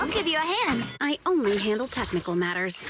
I'll give you a hand. I only handle technical matters.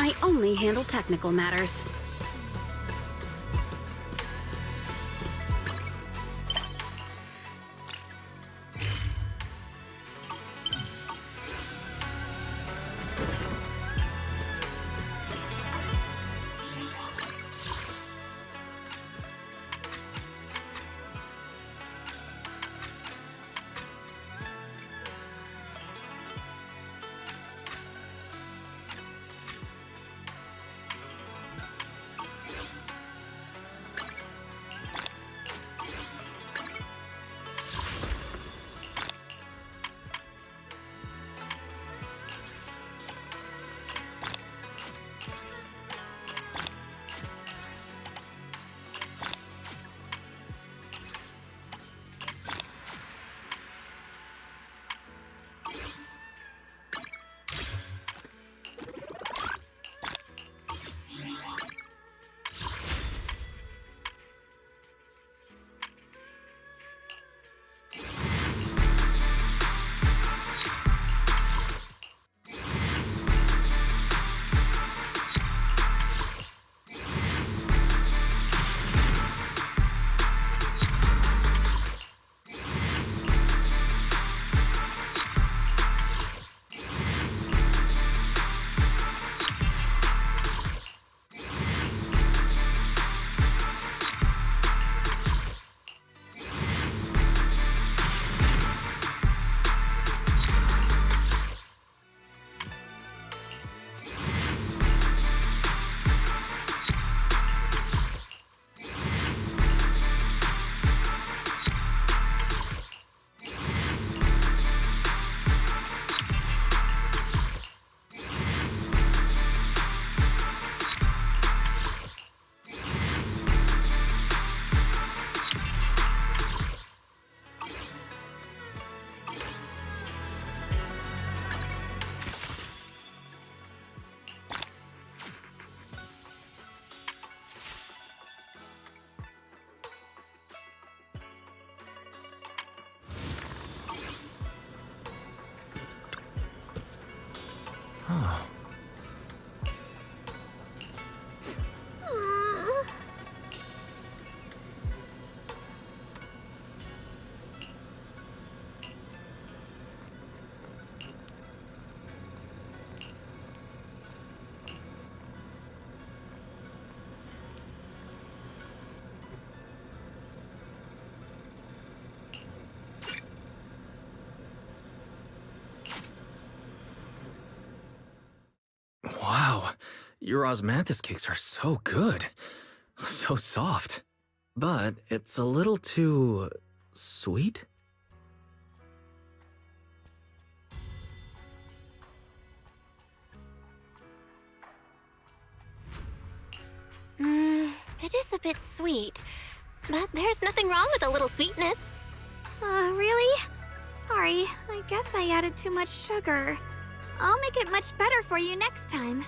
I only handle technical matters. Oh. Wow, your osmanthus cakes are so good. So soft. But it's a little too... sweet? It is a bit sweet, but there's nothing wrong with a little sweetness. Really? Sorry, I guess I added too much sugar. I'll make it much better for you next time.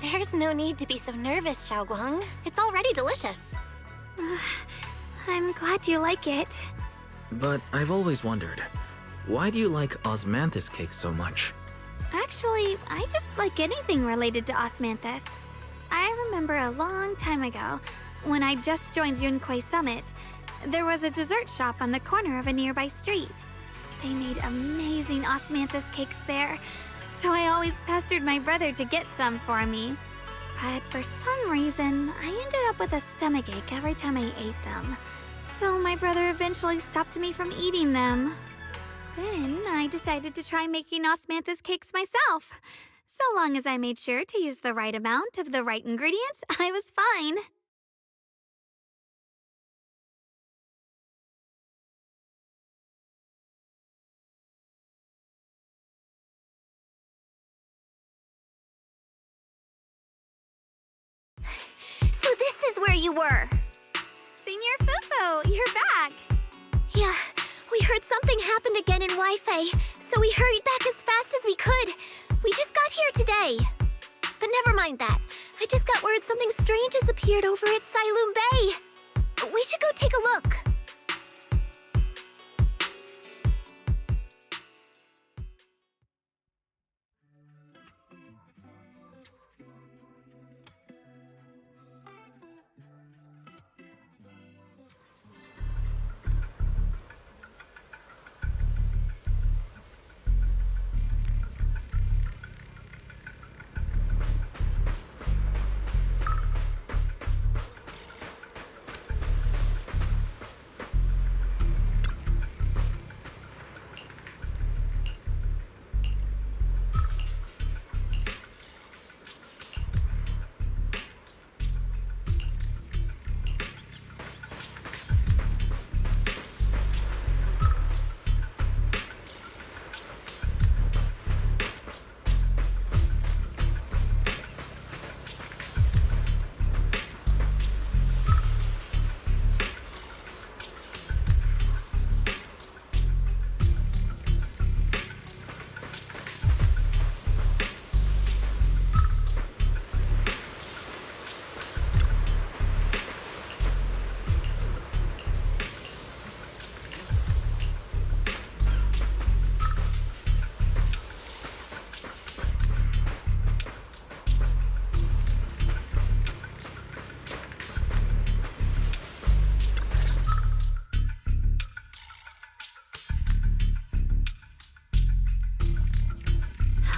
There's no need to be so nervous, Xiaoguang. It's already delicious. I'm glad you like it. But I've always wondered, why do you like osmanthus cakes so much? Actually, I just like anything related to osmanthus. I remember a long time ago, when I just joined Yunquei Summit, there was a dessert shop on the corner of a nearby street. They made amazing osmanthus cakes there, so I always pestered my brother to get some for me. But for some reason, I ended up with a stomachache every time I ate them. So my brother eventually stopped me from eating them. Then I decided to try making osmanthus cakes myself. So long as I made sure to use the right amount of the right ingredients, I was fine. So this is where you were. Senior Fufu, you're back. Yeah, we heard something happened again in Wi-Fi, so we hurried back as fast as we could. We just got here today. But never mind that. I just got word something strange has appeared over at Sailoon Bay. We should go take a look.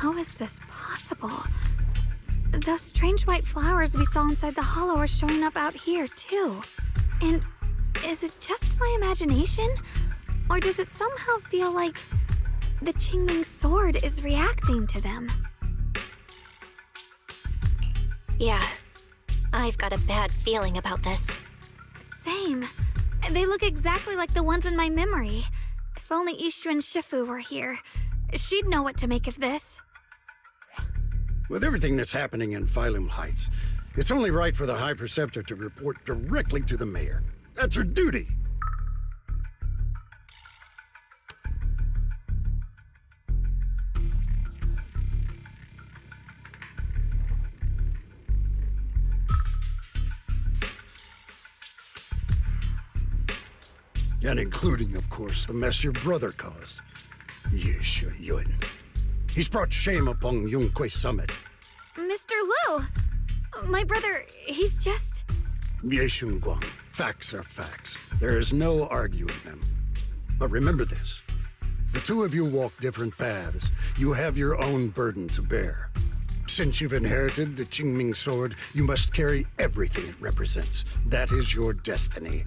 How is this possible? Those strange white flowers we saw inside the hollow are showing up out here, too. And is it just my imagination? Or does it somehow feel like the Qingming sword is reacting to them? Yeah, I've got a bad feeling about this. Same. They look exactly like the ones in my memory. If only Yixuan Shifu were here, she'd know what to make of this. With everything that's happening in Phylum Heights, it's only right for the High Preceptor to report directly to the mayor. That's her duty. And including, of course, the mess your brother caused. Ye Yun. He's brought shame upon Yunquay Summit. Mr. Liu! My brother, he's just... Ye Guang. Facts are facts. There is no arguing them. But remember this. The two of you walk different paths. You have your own burden to bear. Since you've inherited the Qingming sword, you must carry everything it represents. That is your destiny.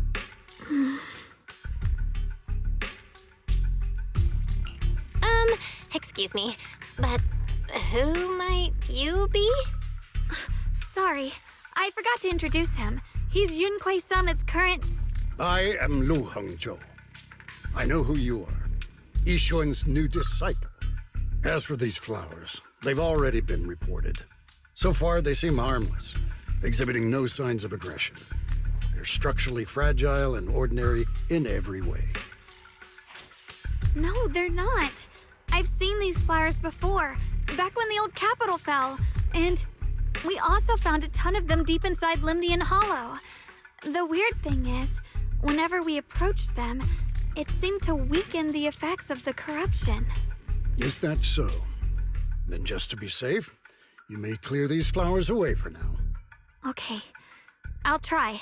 Excuse me, but who might you be? Sorry, I forgot to introduce him. He's Yunquay Summit's current... I am Lu Hengzhou. I know who you are. Yixuan's new disciple. As for these flowers, they've already been reported. So far, they seem harmless, exhibiting no signs of aggression. They're structurally fragile and ordinary in every way. No, they're not. I've seen these flowers before, back when the old capital fell, and we also found a ton of them deep inside Limnian Hollow. The weird thing is, whenever we approached them, it seemed to weaken the effects of the corruption. Is that so? Then just to be safe, you may clear these flowers away for now. Okay, I'll try.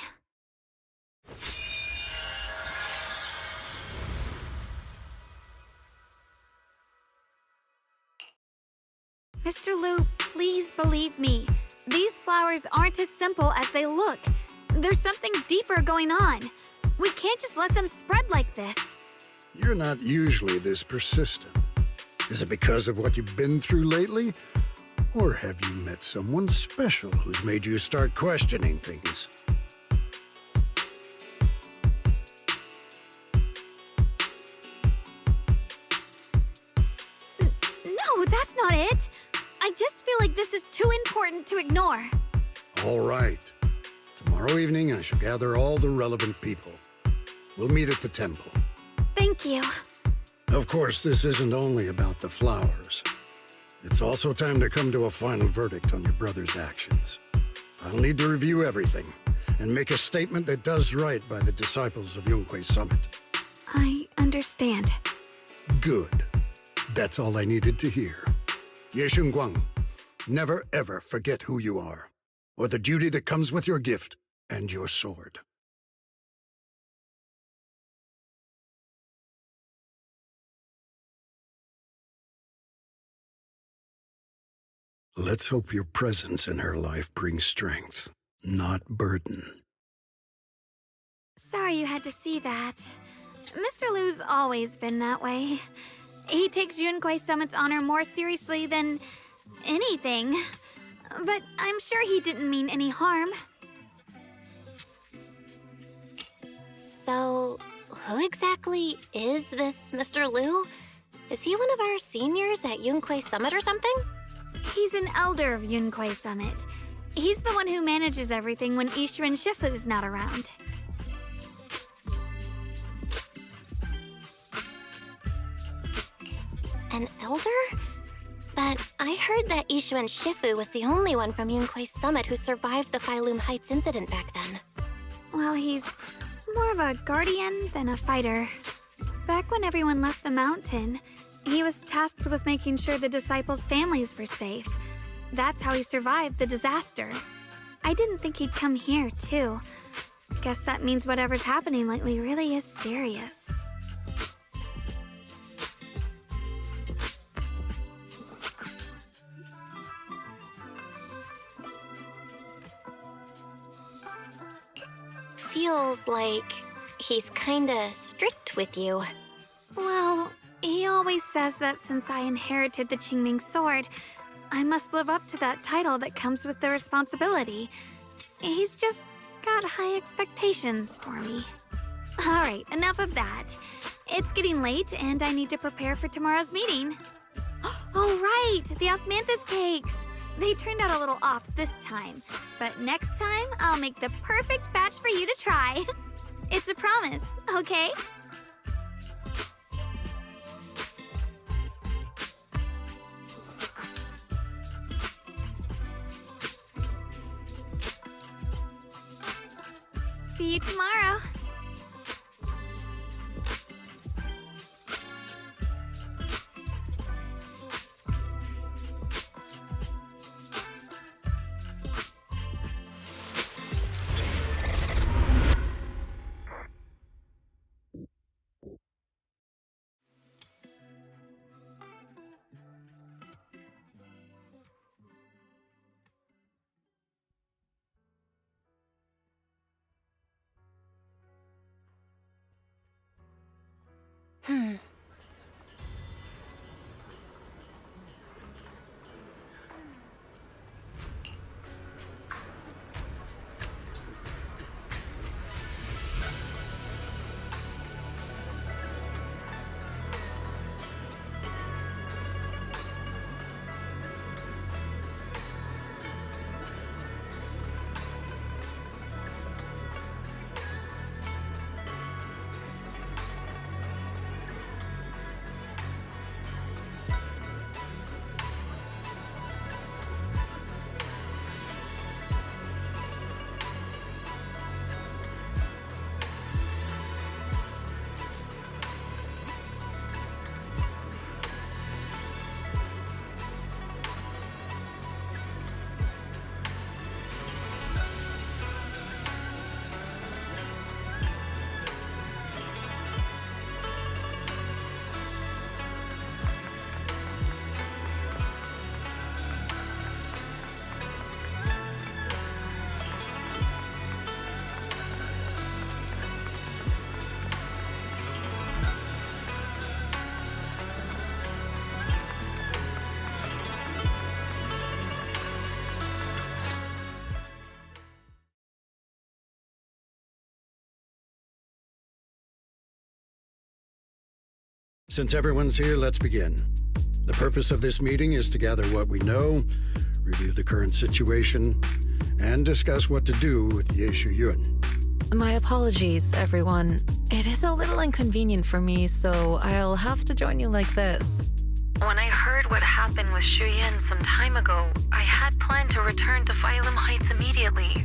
Mr. Liu, please believe me. These flowers aren't as simple as they look. There's something deeper going on. We can't just let them spread like this. You're not usually this persistent. Is it because of what you've been through lately? Or have you met someone special who's made you start questioning things? No, that's not it. I just feel like this is too important to ignore. All right. Tomorrow evening, I shall gather all the relevant people. We'll meet at the temple. Thank you. Of course, this isn't only about the flowers. It's also time to come to a final verdict on your brother's actions. I'll need to review everything and make a statement that does right by the disciples of Yunquay Summit. I understand. Good. That's all I needed to hear. Ye Guang, never ever forget who you are, or the duty that comes with your gift and your sword. Let's hope your presence in her life brings strength, not burden. Sorry you had to see that. Mr. Liu's always been that way. He takes Yunquay Summit's honor more seriously than anything. But I'm sure he didn't mean any harm. So, who exactly is this Mr. Liu? Is he one of our seniors at Yunquay Summit or something? He's an elder of Yunquay Summit. He's the one who manages everything when Yixuan Shifu's not around. An elder? But I heard that Yixuan Shifu was the only one from Yunquay Summit who survived the Phylum Heights incident back then. Well, he's more of a guardian than a fighter. Back when everyone left the mountain, he was tasked with making sure the disciples' families were safe. That's how he survived the disaster. I didn't think he'd come here, too. Guess that means whatever's happening lately really is serious. Feels like he's kinda strict with you. Well, he always says that since I inherited the Qingming sword, I must live up to that title that comes with the responsibility. He's just got high expectations for me. Alright, enough of that. It's getting late and I need to prepare for tomorrow's meeting. Oh right, the osmanthus cakes! They turned out a little off this time, but next time I'll make the perfect batch for you to try. It's a promise, okay? See you tomorrow. Since everyone's here, let's begin. The purpose of this meeting is to gather what we know, review the current situation, and discuss what to do with Yeshu Yun. My apologies, everyone. It is a little inconvenient for me, so I'll have to join you like this. When I heard what happened with Shuyin some time ago, I had planned to return to Phylum Heights immediately,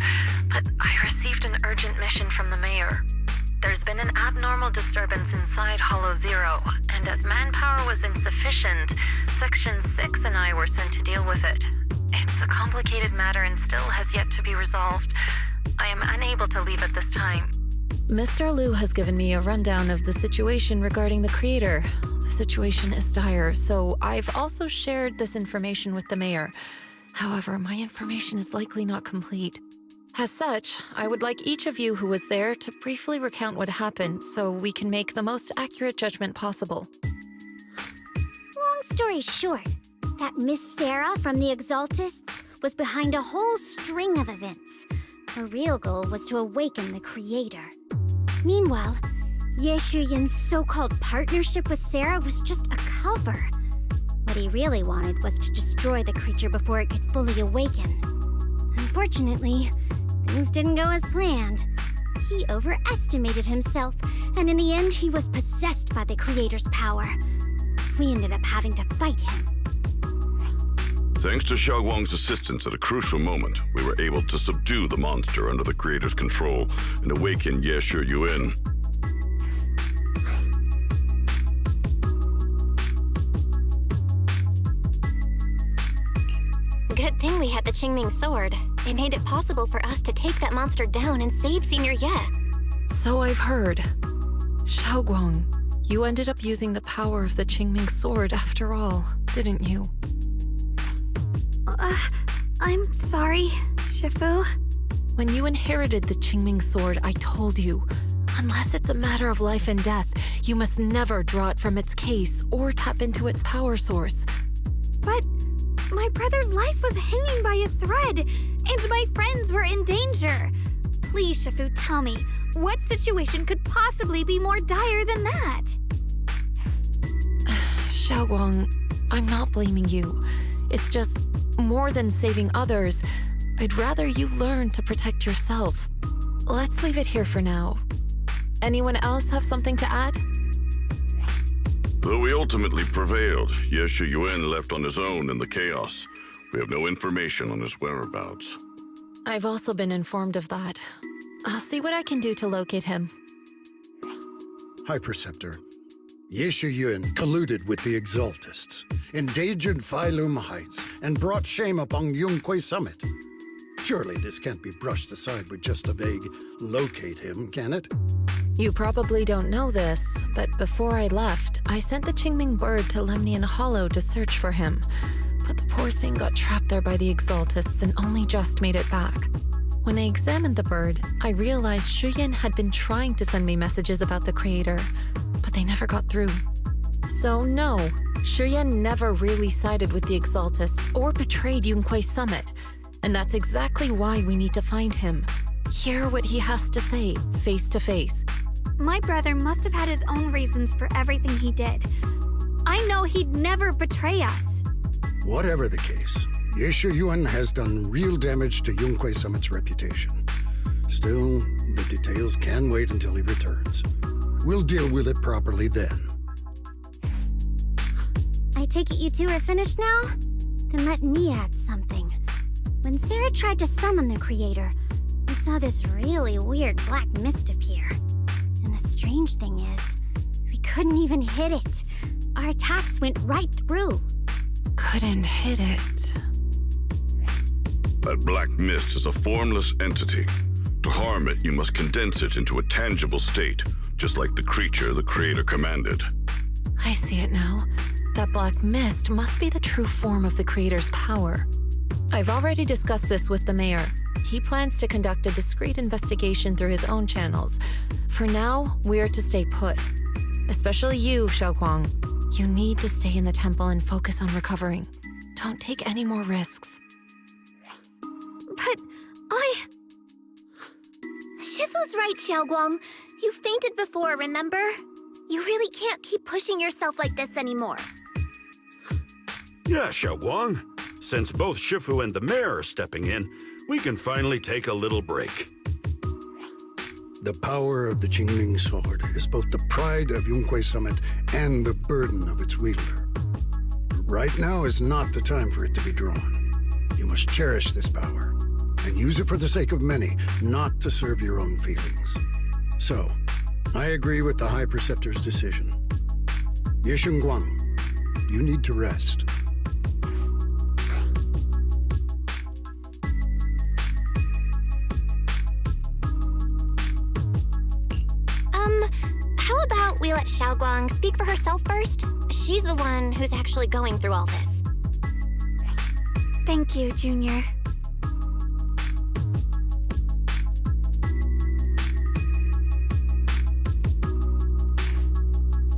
but I received an urgent mission from the mayor. There's been an abnormal disturbance inside Hollow Zero, and as manpower was insufficient, Section 6 and I were sent to deal with it. It's a complicated matter and still has yet to be resolved. I am unable to leave at this time. Mr. Liu has given me a rundown of the situation regarding the creator. The situation is dire, so I've also shared this information with the mayor. However, my information is likely not complete. As such, I would like each of you who was there to briefly recount what happened so we can make the most accurate judgment possible. Long story short, that Miss Sarah from the Exaltists was behind a whole string of events. Her real goal was to awaken the Creator. Meanwhile, Yeshu Yun's so-called partnership with Sarah was just a cover. What he really wanted was to destroy the creature before it could fully awaken. Unfortunately, things didn't go as planned. He overestimated himself, and in the end, he was possessed by the Creator's power. We ended up having to fight him. Thanks to Xiaoguang's assistance at a crucial moment, we were able to subdue the monster under the Creator's control and awaken Yeshu Yun. Good thing we had the Qingming sword. It made it possible for us to take that monster down and save Senior Ye. So I've heard. Xiaoguang, you ended up using the power of the Qingming sword after all, didn't you? I'm sorry, Shifu. When you inherited the Qingming sword, I told you, unless it's a matter of life and death, you must never draw it from its case or tap into its power source. But my brother's life was hanging by a thread, and my friends were in danger. Please, Shifu, tell me, what situation could possibly be more dire than that? Xiaoguang, I'm not blaming you. It's just, more than saving others, I'd rather you learn to protect yourself. Let's leave it here for now. Anyone else have something to add? Though we ultimately prevailed, Yeshu Yun left on his own in the chaos. We have no information on his whereabouts. I've also been informed of that. I'll see what I can do to locate him. High Preceptor, Yeshu Yun colluded with the Exaltists, endangered Phylum Heights, and brought shame upon Yunquay Summit. Surely this can't be brushed aside with just a vague locate him, can it? You probably don't know this, but before I left, I sent the Qingming bird to Lemnian Hollow to search for him. But the poor thing got trapped there by the Exaltists and only just made it back. When I examined the bird, I realized Shuyin had been trying to send me messages about the Creator, but they they never got through. So no, Shuyan never really sided with the Exaltists or betrayed Yunquei Summit. And that's exactly why we need to find him. Hear what he has to say, face to face. My brother must have had his own reasons for everything he did. I know he'd never betray us. Whatever the case, Ye Shuyuan has done real damage to Yunquei Summit's reputation. Still, the details can wait until he returns. We'll deal with it properly then. I take it you two are finished now? Then let me add something. When Sarah tried to summon the Creator, we saw this really weird black mist appear. And the strange thing is, we couldn't even hit it. Our attacks went right through. Couldn't hit it. That black mist is a formless entity. To harm it, you must condense it into a tangible state, just like the creature the Creator commanded. I see it now. That black mist must be the true form of the Creator's power. I've already discussed this with the mayor. He plans to conduct a discreet investigation through his own channels. For now, we're to stay put. Especially you, Xiaoguang. You need to stay in the temple and focus on recovering. Don't take any more risks. But Shifu's right, Xiaoguang. You fainted before, remember? You really can't keep pushing yourself like this anymore. Yeah, Xiaoguang. Since both Shifu and the mayor are stepping in, we can finally take a little break. The power of the Qingming Sword is both the pride of Yunquei Summit and the burden of its wielder. Right now is not the time for it to be drawn. You must cherish this power, and use it for the sake of many, not to serve your own feelings. So, I agree with the High Preceptor's decision. Ye Shunguang, you need to rest. How about we let Xiaoguang speak for herself first? She's the one who's actually going through all this. thank you, Junior.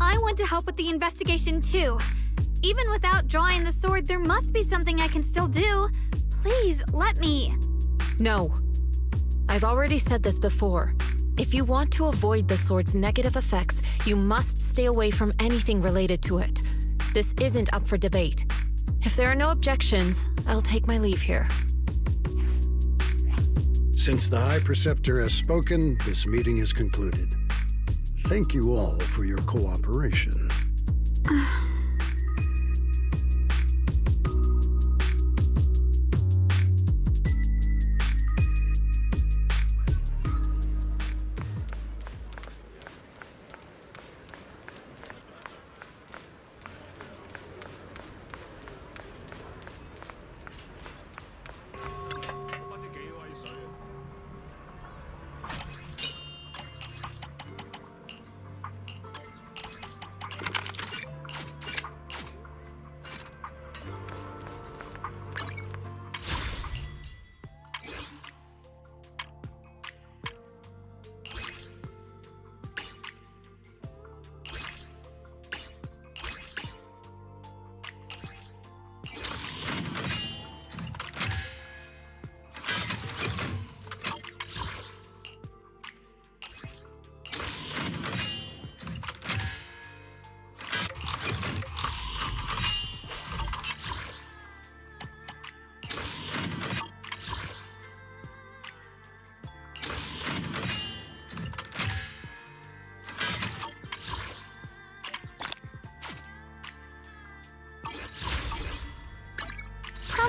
I want to help with the investigation too. Even without drawing the sword, there must be something I can still do. Please, let me. No. I've already said this before. If you want to avoid the sword's negative effects, you must stay away from anything related to it. This isn't up for debate. If there are no objections, I'll take my leave here. Since the High Preceptor has spoken, this meeting is concluded. Thank you all for your cooperation.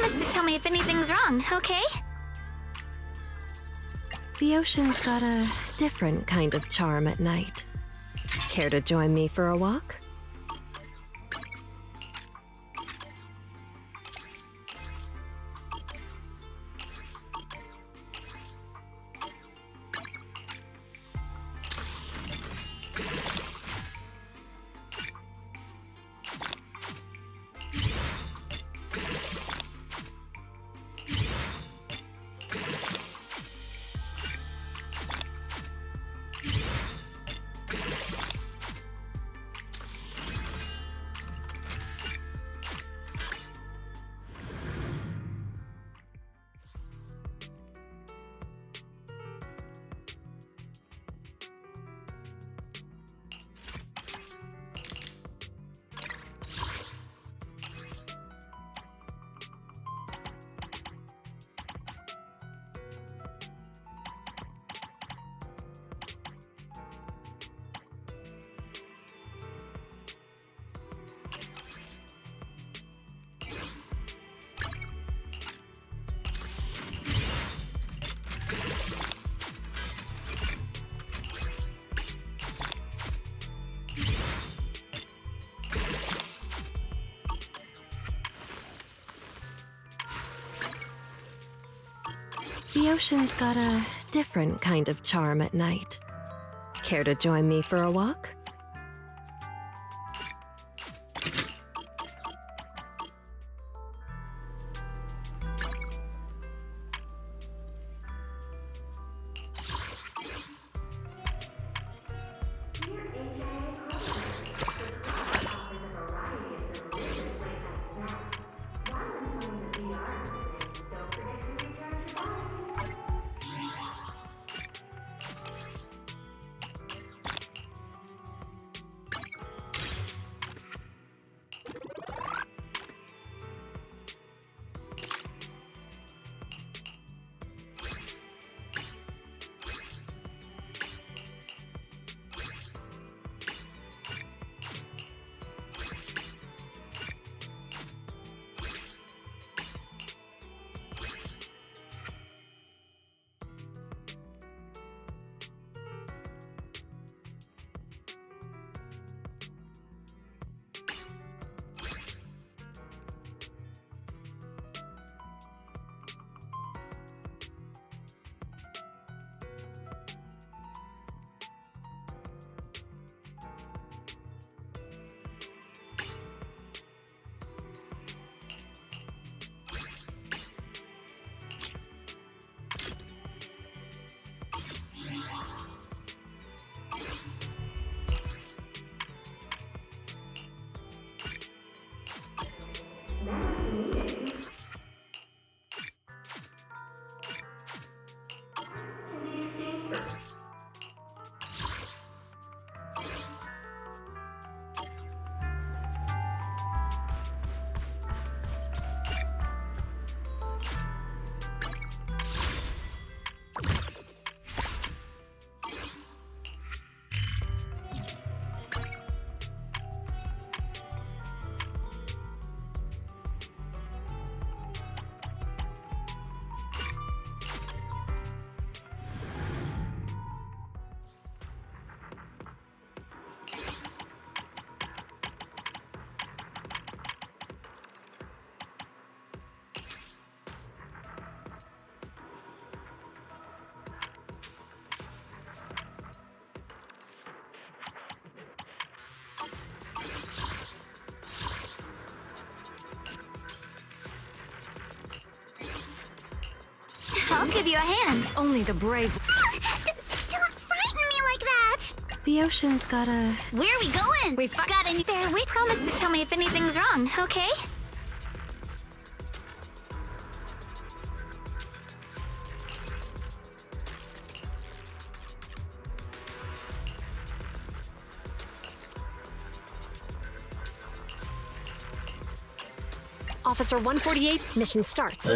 Promise to tell me if anything's wrong, okay? The ocean's got a different kind of charm at night. Care to join me for a walk? The ocean's got a different kind of charm at night. Care to join me for a walk? I'll give you a hand. Only the brave. Don't frighten me like that! The ocean's got a... Where are we going? We've got any there. Wait, promise to tell me if anything's wrong, okay? Officer 148, mission starts.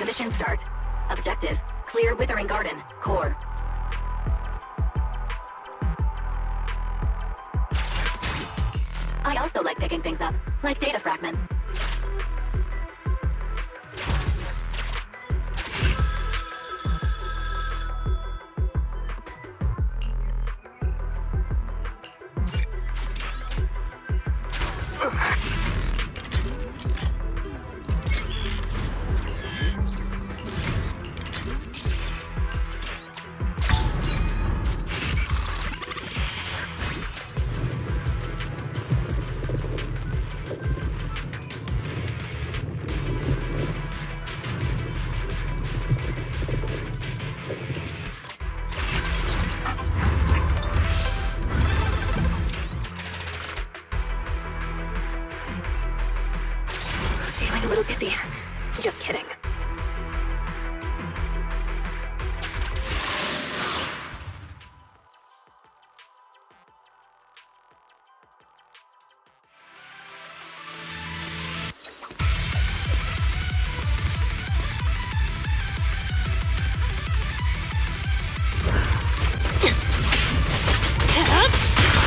Mission start. Objective, clear Withering Garden, core. I also like picking things up, like data fragments. Just kidding.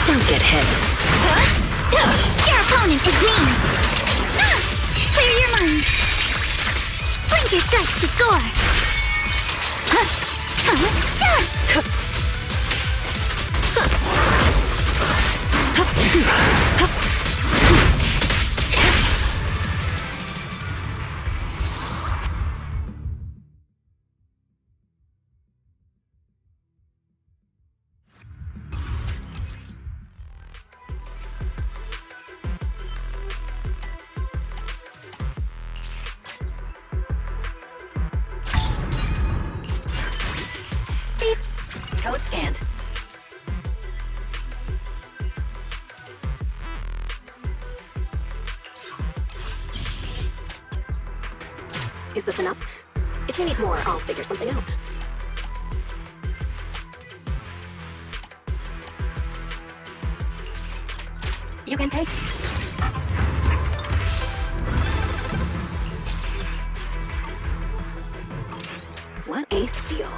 Don't get hit. Your opponent is me! Clear your mind! Blink your strikes to score! Beep. Code scanned. Is this enough? If you need more, I'll figure something out. You can pay. What a steal.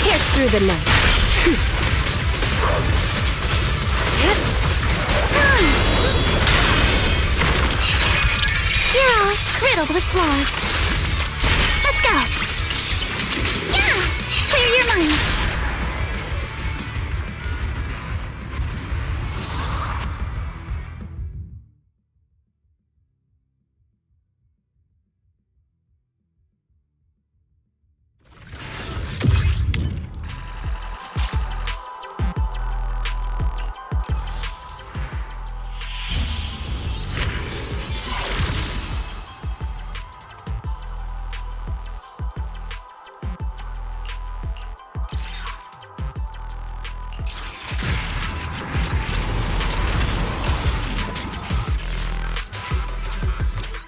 Pierce through the night. You're all riddled with flaws. Let's go! Yeah! Clear your mind!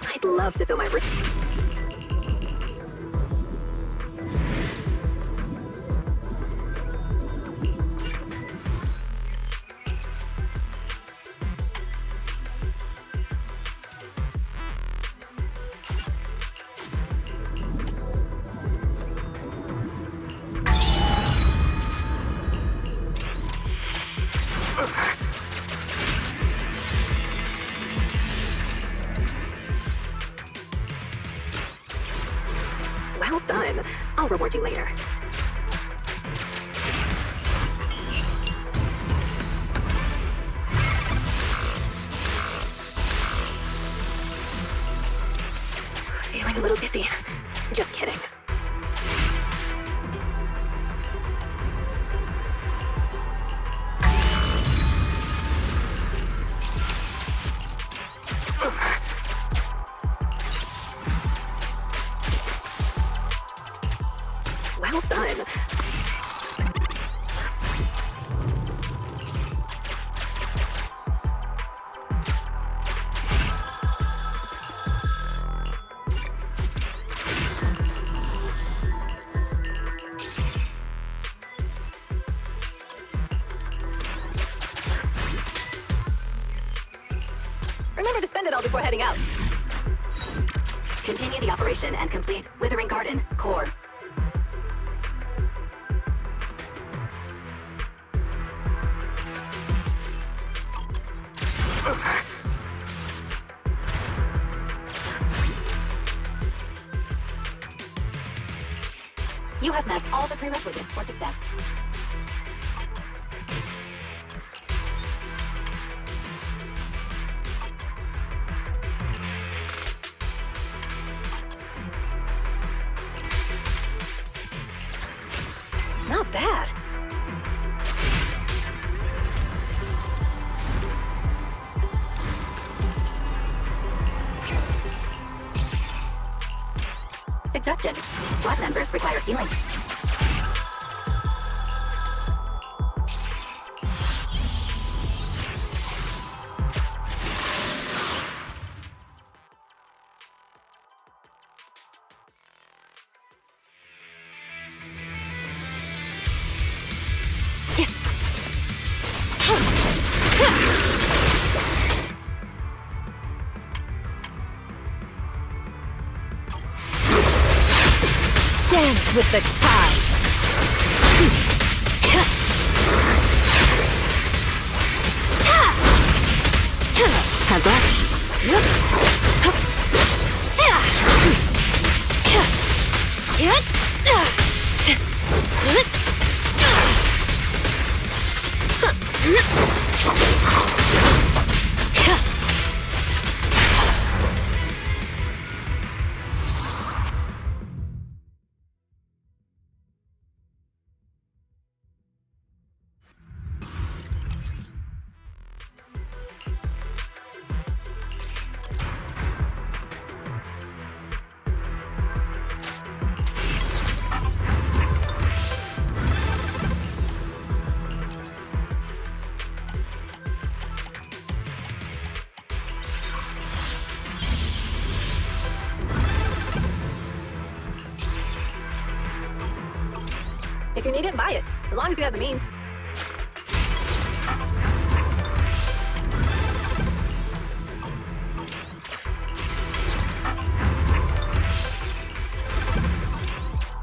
I'd love to feel my wrist. Well done. I'll reward you later. Feeling a little dizzy. Just kidding. Well done. Remember to spend it all before heading out. Continue the operation and complete Withering Garden, Core. You have met all the prerequisites for success. Not bad. Suggestion. Squad members require healing. Dance with the tide. Heads up. If you need it, buy it. As long as you have the means.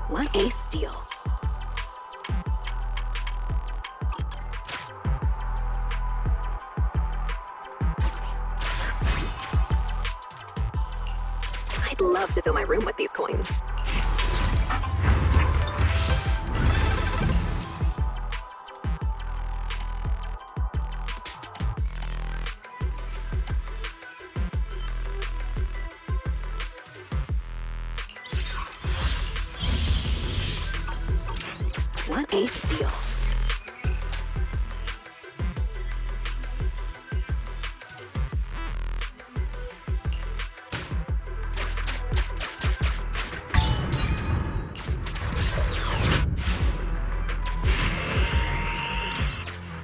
What a steal. I'd love to fill my room with these coins. What a steal.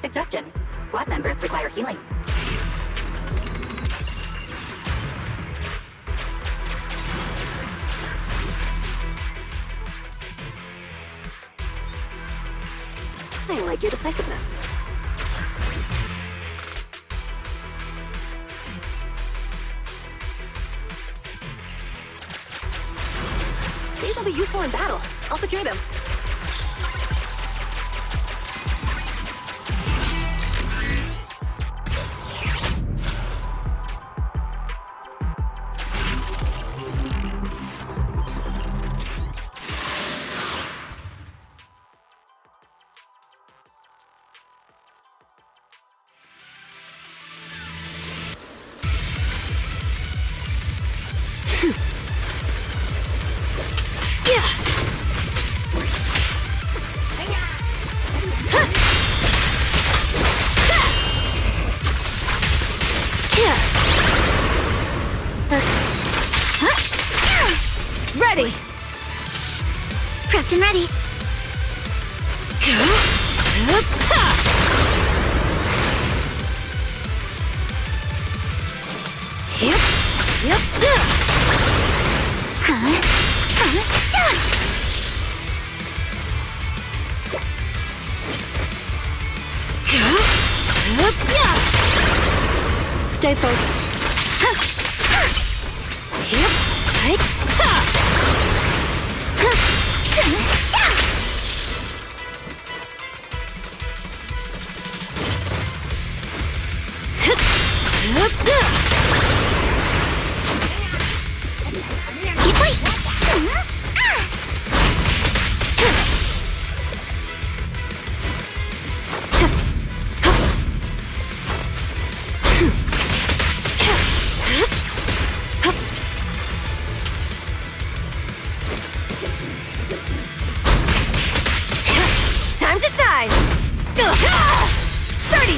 Suggestion. Squad members require healing. I like your decisiveness. These will be useful in battle. I'll secure them. Ready! Prepped and ready. Stay focused.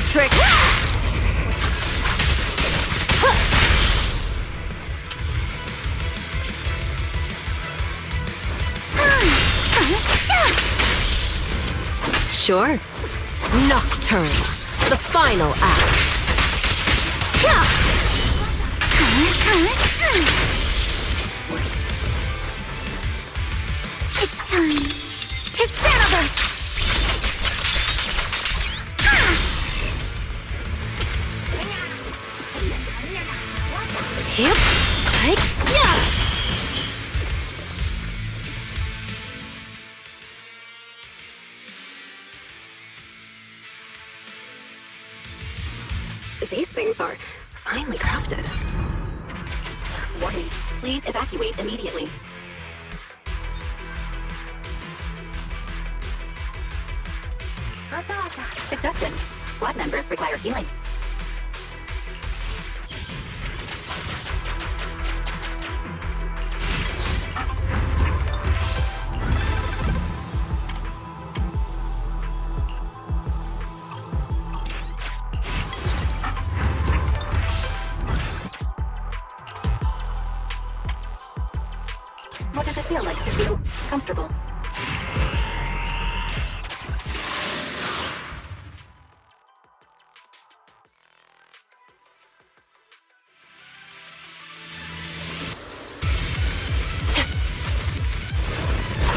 trick. Sure. Nocturne. The final act. It's time to settle this! Yep. These things are finely crafted. Warning, please evacuate immediately. Suggestion, squad members require healing. What does it feel like to feel comfortable?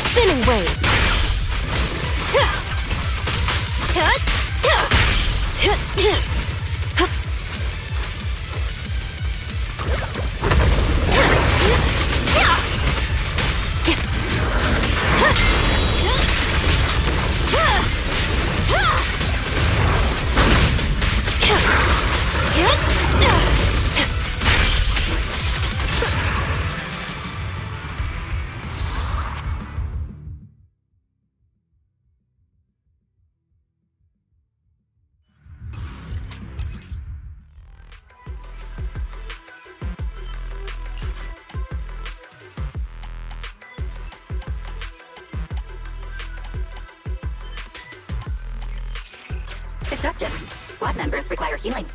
Spinning waves. Suggestion, squad members require healing.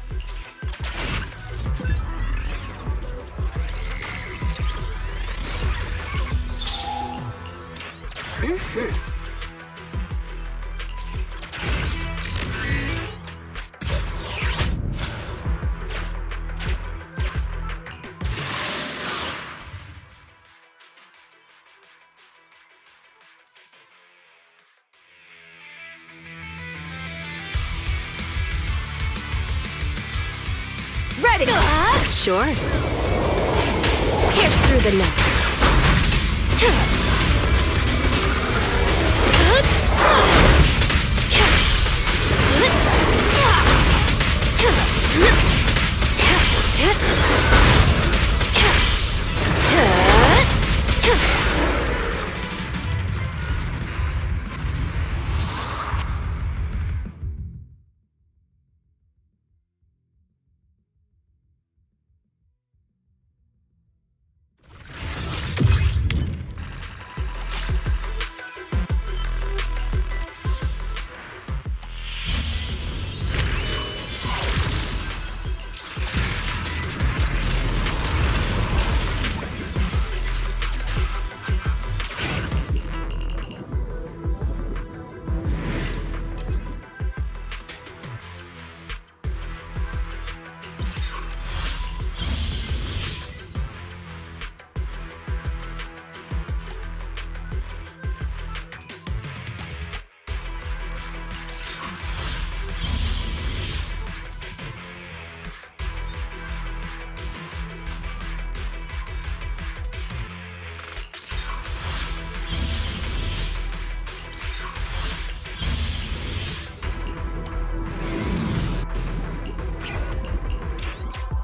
Ready! Sure. Pierce through the net.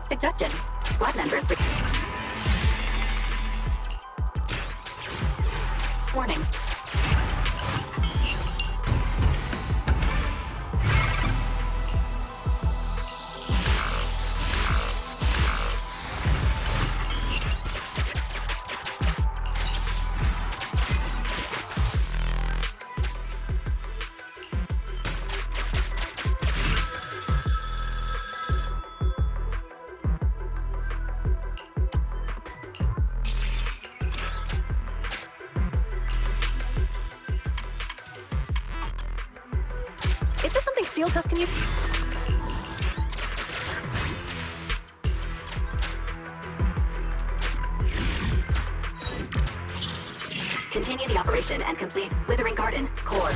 Suggestion, squad members warning. Steel Tusken you? Continue the operation and complete Withering Garden core.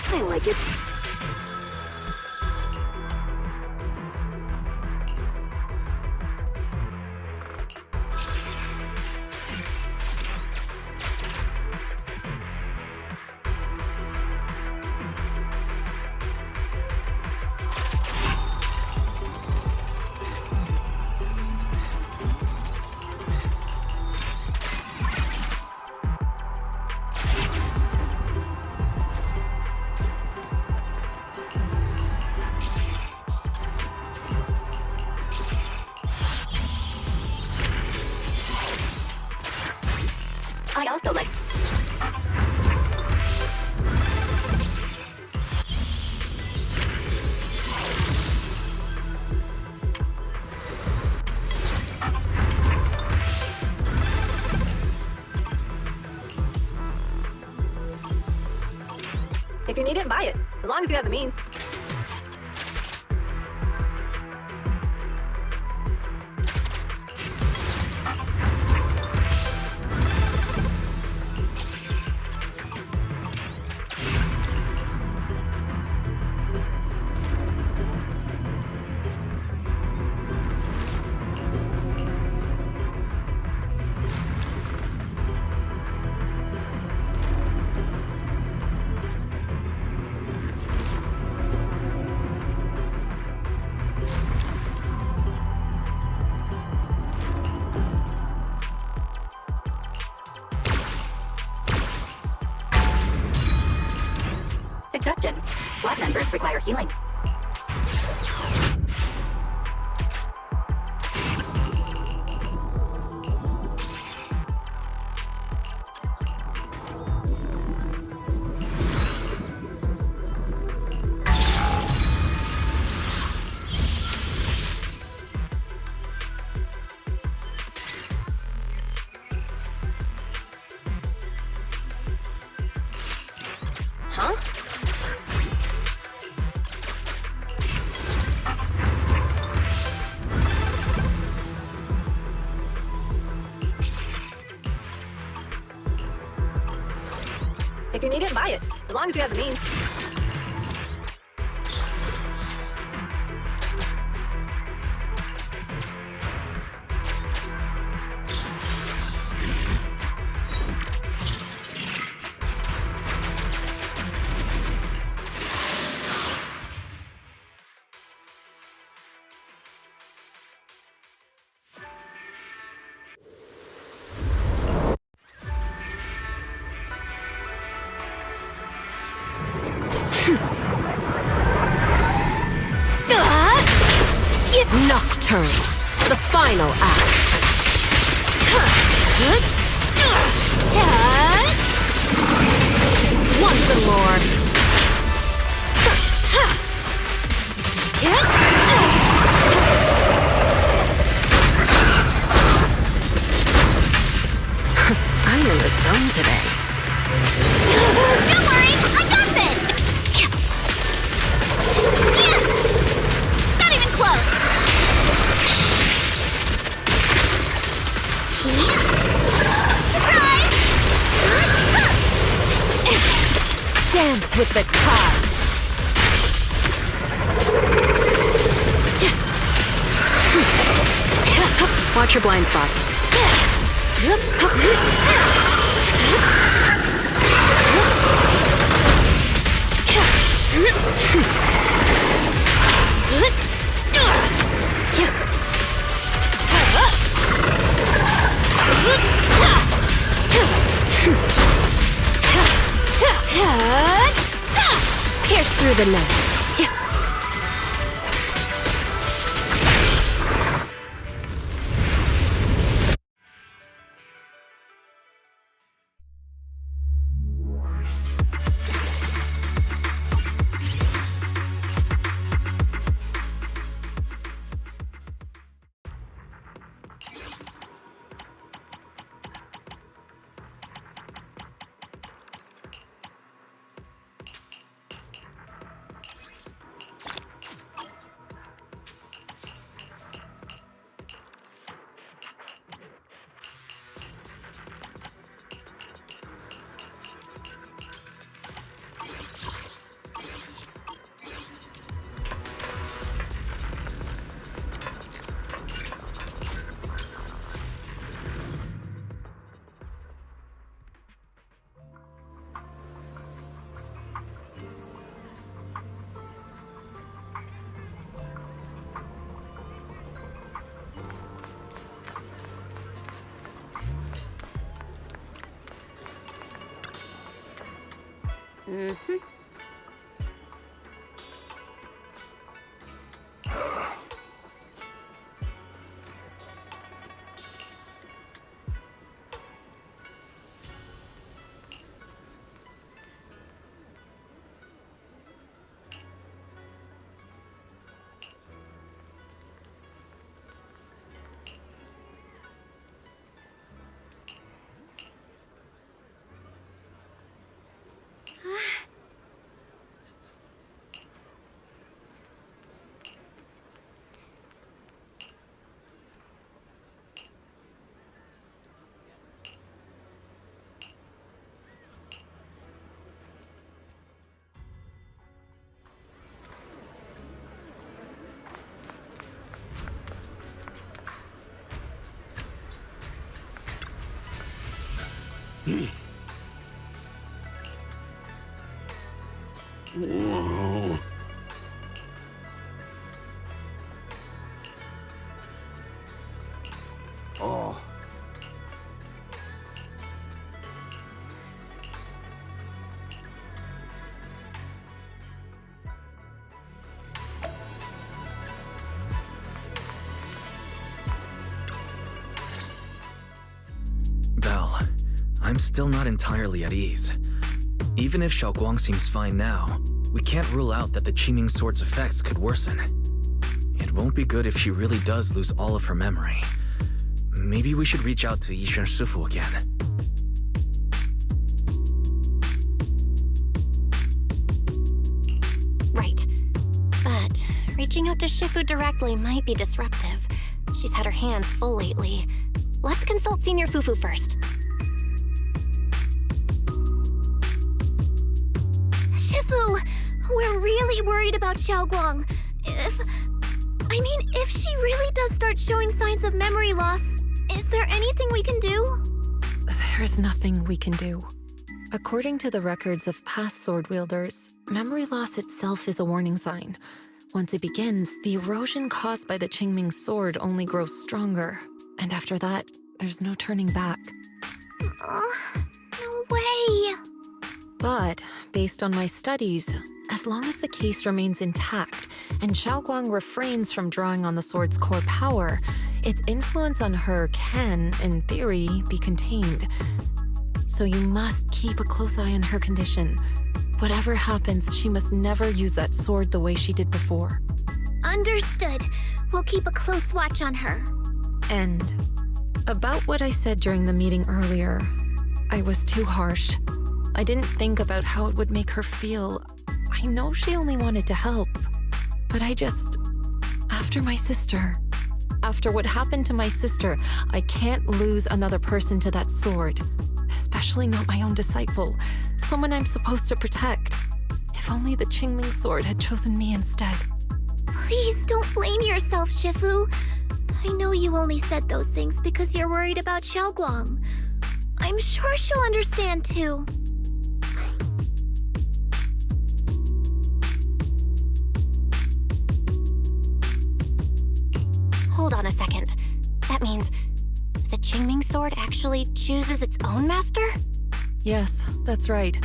I like it. I also like... If you need it, buy it. As long as you have the means. Suggestion. Squad members require healing. Huh? If you need it, buy it. As long as you have the means. Nocturne, the final act. Once and more. I'm in the zone today. Don't worry, I got this! Not even close! Surprise! Dance with the tide. Watch your blind spots. Pierce through the net. Mm-hmm. Whoa. Oh. Belle, I'm still not entirely at ease. Even if Xiaoguang seems fine now, we can't rule out that the Qingming Sword's effects could worsen. It won't be good if she really does lose all of her memory. Maybe we should reach out to Yishen Shifu again. Right. But reaching out to Shifu directly might be disruptive. She's had her hands full lately. Let's consult Senior Fufu first. Shifu, we're really worried about Xiaoguang. If she really does start showing signs of memory loss, is there anything we can do? There's nothing we can do. According to the records of past sword wielders, memory loss itself is a warning sign. Once it begins, the erosion caused by the Qingming Sword only grows stronger. And after that, there's no turning back. No way. But, based on my studies, as long as the case remains intact and Xiaoguang refrains from drawing on the sword's core power, its influence on her can, in theory, be contained. So you must keep a close eye on her condition. Whatever happens, she must never use that sword the way she did before. Understood. We'll keep a close watch on her. And about what I said during the meeting earlier, I was too harsh. I didn't think about how it would make her feel. I know she only wanted to help, but after my sister, after what happened to my sister, I can't lose another person to that sword, especially not my own disciple, someone I'm supposed to protect. If only the Qingming Sword had chosen me instead. Please don't blame yourself, Shifu. I know you only said those things because you're worried about Xiaoguang. I'm sure she'll understand too. Hold on a second. That means the Qingming Sword actually chooses its own master? Yes, that's right.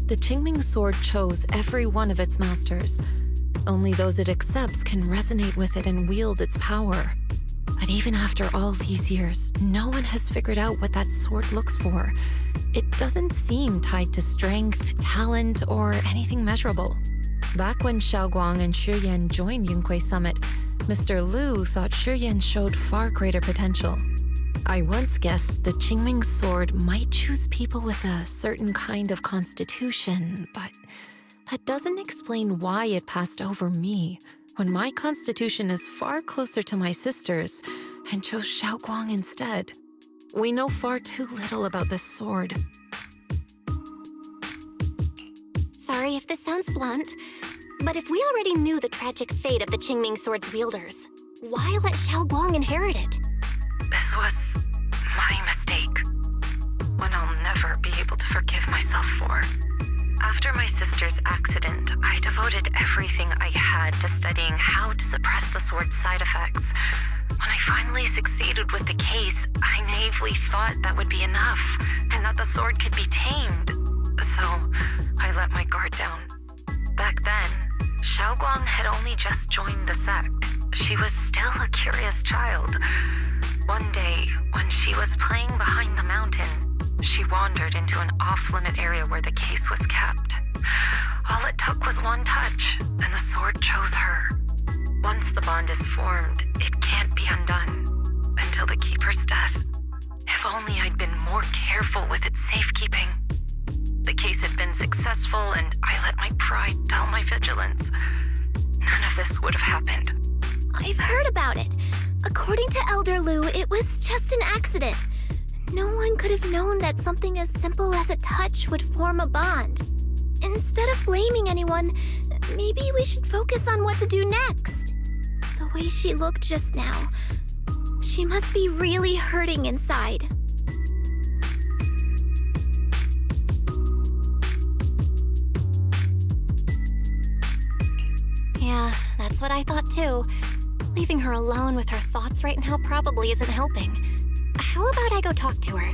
The Qingming Sword chose every one of its masters. Only those it accepts can resonate with it and wield its power. But even after all these years, no one has figured out what that sword looks for. It doesn't seem tied to strength, talent, or anything measurable. Back when Xiaoguang and Shiyan joined Yunquei Summit, Mr. Liu thought Shiyan showed far greater potential. I once guessed the Qingming Sword might choose people with a certain kind of constitution, but that doesn't explain why it passed over me, when my constitution is far closer to my sister's, and chose Xiaoguang instead. We know far too little about this sword. Sorry if this sounds blunt, but if we already knew the tragic fate of the Qingming Sword's wielders, why let Xiaoguang inherit it? This was my mistake. One I'll never be able to forgive myself for. After my sister's accident, I devoted everything I had to studying how to suppress the sword's side effects. When I finally succeeded with the case, I naively thought that would be enough, and that the sword could be tamed. So, I let my guard down. Back then, Xiaoguang had only just joined the sect. She was still a curious child. One day, when she was playing behind the mountain, she wandered into an off-limit area where the case was kept. All it took was one touch, and the sword chose her. Once the bond is formed, it can't be undone until the Keeper's death. If only I'd been more careful with its safekeeping. The case had been successful, and I let my pride dull my vigilance. None of this would have happened. I've heard about it. According to Elder Lu, it was just an accident. No one could have known that something as simple as a touch would form a bond. Instead of blaming anyone, maybe we should focus on what to do next. The way she looked just now, she must be really hurting inside. Yeah, that's what I thought too. Leaving her alone with her thoughts right now probably isn't helping. How about I go talk to her?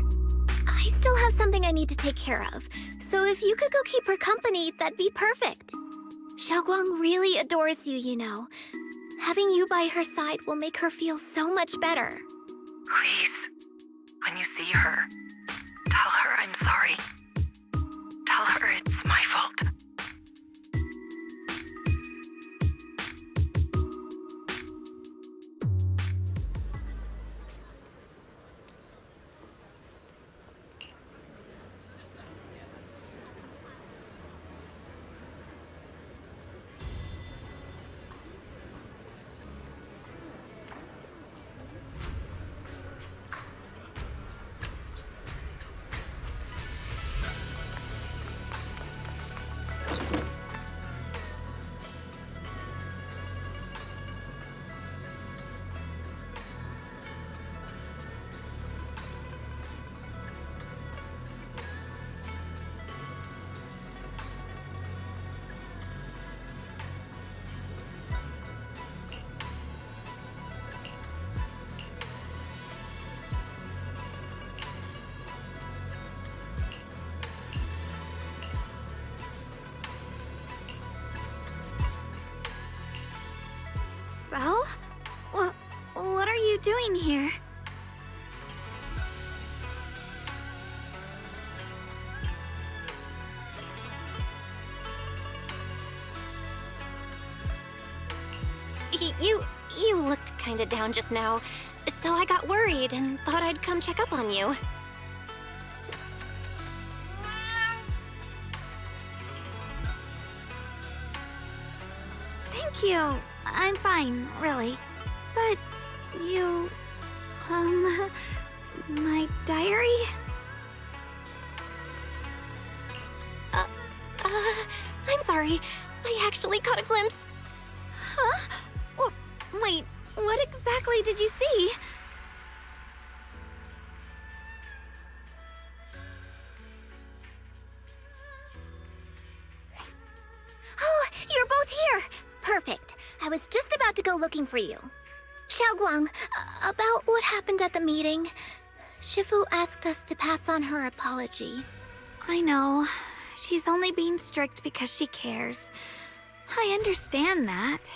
I still have something I need to take care of, so if you could go keep her company, that'd be perfect. Xiaoguang really adores you, you know. Having you by her side will make her feel so much better. Please, when you see her, tell her I'm sorry. Tell her it's my fault. Well, what are you doing here? You looked kinda down just now, so I got worried and thought I'd come check up on you. Thank you. I'm fine, really. But you... my diary? I'm sorry. I actually caught a glimpse. Huh? Wait, what exactly did you see? Oh, you're both here! Perfect. I was just about to go looking for you. Xiaoguang, about what happened at the meeting. Shifu asked us to pass on her apology. I know. She's only being strict because she cares. I understand that.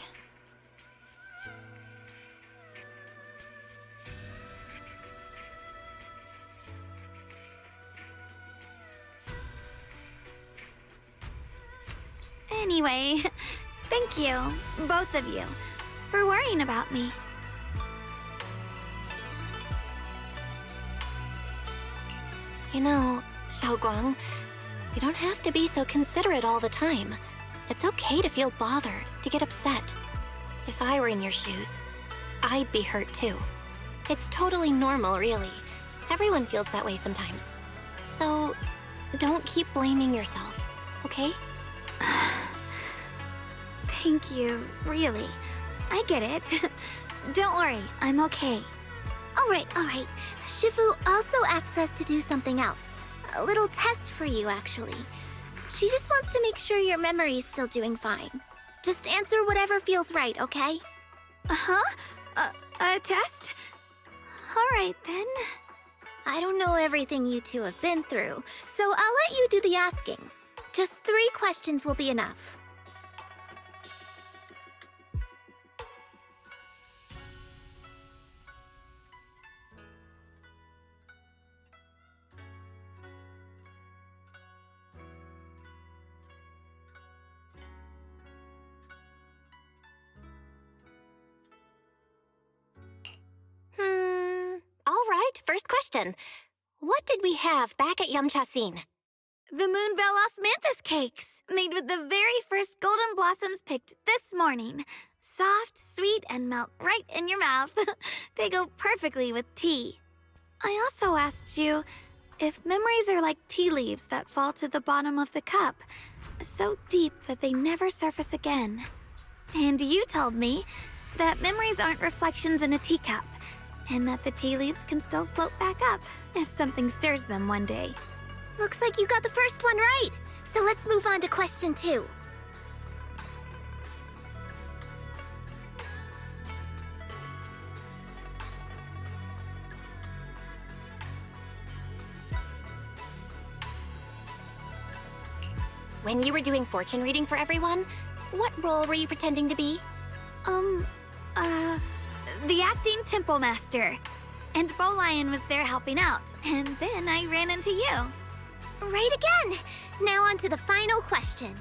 Anyway, thank you, both of you, for worrying about me. You know, Xiaoguang, you don't have to be so considerate all the time. It's okay to feel bothered, to get upset. If I were in your shoes, I'd be hurt too. It's totally normal, really. Everyone feels that way sometimes. So, don't keep blaming yourself, okay? Thank you, really. I get it. Don't worry, I'm okay. All right. Shifu also asked us to do something else. A little test for you, actually. She just wants to make sure your memory's still doing fine. Just answer whatever feels right, okay? Uh-huh? A test? All right, then. I don't know everything you two have been through, so I'll let you do the asking. Just 3 questions will be enough. All right, first question. What did we have back at Yamchasin? The Moonbell Osmanthus cakes, made with the very first golden blossoms picked this morning. Soft, sweet, and melt right in your mouth. They go perfectly with tea. I also asked you if memories are like tea leaves that fall to the bottom of the cup, so deep that they never surface again. And you told me that memories aren't reflections in a teacup, and that the tea leaves can still float back up if something stirs them one day. Looks like you got the first one right. So let's move on to question 2. When you were doing fortune reading for everyone, what role were you pretending to be? The acting temple master. And Bolion was there helping out, and then I ran into you. Right again! Now on to the final question.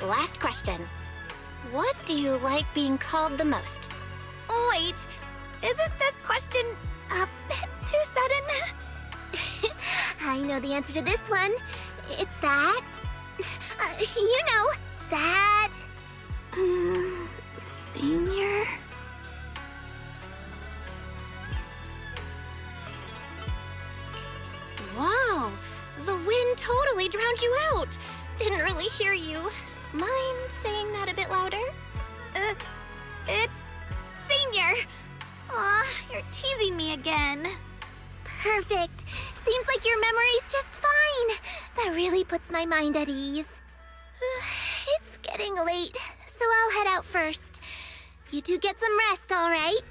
Last question. What do you like being called the most? Wait, isn't this question a bit too sudden? I know the answer to this one. It's that. You know, that. Senior? Wow, the wind totally drowned you out. Didn't really hear you. Mind saying that a bit louder? It's Senior. Aw, you're teasing me again. Perfect. Seems like your memory's just fine. That really puts my mind at ease. It's getting late, so I'll head out first. You two get some rest, all right?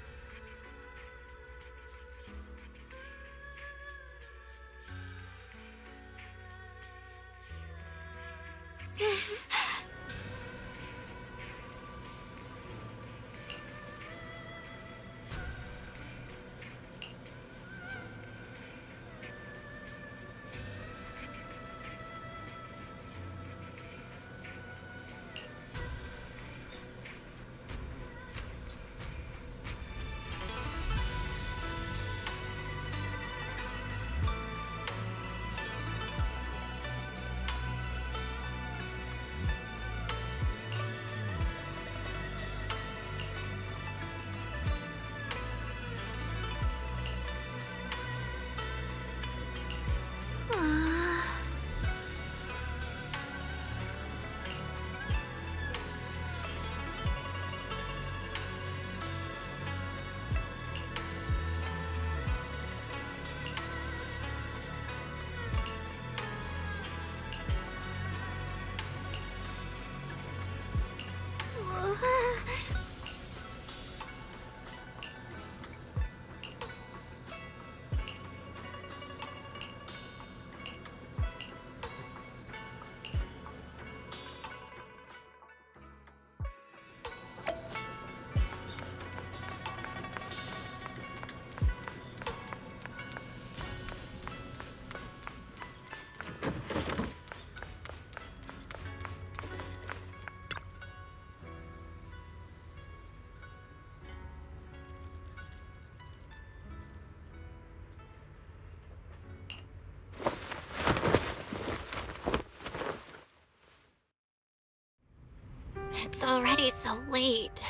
It's already so late.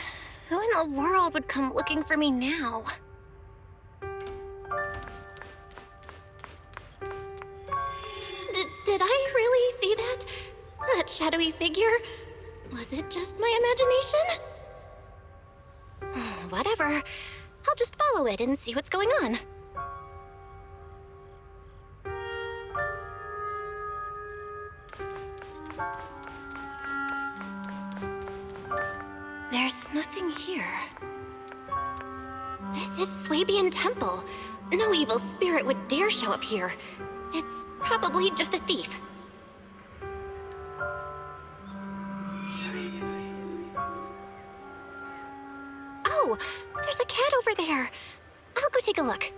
Who in the world would come looking for me now? Did I really see that? That shadowy figure? Was it just my imagination? Whatever. I'll just follow it and see what's going on. There's nothing here. This is Swabian Temple. No evil spirit would dare show up here. It's probably just a thief. Oh, there's a cat over there. I'll go take a look.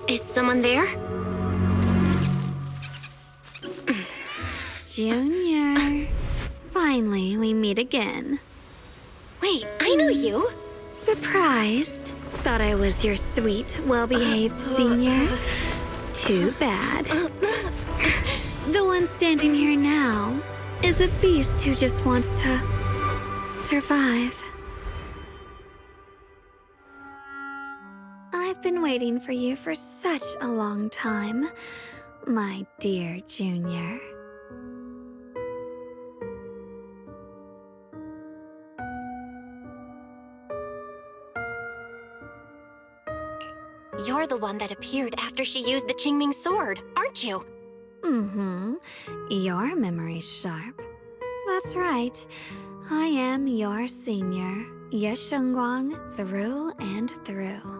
Is someone there? Junior. Finally, we meet again. Wait, I know you. Surprised? Thought I was your sweet, well-behaved senior? Too bad. The one standing here now is a beast who just wants to survive. I've been waiting for you for such a long time, my dear Junior. You're the one that appeared after she used the Qingming sword, aren't you? Mm-hmm. Your memory's sharp. That's right. I am your senior, Ye Shengguang, through and through.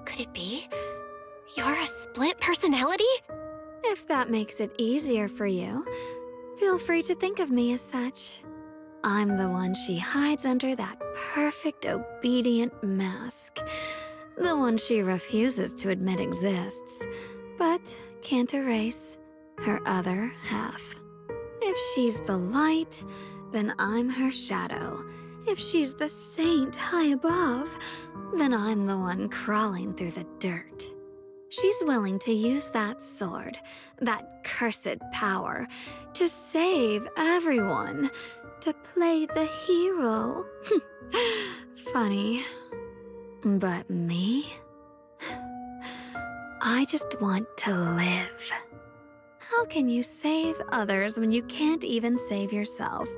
Could it be? You're a split personality? If that makes it easier for you, feel free to think of me as such. I'm the one she hides under that perfect obedient mask. The one she refuses to admit exists, but can't erase her other half. If she's the light, then I'm her shadow. If she's the saint high above, then I'm the one crawling through the dirt. She's willing to use that sword, that cursed power, to save everyone, to play the hero. Funny. But me? I just want to live. How can you save others when you can't even save yourself?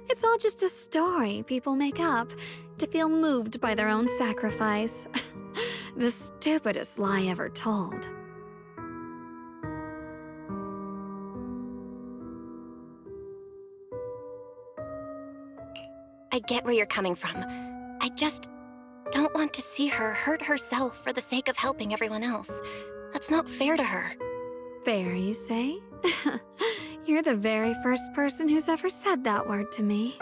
It's all just a story people make up to feel moved by their own sacrifice. The stupidest lie ever told. I get where you're coming from. I just don't want to see her hurt herself for the sake of helping everyone else. That's not fair to her. Fair, you say? You're the very first person who's ever said that word to me.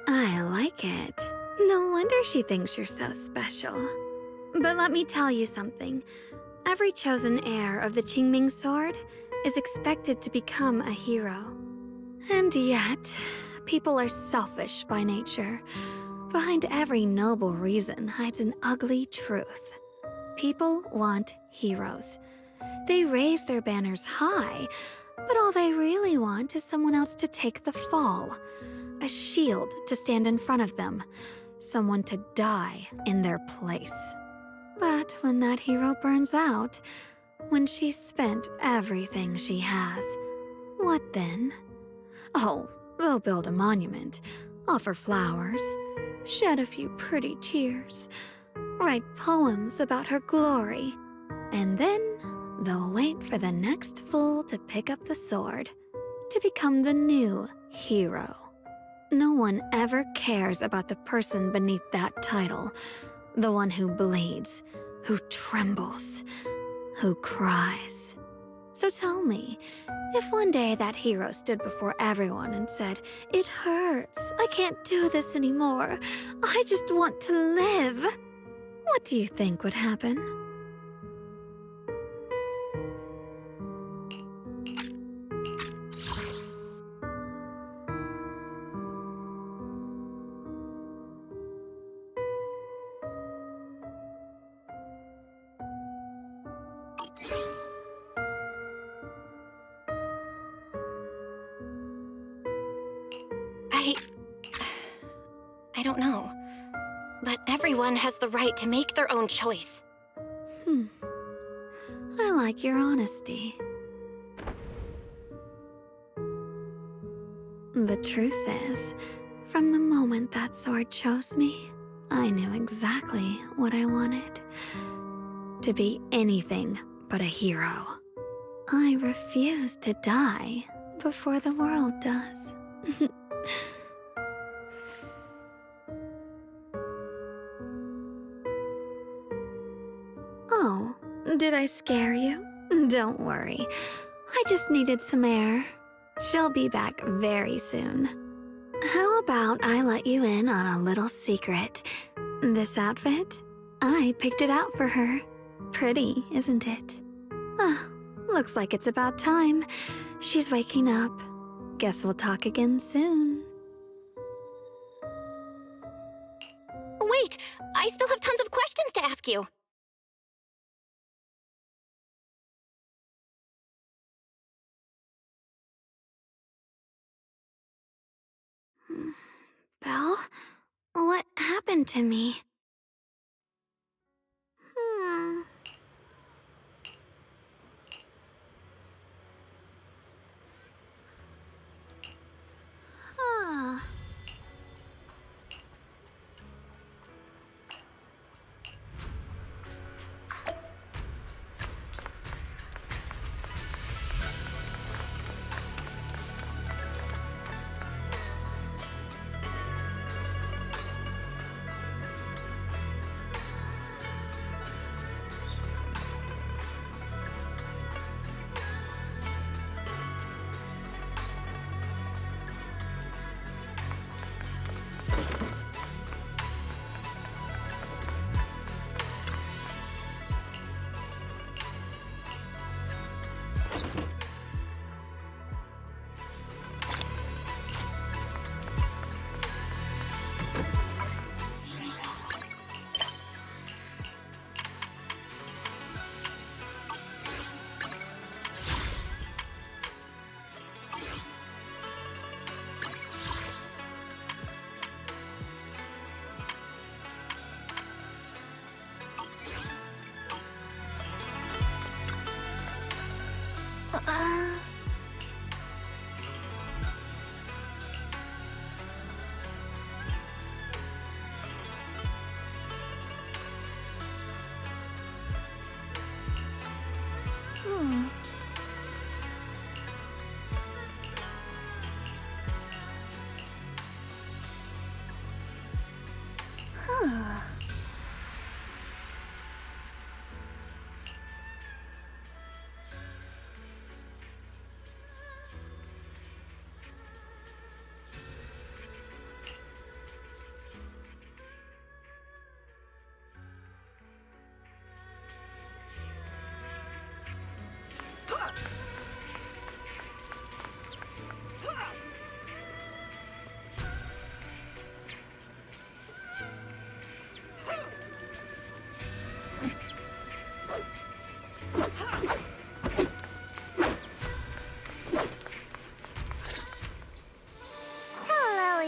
I like it. No wonder she thinks you're so special. But let me tell you something. Every chosen heir of the Qingming sword is expected to become a hero. And yet, people are selfish by nature. Behind every noble reason hides an ugly truth. People want heroes. They raise their banners high, but all they really want is someone else to take the fall. A shield to stand in front of them. Someone to die in their place. But when that hero burns out, when she's spent everything she has, what then? Oh, they'll build a monument, offer flowers, shed a few pretty tears, write poems about her glory, and then they'll wait for the next fool to pick up the sword, to become the new hero. No one ever cares about the person beneath that title, the one who bleeds, who trembles, who cries. So tell me, if one day that hero stood before everyone and said, "It hurts, I can't do this anymore, I just want to live," what do you think would happen? don't know. But everyone has the right to make their own choice. I like your honesty. The truth is, from the moment that sword chose me, I knew exactly what I wanted. To be anything but a hero. I refuse to die before the world does. Oh, did I scare you? Don't worry. I just needed some air. She'll be back very soon. How about I let you in on a little secret? This outfit? I picked it out for her. Pretty, isn't it? Looks like it's about time. She's waking up. Guess we'll talk again soon. Wait! I still have tons of questions to ask you! Belle? What happened to me?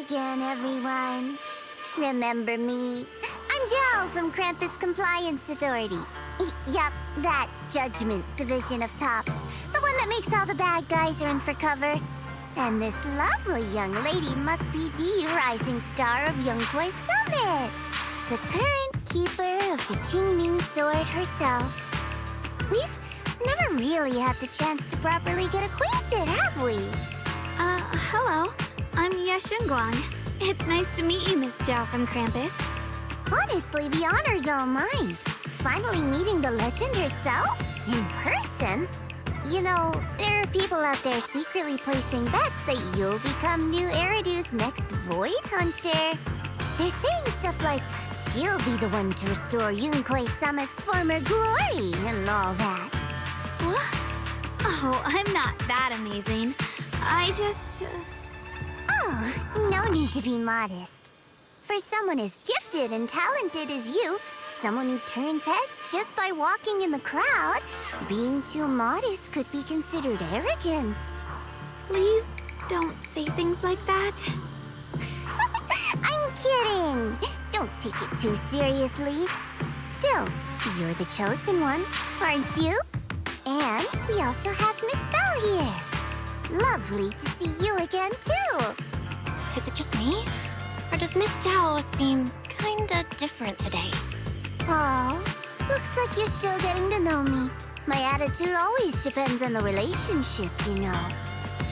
Again, everyone. Remember me? I'm Joe from Krampus Compliance Authority. Yup, that Judgment Division of Tops. The one that makes all the bad guys run for cover. And this lovely young lady must be the rising star of Yunkwei Summit. The current keeper of the Qingming Sword herself. We've never really had the chance to properly get acquainted, have we? Hello. I'm Yashunguang. It's nice to meet you, Miss Zhao from Krampus. Honestly, the honor's all mine. Finally meeting the legend herself? In person? You know, there are people out there secretly placing bets that you'll become new Eridu's next Void Hunter. They're saying stuff like, she'll be the one to restore Yunkwei Summit's former glory and all that. What? Oh, I'm not that amazing. I just... Oh, no need to be modest. For someone as gifted and talented as you, someone who turns heads just by walking in the crowd, being too modest could be considered arrogance. Please don't say things like that. I'm kidding. Don't take it too seriously. Still, you're the chosen one, aren't you? And we also have Miss Belle here. Lovely to see you again, too. Is it just me? Or does Miss Zhao seem kinda different today? Oh, looks like you're still getting to know me. My attitude always depends on the relationship, you know.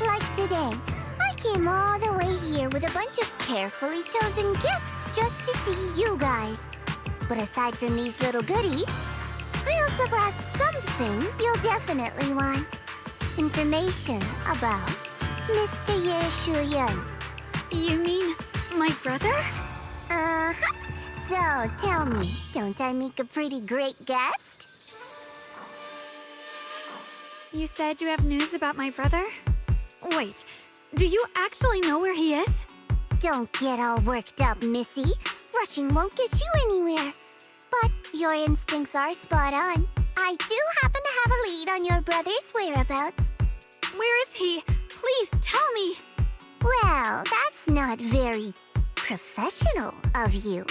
Like today, I came all the way here with a bunch of carefully chosen gifts just to see you guys. But aside from these little goodies, I also brought something you'll definitely want. Information about Mr. Ye Shuyan. You mean my brother? Uh-huh. So, tell me, don't I make a pretty great guest? You said you have news about my brother? Wait, do you actually know where he is? Don't get all worked up, Missy. Rushing won't get you anywhere. But your instincts are spot on. I do happen to have a lead on your brother's whereabouts. Where is he? Please tell me. Well, that's not very professional of you.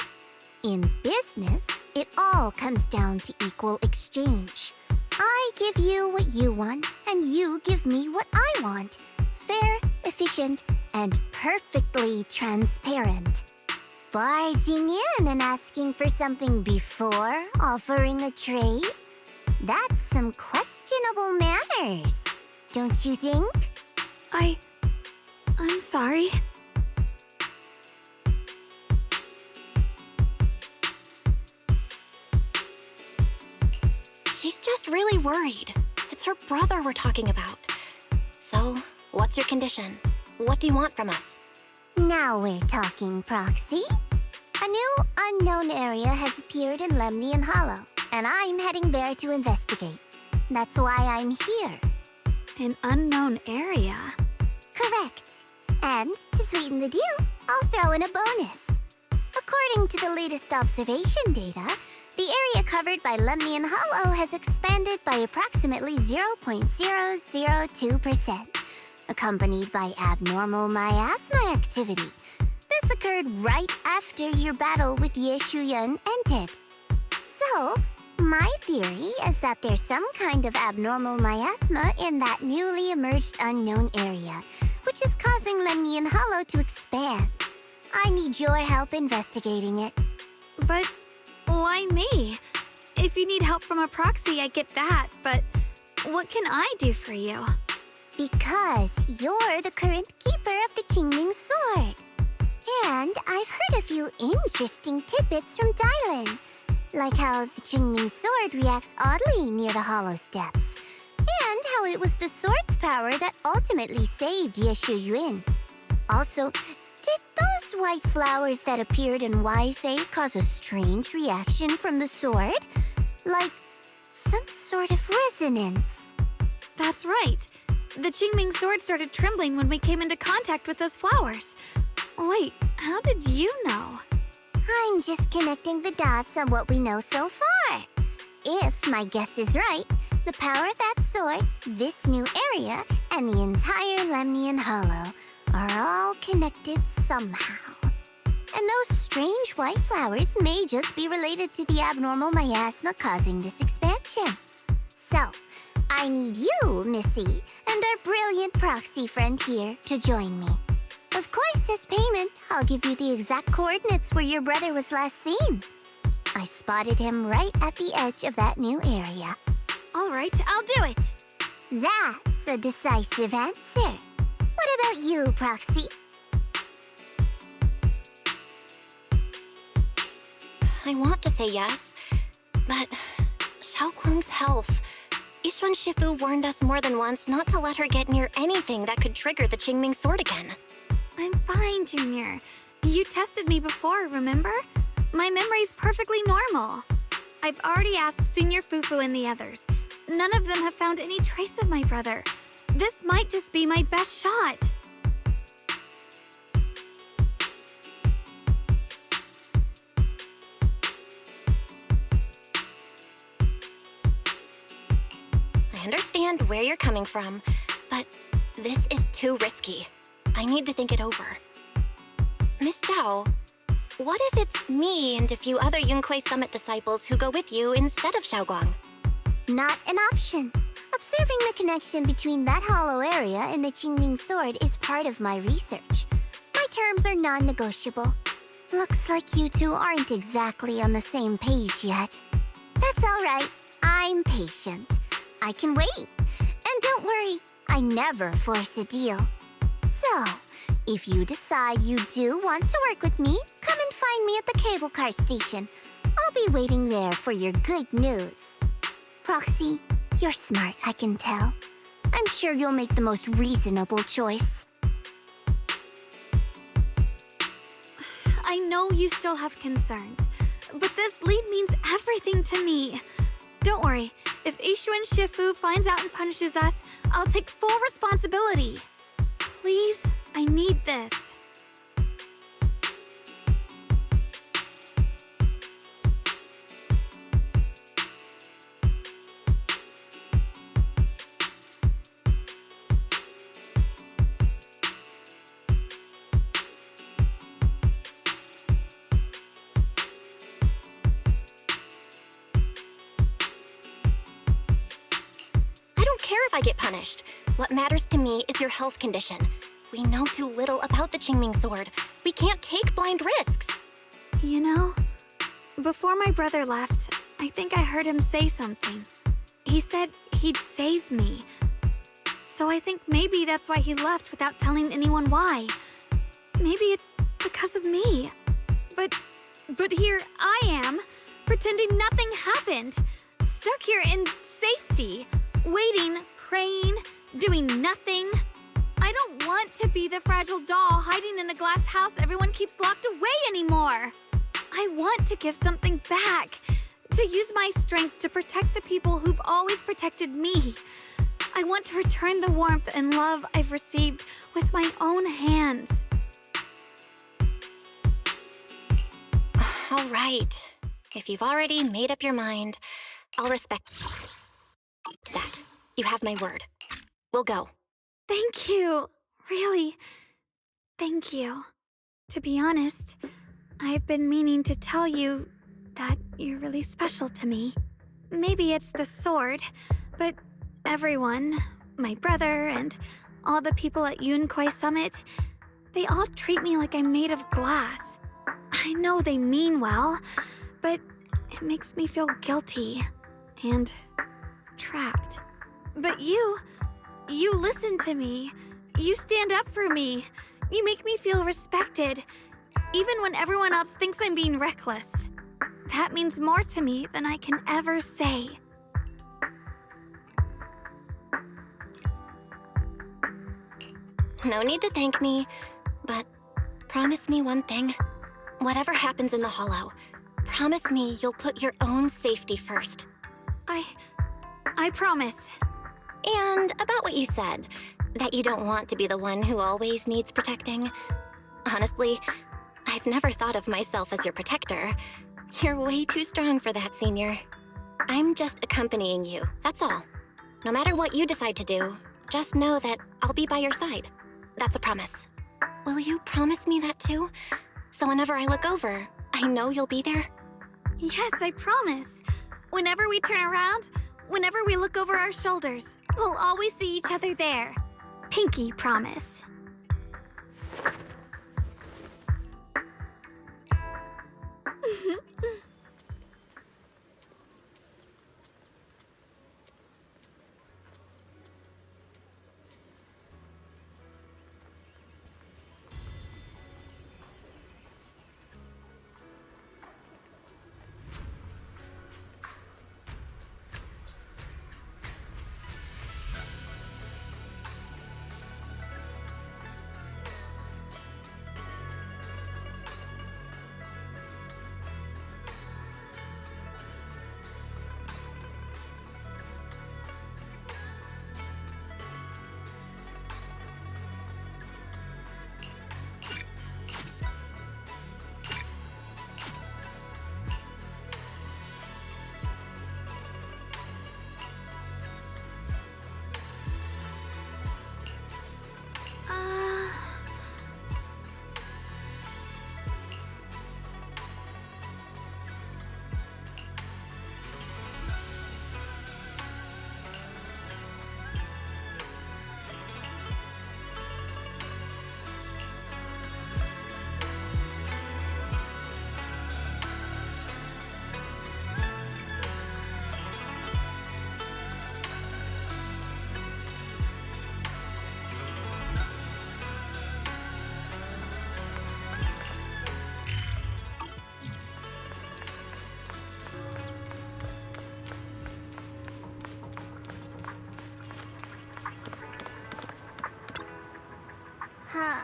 In business, it all comes down to equal exchange. I give you what you want, and you give me what I want. Fair, efficient, and perfectly transparent. Barging in and asking for something before offering a trade? That's some questionable manners, don't you think? I'm sorry. She's just really worried. It's her brother we're talking about. So, what's your condition? What do you want from us? Now we're talking, Proxy. A new unknown area has appeared in Lemnian Hollow, and I'm heading there to investigate. That's why I'm here. An unknown area? Correct. And to sweeten the deal, I'll throw in a bonus. According to the latest observation data, the area covered by Lemnian Hollow has expanded by approximately 0.002%, accompanied by abnormal miasma activity. This occurred right after your battle with Ye Shuyan ended. So, my theory is that there's some kind of abnormal miasma in that newly emerged unknown area, which is causing Lemnian Hollow to expand. I need your help investigating it. But why me? If you need help from a proxy, I get that, but what can I do for you? Because you're the current keeper of the Qingming Sword. And I've heard a few interesting tidbits from Dylan, like how the Qingming Sword reacts oddly near the Hollow Steps, and how it was the sword's power that ultimately saved Ye Shuyuan. Also, did those white flowers that appeared in Weifei cause a strange reaction from the sword? Like some sort of resonance. That's right. The Qingming Sword started trembling when we came into contact with those flowers. Wait, how did you know? I'm just connecting the dots on what we know so far. If my guess is right, the power of that sword, this new area, and the entire Lemnian Hollow are all connected somehow. And those strange white flowers may just be related to the abnormal miasma causing this expansion. So, I need you, Missy, and our brilliant proxy friend here to join me. Of course, as payment, I'll give you the exact coordinates where your brother was last seen. I spotted him right at the edge of that new area. All right, I'll do it. That's a decisive answer. What about you, Proxy? I want to say yes, but Xiaoguang's health. Yishuan Shifu warned us more than once not to let her get near anything that could trigger the Qingming Sword again. I'm fine, Junior. You tested me before, remember? My memory's perfectly normal. I've already asked Senior Fufu and the others. None of them have found any trace of my brother. This might just be my best shot. I understand where you're coming from, but this is too risky. I need to think it over. Miss Zhao, what if it's me and a few other Yunkuei Summit disciples who go with you instead of Xiaoguang? Not an option. Observing the connection between that hollow area and the Qingming sword is part of my research. My terms are non-negotiable. Looks like you two aren't exactly on the same page yet. That's all right. I'm patient. I can wait. And don't worry, I never force a deal. So, if you decide you do want to work with me, come and find me at the cable car station. I'll be waiting there for your good news. Proxy, you're smart, I can tell. I'm sure you'll make the most reasonable choice. I know you still have concerns, but this lead means everything to me. Don't worry, if Ishuan Shifu finds out and punishes us, I'll take full responsibility. Please, I need this. If I get punished. What matters to me is your health condition. We know too little about the Qingming sword. We can't take blind risks. You know, before my brother left, I think I heard him say something. He said he'd save me. So I think maybe that's why he left without telling anyone why. Maybe it's because of me. But here I am, pretending nothing happened. Stuck here in safety, waiting, praying, doing nothing. I don't want to be the fragile doll hiding in a glass house everyone keeps locked away anymore. I want to give something back, to use my strength to protect the people who've always protected me. I want to return the warmth and love I've received with my own hands. All right. If you've already made up your mind, I'll respect that. You have my word. We'll go. Thank you. Really, thank you. To be honest, I've been meaning to tell you that you're really special to me. Maybe it's the sword, but everyone, my brother and all the people at Yunkuei Summit, they all treat me like I'm made of glass. I know they mean well, but it makes me feel guilty and trapped. But you listen to me. You stand up for me. You make me feel respected, even when everyone else thinks I'm being reckless. That means more to me than I can ever say. No need to thank me, but promise me one thing. Whatever happens in the Hollow, promise me you'll put your own safety first. I promise. And about what you said, that you don't want to be the one who always needs protecting. Honestly, I've never thought of myself as your protector. You're way too strong for that, Senior. I'm just accompanying you, that's all. No matter what you decide to do, just know that I'll be by your side. That's a promise. Will you promise me that too? So whenever I look over, I know you'll be there? Yes, I promise. Whenever we turn around, whenever we look over our shoulders, we'll always see each other there. Pinky promise. Huh.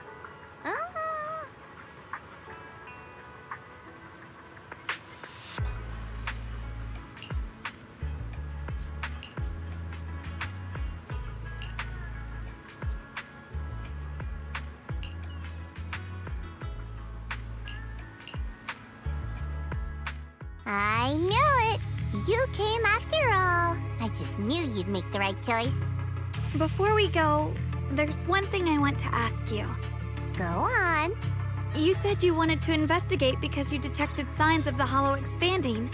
I knew it! You came after all. I just knew you'd make the right choice. Before we go, there's one thing I want to ask you. Go on. You said you wanted to investigate because you detected signs of the Hollow expanding.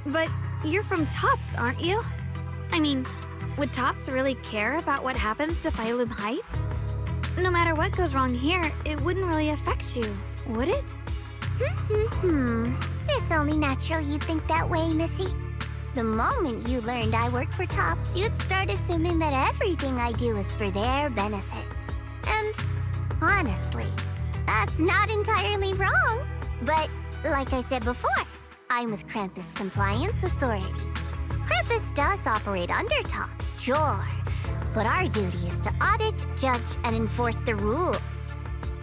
But you're from TOPS, aren't you? I mean, would TOPS really care about what happens to Phylum Heights? No matter what goes wrong here, it wouldn't really affect you, would it? It's only natural you'd think that way, Missy. The moment you learned I work for TOPS, you'd start assuming that everything I do is for their benefit. And honestly, that's not entirely wrong. But like I said before, I'm with Krampus Compliance Authority. Krampus does operate under TOPS, sure. But our duty is to audit, judge, and enforce the rules.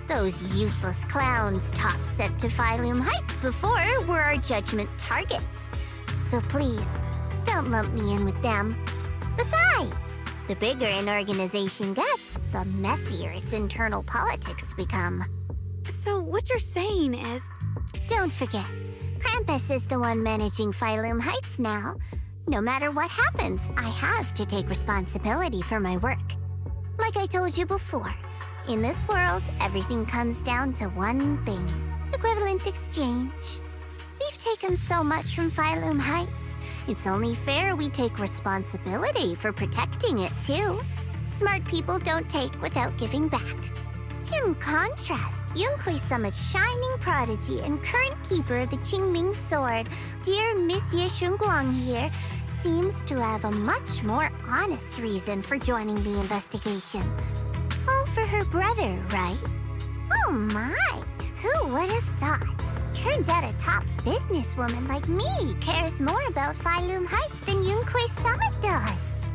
Those useless clowns TOPS sent to Phylum Heights before were our judgment targets. So please, don't lump me in with them. Besides, the bigger an organization gets, the messier its internal politics become. So what you're saying is... Don't forget, Krampus is the one managing Phylum Heights now. No matter what happens, I have to take responsibility for my work. Like I told you before, in this world, everything comes down to one thing: equivalent exchange. We've taken so much from Phylum Heights. It's only fair we take responsibility for protecting it, too. Smart people don't take without giving back. In contrast, Yunhui Summit's shining prodigy and current keeper of the Qingming Sword, dear Miss Ye Shunguang here, seems to have a much more honest reason for joining the investigation. All for her brother, right? Oh my! Who would have thought? Turns out a TOPS businesswoman like me cares more about Phylum Heights than Yunhui Summit does.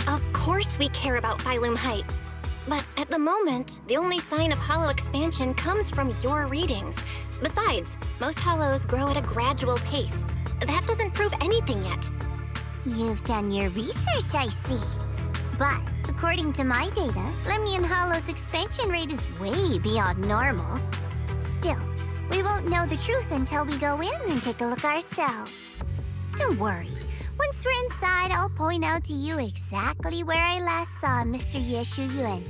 Of course we care about Phylum Heights. But at the moment, the only sign of hollow expansion comes from your readings. Besides, most hollows grow at a gradual pace. That doesn't prove anything yet. You've done your research, I see. But according to my data, Lemnian Hollow's expansion rate is way beyond normal. Still, we won't know the truth until we go in and take a look ourselves. Don't worry. Once we're inside, I'll point out to you exactly where I last saw Mr. Ye Shuyuan.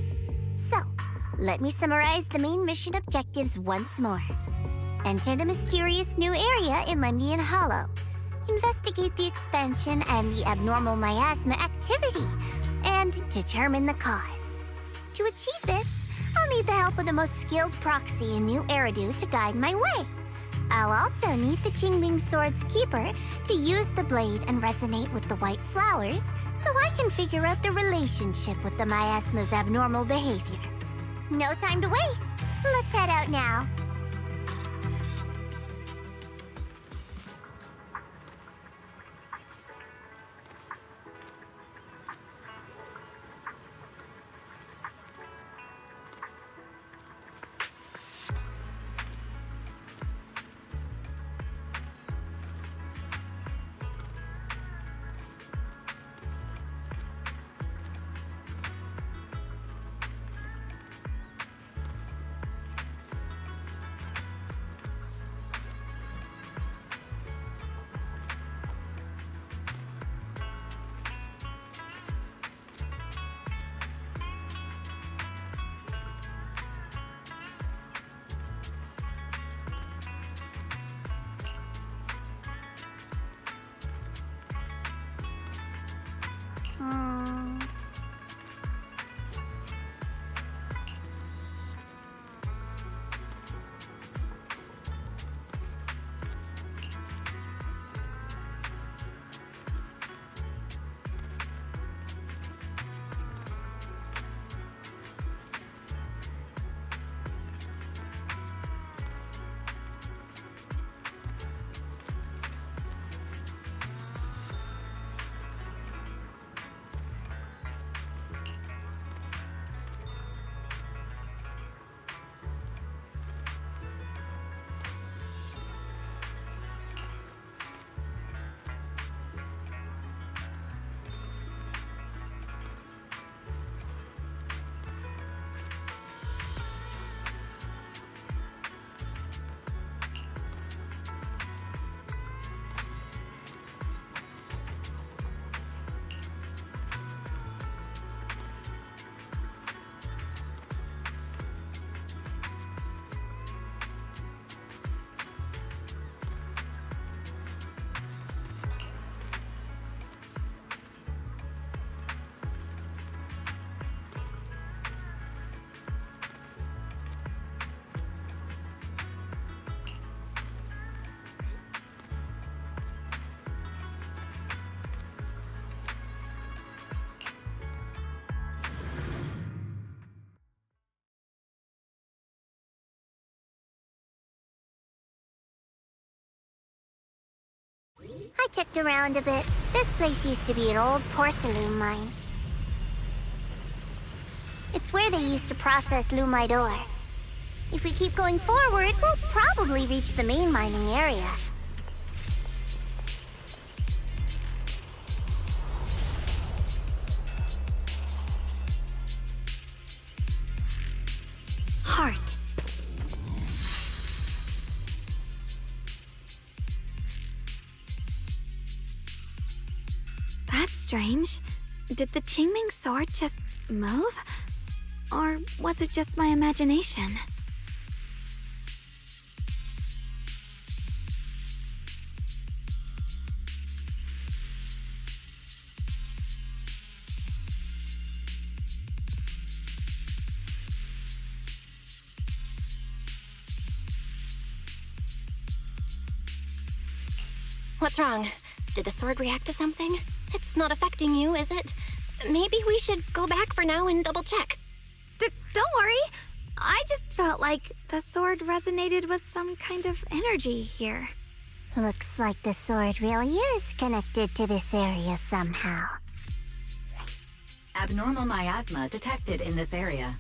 So, let me summarize the main mission objectives once more. Enter the mysterious new area in Lemnian Hollow. Investigate the expansion and the abnormal miasma activity, and determine the cause. To achieve this, I'll need the help of the most skilled proxy in New Eridu to guide my way. I'll also need the Qingming Sword's keeper to use the blade and resonate with the white flowers so I can figure out the relationship with the miasma's abnormal behavior. No time to waste. Let's head out now. I checked around a bit. This place used to be an old porcelain mine. It's where they used to process lumite ore. If we keep going forward, we'll probably reach the main mining area. Heart. That's strange. Did the Qingming sword just move? Or was it just my imagination? What's wrong? Did the sword react to something? It's not affecting you, is it? Maybe we should go back for now and double check. Don't worry. I just felt like the sword resonated with some kind of energy here. Looks like the sword really is connected to this area somehow. Abnormal miasma detected in this area.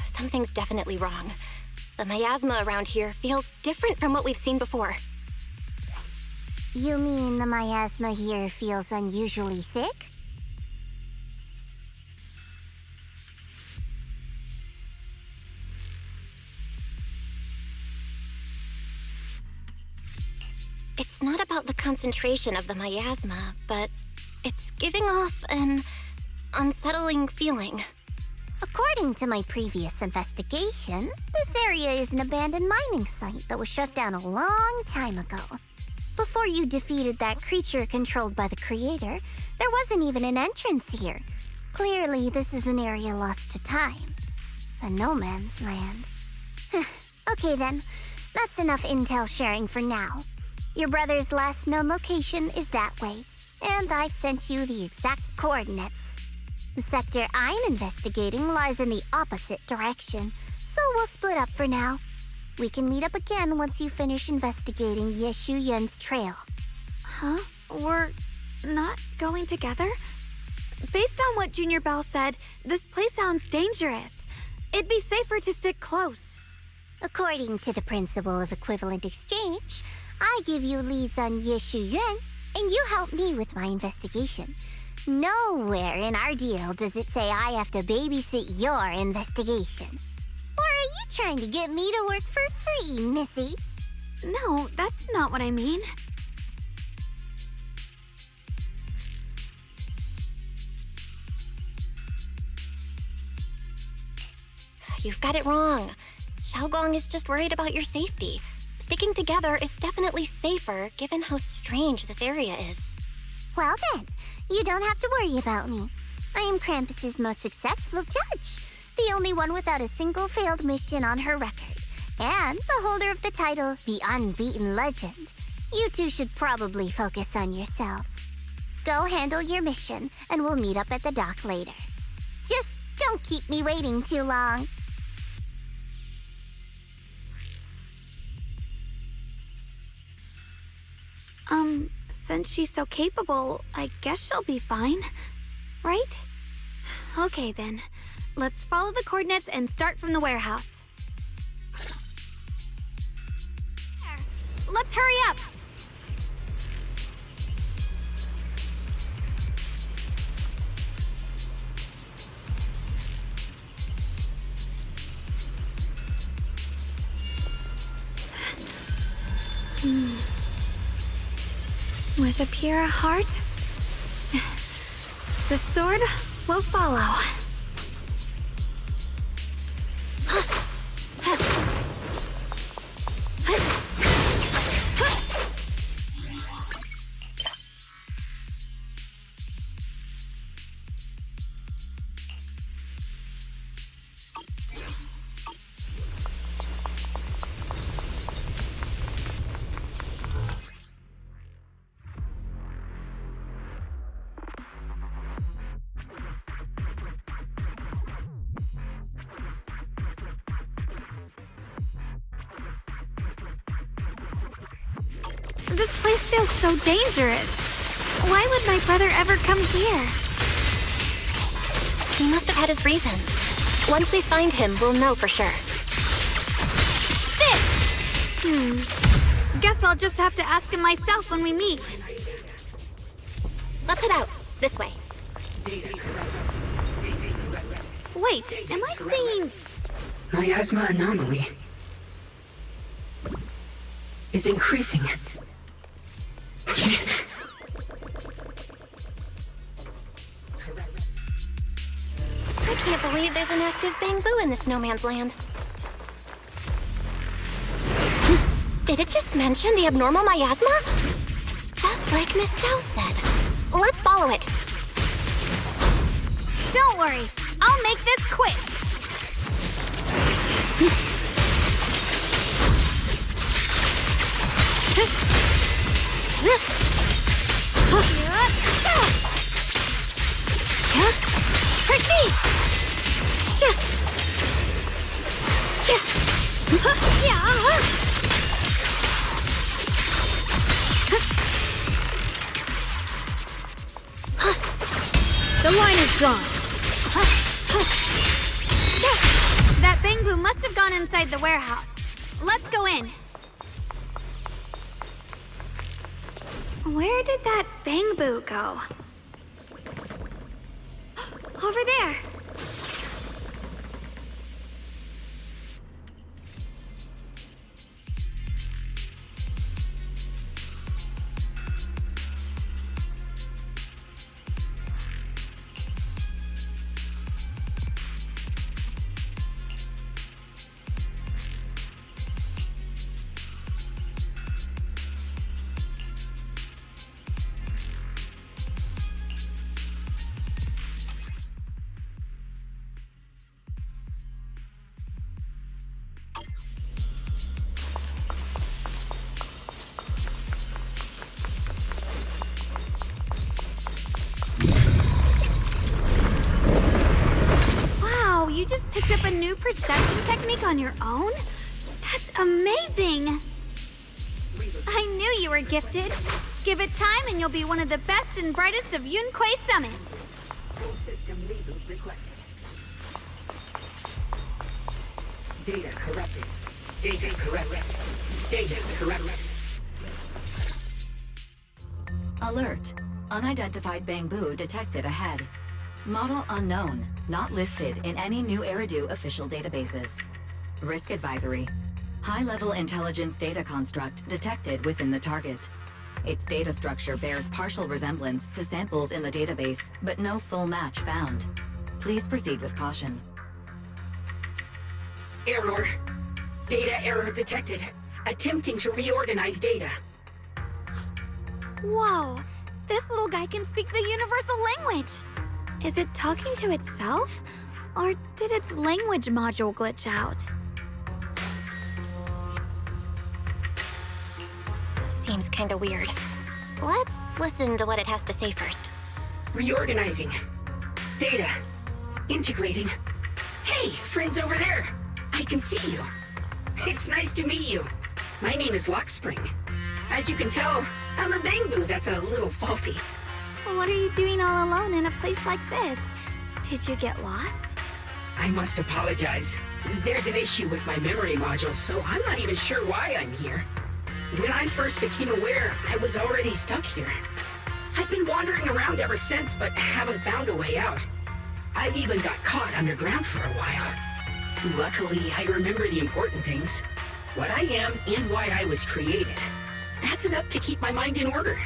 Something's definitely wrong. The miasma around here feels different from what we've seen before. You mean the miasma here feels unusually thick? It's not about the concentration of the miasma, but it's giving off an unsettling feeling. According to my previous investigation, this area is an abandoned mining site that was shut down a long time ago. Before you defeated that creature controlled by the Creator, there wasn't even an entrance here. Clearly, this is an area lost to time. A no man's land. Okay then, that's enough intel sharing for now. Your brother's last known location is that way, and I've sent you the exact coordinates. The sector I'm investigating lies in the opposite direction, so we'll split up for now. We can meet up again once you finish investigating Yeshu Yun's trail. Huh? We're not going together? Based on what Junior Bell said, this place sounds dangerous. It'd be safer to stick close. According to the principle of equivalent exchange, I give you leads on Yeshu Yun, and you help me with my investigation. Nowhere in our deal does it say I have to babysit your investigation. Or are you trying to get me to work for free, Missy? No, that's not what I mean. You've got it wrong. Xiaogong is just worried about your safety. Sticking together is definitely safer given how strange this area is. Well then, you don't have to worry about me. I am Krampus's most successful judge, the only one without a single failed mission on her record, and the holder of the title, the Unbeaten Legend. You two should probably focus on yourselves. Go handle your mission, and we'll meet up at the dock later. Just don't keep me waiting too long. Since she's so capable, I guess she'll be fine, right? Okay then, let's follow the coordinates and start from the warehouse. Let's hurry up! With a pure heart, the sword will follow. This place feels so dangerous. Why would my brother ever come here? He must have had his reasons. Once we find him, we'll know for sure. Guess I'll just have to ask him myself when we meet. Let's head out. This way. Wait, am I seeing... Miasma anomaly is increasing. I can't believe there's an active Bangboo in this no man's land. Did it just mention the abnormal miasma? It's just like Miss Zhao said. Let's follow it. Don't worry, I'll make this quick. Proceed! The line is gone. That Bangboo must have gone inside the warehouse. Let's go in. Where did that Bangboo go? Over there. You just picked up a new perception technique on your own? That's amazing! I knew you were gifted. Give it time and you'll be one of the best and brightest of Yunquei Summit. Data corrupted. Data corrupted. Data corrupted. Alert. Unidentified Bangboo detected ahead. Model unknown, not listed in any New Eridu official databases. Risk advisory. High-level intelligence data construct detected within the target. Its data structure bears partial resemblance to samples in the database, but no full match found. Please proceed with caution. Error. Data error detected. Attempting to reorganize data. Whoa! This little guy can speak the universal language! Is it talking to itself? Or did its language module glitch out? Seems kinda weird. Let's listen to what it has to say first. Reorganizing. Data. Integrating. Hey, friends over there! I can see you. It's nice to meet you. My name is Lockspring. As you can tell, I'm a Bangboo that's a little faulty. What are you doing all alone in a place like this? Did you get lost? I must apologize. There's an issue with my memory module, so I'm not even sure why I'm here. When I first became aware, I was already stuck here. I've been wandering around ever since, but haven't found a way out. I even got caught underground for a while. Luckily, I remember the important things. What I am and why I was created. That's enough to keep my mind in order.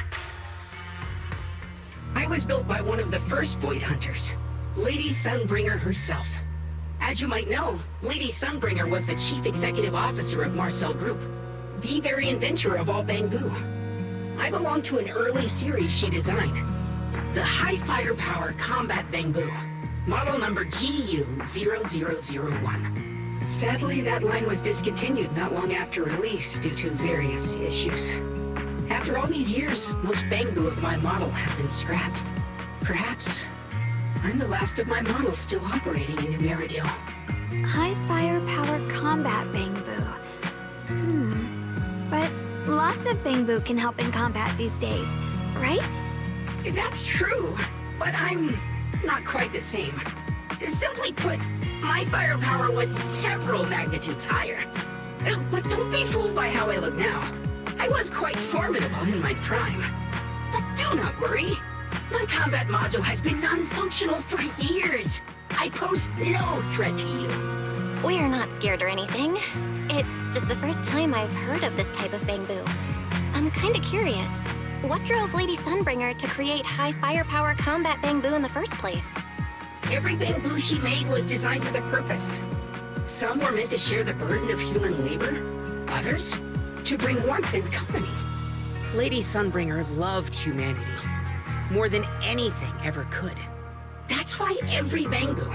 I was built by one of the first Void Hunters, Lady Sunbringer herself. As you might know, Lady Sunbringer was the chief executive officer of Marcel Group, the very inventor of all Bangbu. I belong to an early series she designed, the High Firepower Combat Bangbu, model number GU0001. Sadly, that line was discontinued not long after release due to various issues. After all these years, most Bangbu of my model have been scrapped. Perhaps I'm the last of my models still operating in New Eridu. High firepower combat Bangbu. But lots of Bangbu can help in combat these days, right? That's true, but I'm not quite the same. Simply put, my firepower was several magnitudes higher. But don't be fooled by how I look now. I was quite formidable in my prime. But do not worry. My combat module has been non-functional for years. I pose no threat to you. We're not scared or anything. It's just the first time I've heard of this type of Bangbu. I'm kinda curious. What drove Lady Sunbringer to create high firepower combat Bangbu in the first place? Every Bangbu she made was designed with a purpose. Some were meant to share the burden of human labor. Others, to bring warmth and company. Lady Sunbringer loved humanity more than anything ever could. That's why every Bangbu,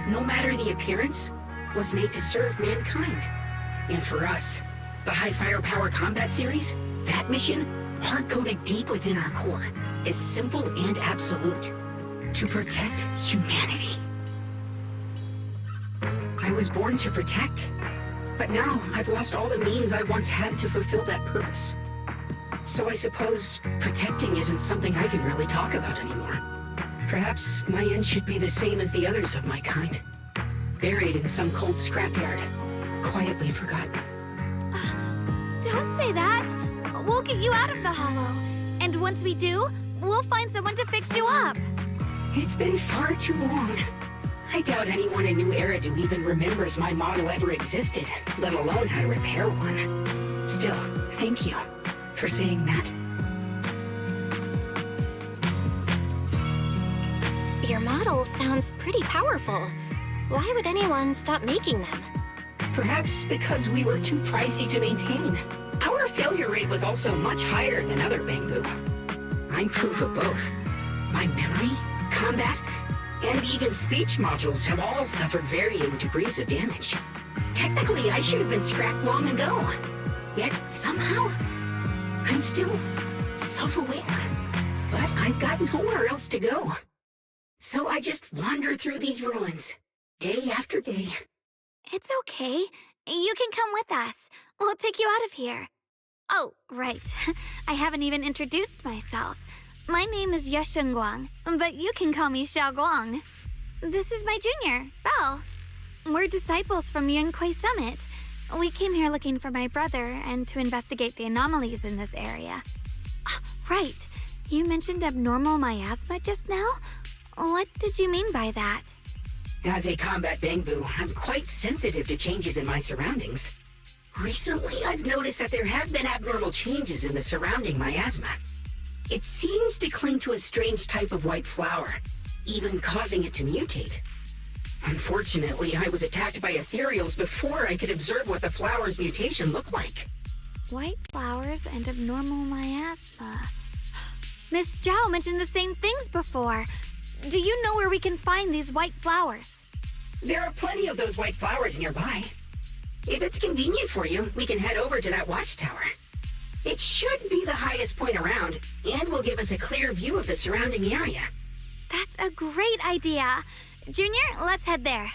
no matter the appearance, was made to serve mankind. And for us, the High Firepower Combat Series, that mission, hard-coded deep within our core, is simple and absolute. To protect humanity. I was born to protect, but now I've lost all the means I once had to fulfill that purpose. So I suppose protecting isn't something I can really talk about anymore. Perhaps my end should be the same as the others of my kind. Buried in some cold scrapyard, quietly forgotten. Don't say that. We'll get you out of the hollow. And once we do, we'll find someone to fix you up. It's been far too long. I doubt anyone in New Eridu even remembers my model ever existed, let alone how to repair one. Still, thank you for saying that. Your model sounds pretty powerful. Why would anyone stop making them? Perhaps because we were too pricey to maintain. Our failure rate was also much higher than other Bangbu. I'm proof of both. My memory, combat, and even speech modules have all suffered varying degrees of damage. Technically, I should have been scrapped long ago. Yet, somehow, I'm still self-aware. But I've got nowhere else to go. So I just wander through these ruins, day after day. It's okay. You can come with us. We'll take you out of here. Oh, right. I haven't even introduced myself. My name is Yesheng Guang, but you can call me Xiao Guang. This is my junior, Belle. We're disciples from Yunquei Summit. We came here looking for my brother and to investigate the anomalies in this area. Right. You mentioned abnormal miasma just now? What did you mean by that? As a combat Bangbu, I'm quite sensitive to changes in my surroundings. Recently, I've noticed that there have been abnormal changes in the surrounding miasma. It seems to cling to a strange type of white flower, even causing it to mutate. Unfortunately, I was attacked by ethereals before I could observe what the flower's mutation looked like. White flowers and abnormal miasma. Miss Zhao mentioned the same things before. Do you know where we can find these white flowers? There are plenty of those white flowers nearby. If it's convenient for you, we can head over to that watchtower. It should be the highest point around, and will give us a clear view of the surrounding area. That's a great idea. Junior, let's head there.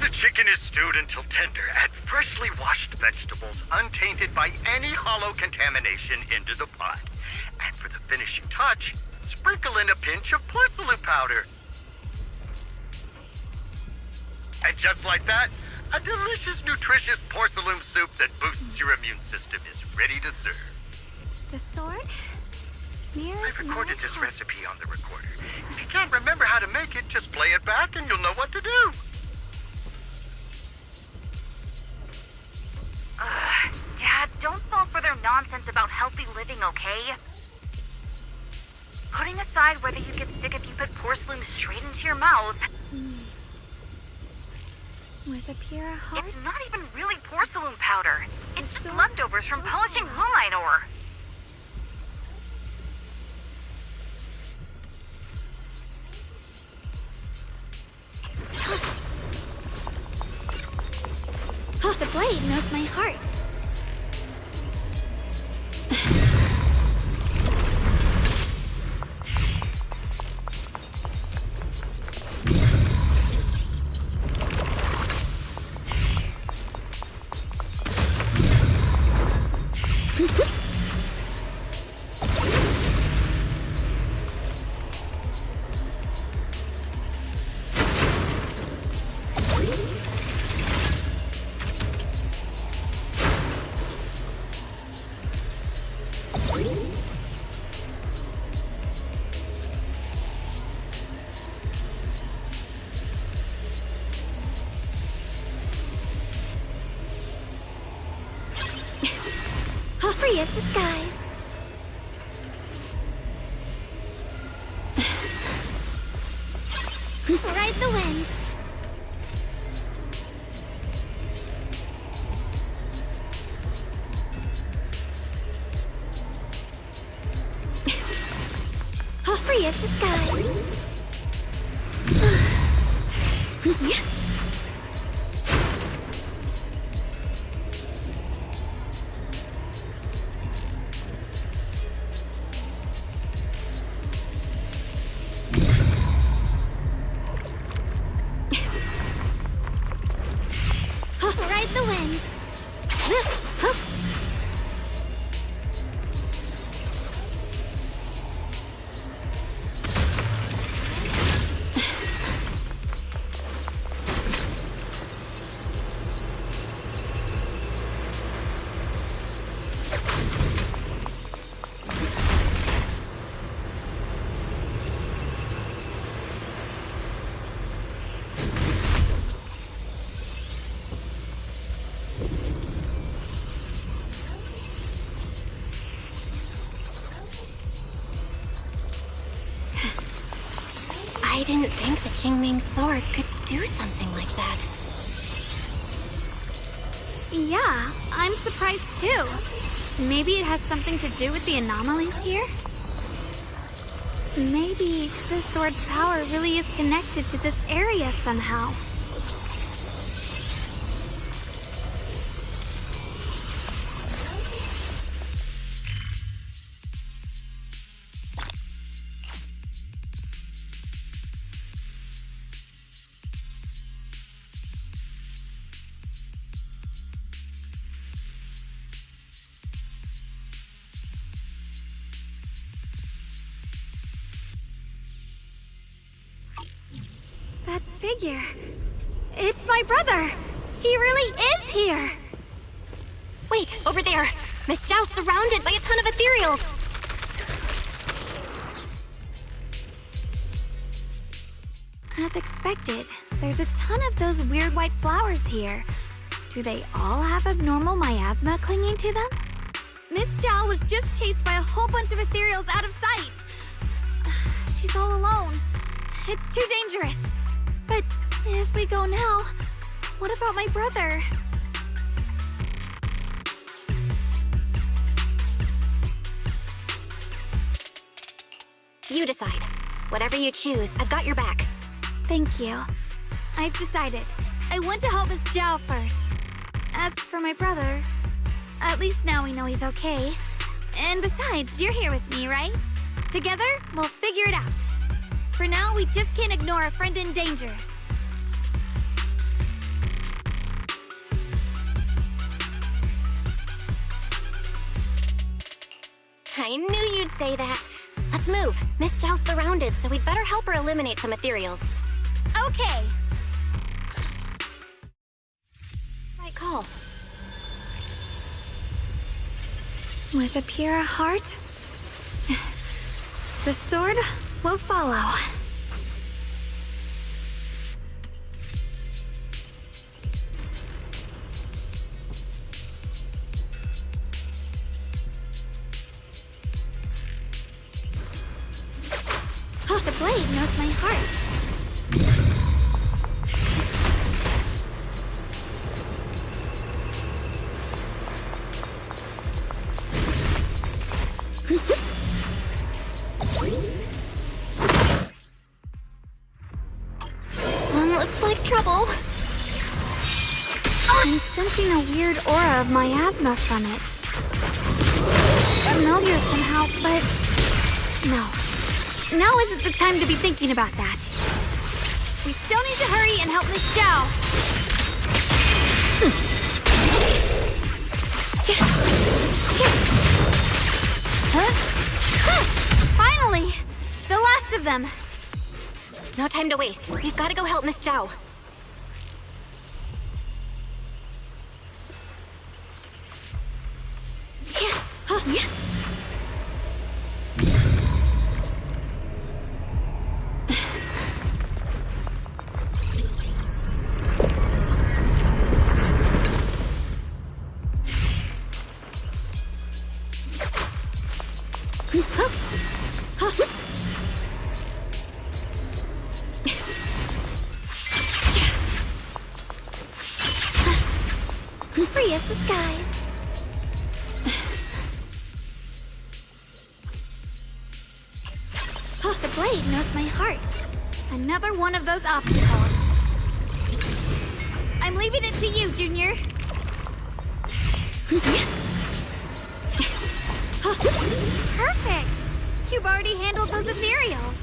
The chicken is stewed until tender. Add freshly washed vegetables untainted by any hollow contamination into the pot. And for the finishing touch, sprinkle in a pinch of porcelain powder. And just like that, a delicious, nutritious porcelain soup that boosts your immune system is ready to serve. The sword? Mirror? I've recorded this recipe on the recorder. If you can't remember how to make it, just play it back and you'll know what to do. Dad, don't fall for their nonsense about healthy living, okay? Putting aside whether you get sick if you put porcelain straight into your mouth. With a pure heart? It's not even really porcelain powder. It's just leftovers from polishing lumine ore. The blade knows my heart. Free as the skies. Ride the wind. Free as the skies. Ride the wind. I didn't think the Qingming sword could do something like that. Yeah, I'm surprised too. Maybe it has something to do with the anomalies here? Maybe the sword's power really is connected to this area somehow. That figure. It's my brother. He really is here. Wait, over there. Miss Zhao's surrounded by a ton of ethereals. As expected, there's a ton of those weird white flowers here. Do they all have abnormal miasma clinging to them? Miss Zhao was just chased by a whole bunch of ethereals out of sight. She's all alone. It's too dangerous. But if we go now, what about my brother? You decide. Whatever you choose, I've got your back. Thank you. I've decided. I want to help Miss Zhao first. As for my brother, at least now we know he's okay. And besides, you're here with me, right? Together, we'll figure it out. For now, we just can't ignore a friend in danger. I knew you'd say that. Let's move. Miss Zhao's surrounded, so we'd better help her eliminate some ethereals. Okay. Right call. With a pure heart, the sword will follow. The blade knows my heart. This one looks like trouble. I'm sensing a weird aura of miasma from it. Familiar somehow, but no. Now isn't the time to be thinking about that. We still need to hurry and help Miss Zhao. Finally! The last of them. No time to waste. We've got to go help Miss Zhao. Free as the skies. The blade knows my heart. Another one of those obstacles. I'm leaving it to you, Junior. Perfect! You've already handled those ethereals.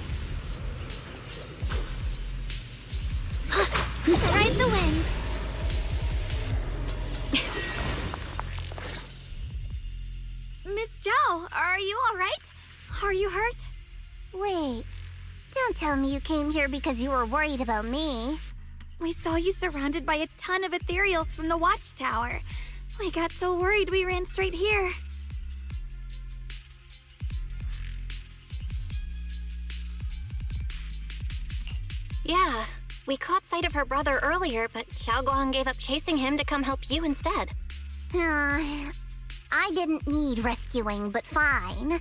Ride the wind. Miss Zhao, are you all right? Are you hurt? Wait, don't tell me you came here because you were worried about me. We saw you surrounded by a ton of ethereals from the watchtower. We got so worried we ran straight here. Yeah, we caught sight of her brother earlier, but Xiaoguang gave up chasing him to come help you instead. I didn't need rescuing, but fine.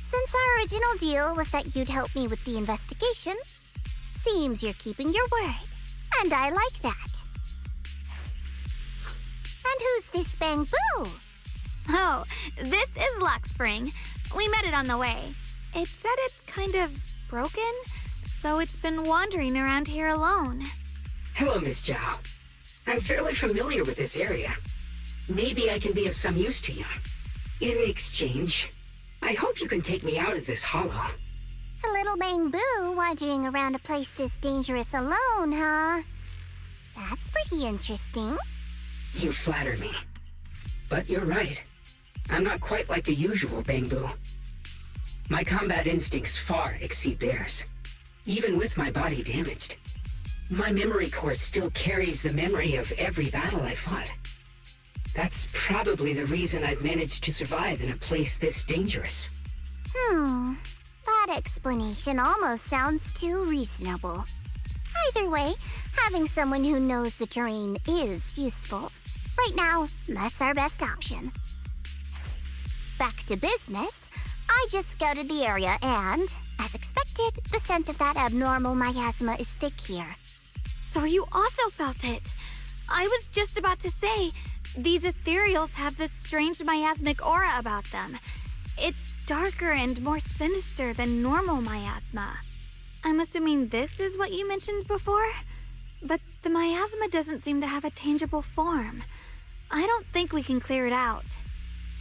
Since our original deal was that you'd help me with the investigation, seems you're keeping your word, and I like that. And who's this Bangbu? Oh, this is Luxspring. We met it on the way. It said it's kind of broken, so it's been wandering around here alone. Hello, Miss Zhao. I'm fairly familiar with this area. Maybe I can be of some use to you. In exchange, I hope you can take me out of this hollow. A little Bangbu wandering around a place this dangerous alone, huh? That's pretty interesting. You flatter me. But you're right. I'm not quite like the usual Bangbu. My combat instincts far exceed theirs. Even with my body damaged, my memory core still carries the memory of every battle I fought. That's probably the reason I've managed to survive in a place this dangerous. That explanation almost sounds too reasonable. Either way, having someone who knows the terrain is useful. Right now, that's our best option. Back to business, I just scouted the area and, as expected, the scent of that abnormal miasma is thick here. So you also felt it. I was just about to say, these ethereals have this strange miasmic aura about them. It's darker and more sinister than normal miasma. I'm assuming this is what you mentioned before? But the miasma doesn't seem to have a tangible form. I don't think we can clear it out.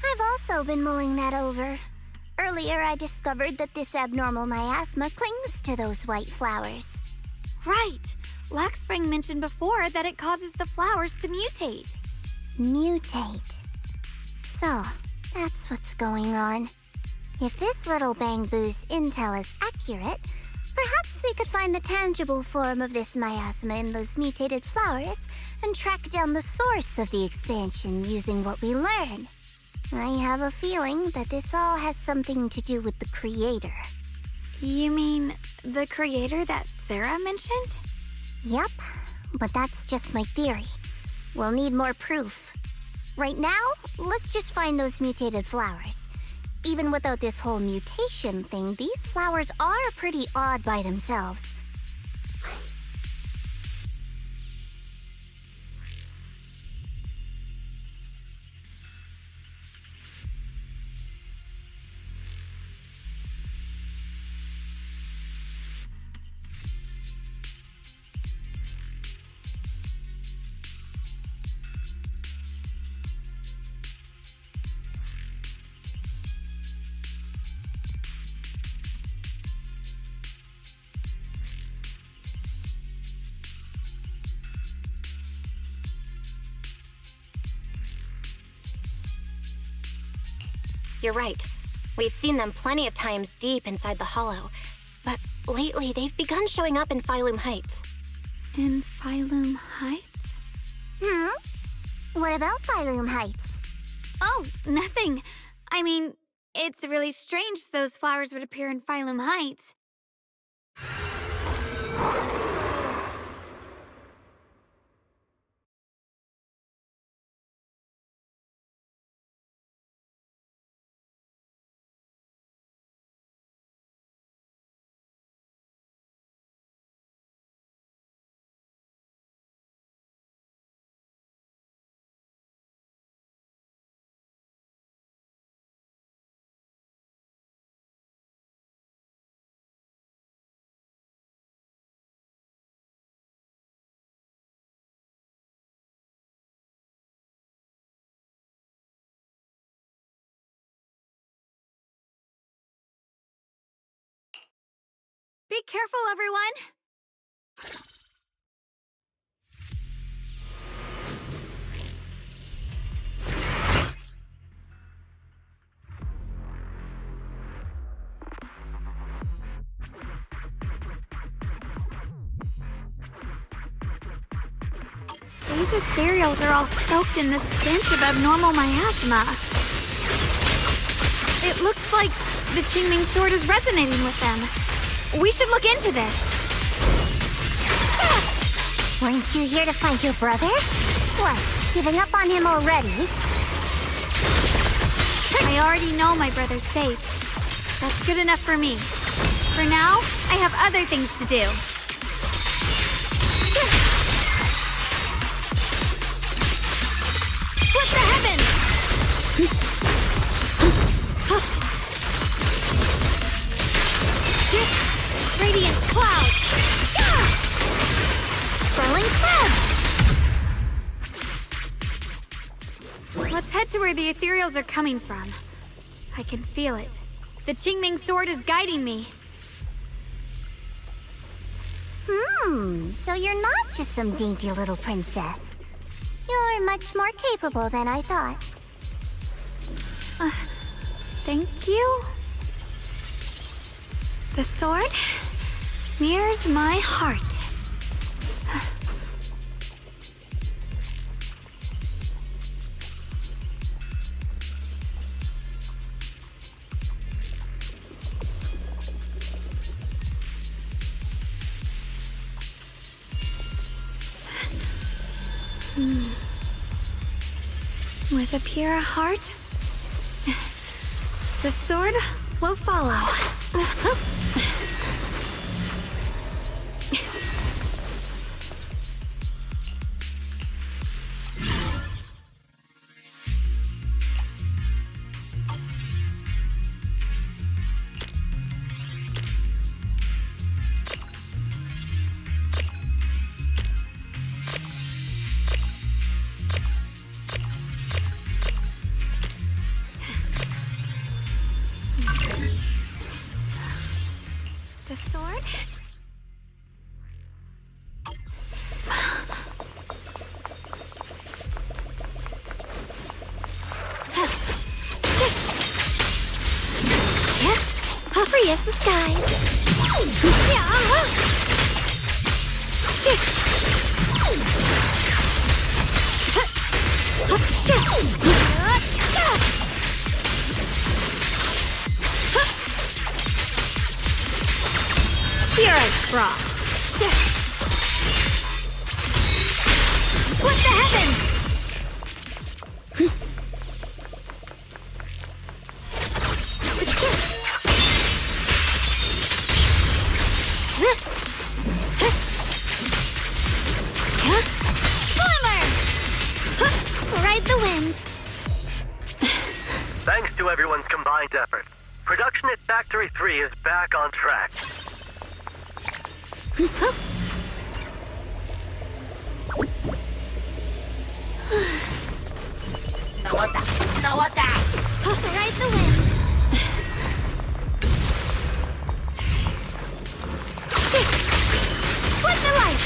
I've also been mulling that over. Earlier, I discovered that this abnormal miasma clings to those white flowers. Right! Luxspring mentioned before that it causes the flowers to mutate. Mutate. So, that's what's going on. If this little Bangbu's intel is accurate, perhaps we could find the tangible form of this miasma in those mutated flowers and track down the source of the expansion using what we learn. I have a feeling that this all has something to do with the creator. You mean the creator that Sarah mentioned? Yep, but that's just my theory. We'll need more proof. Right now, let's just find those mutated flowers. Even without this whole mutation thing, these flowers are pretty odd by themselves. You're right. We've seen them plenty of times deep inside the hollow. But lately, they've begun showing up in Phylum Heights. In Phylum Heights? What about Phylum Heights? Oh, nothing. I mean, it's really strange those flowers would appear in Phylum Heights. Be careful, everyone! These ethereals are all soaked in the stench of abnormal miasma. It looks like the Qingming sword is resonating with them. We should look into this. Weren't you here to find your brother? What, giving up on him already? I already know my brother's safe. That's good enough for me. For now, I have other things to do. Split the heavens! Radiant cloud! Swirling cloud! Let's head to where the ethereals are coming from. I can feel it. The Qingming sword is guiding me. So you're not just some dainty little princess. You're much more capable than I thought. Thank you. The sword mirrors my heart. With a pure heart, the sword will follow. There's the sky. Here I crawl. What the heavens? Ride the wind. Thanks to everyone's combined effort, production at Factory 3 is back on track. Ride the wind. What the light?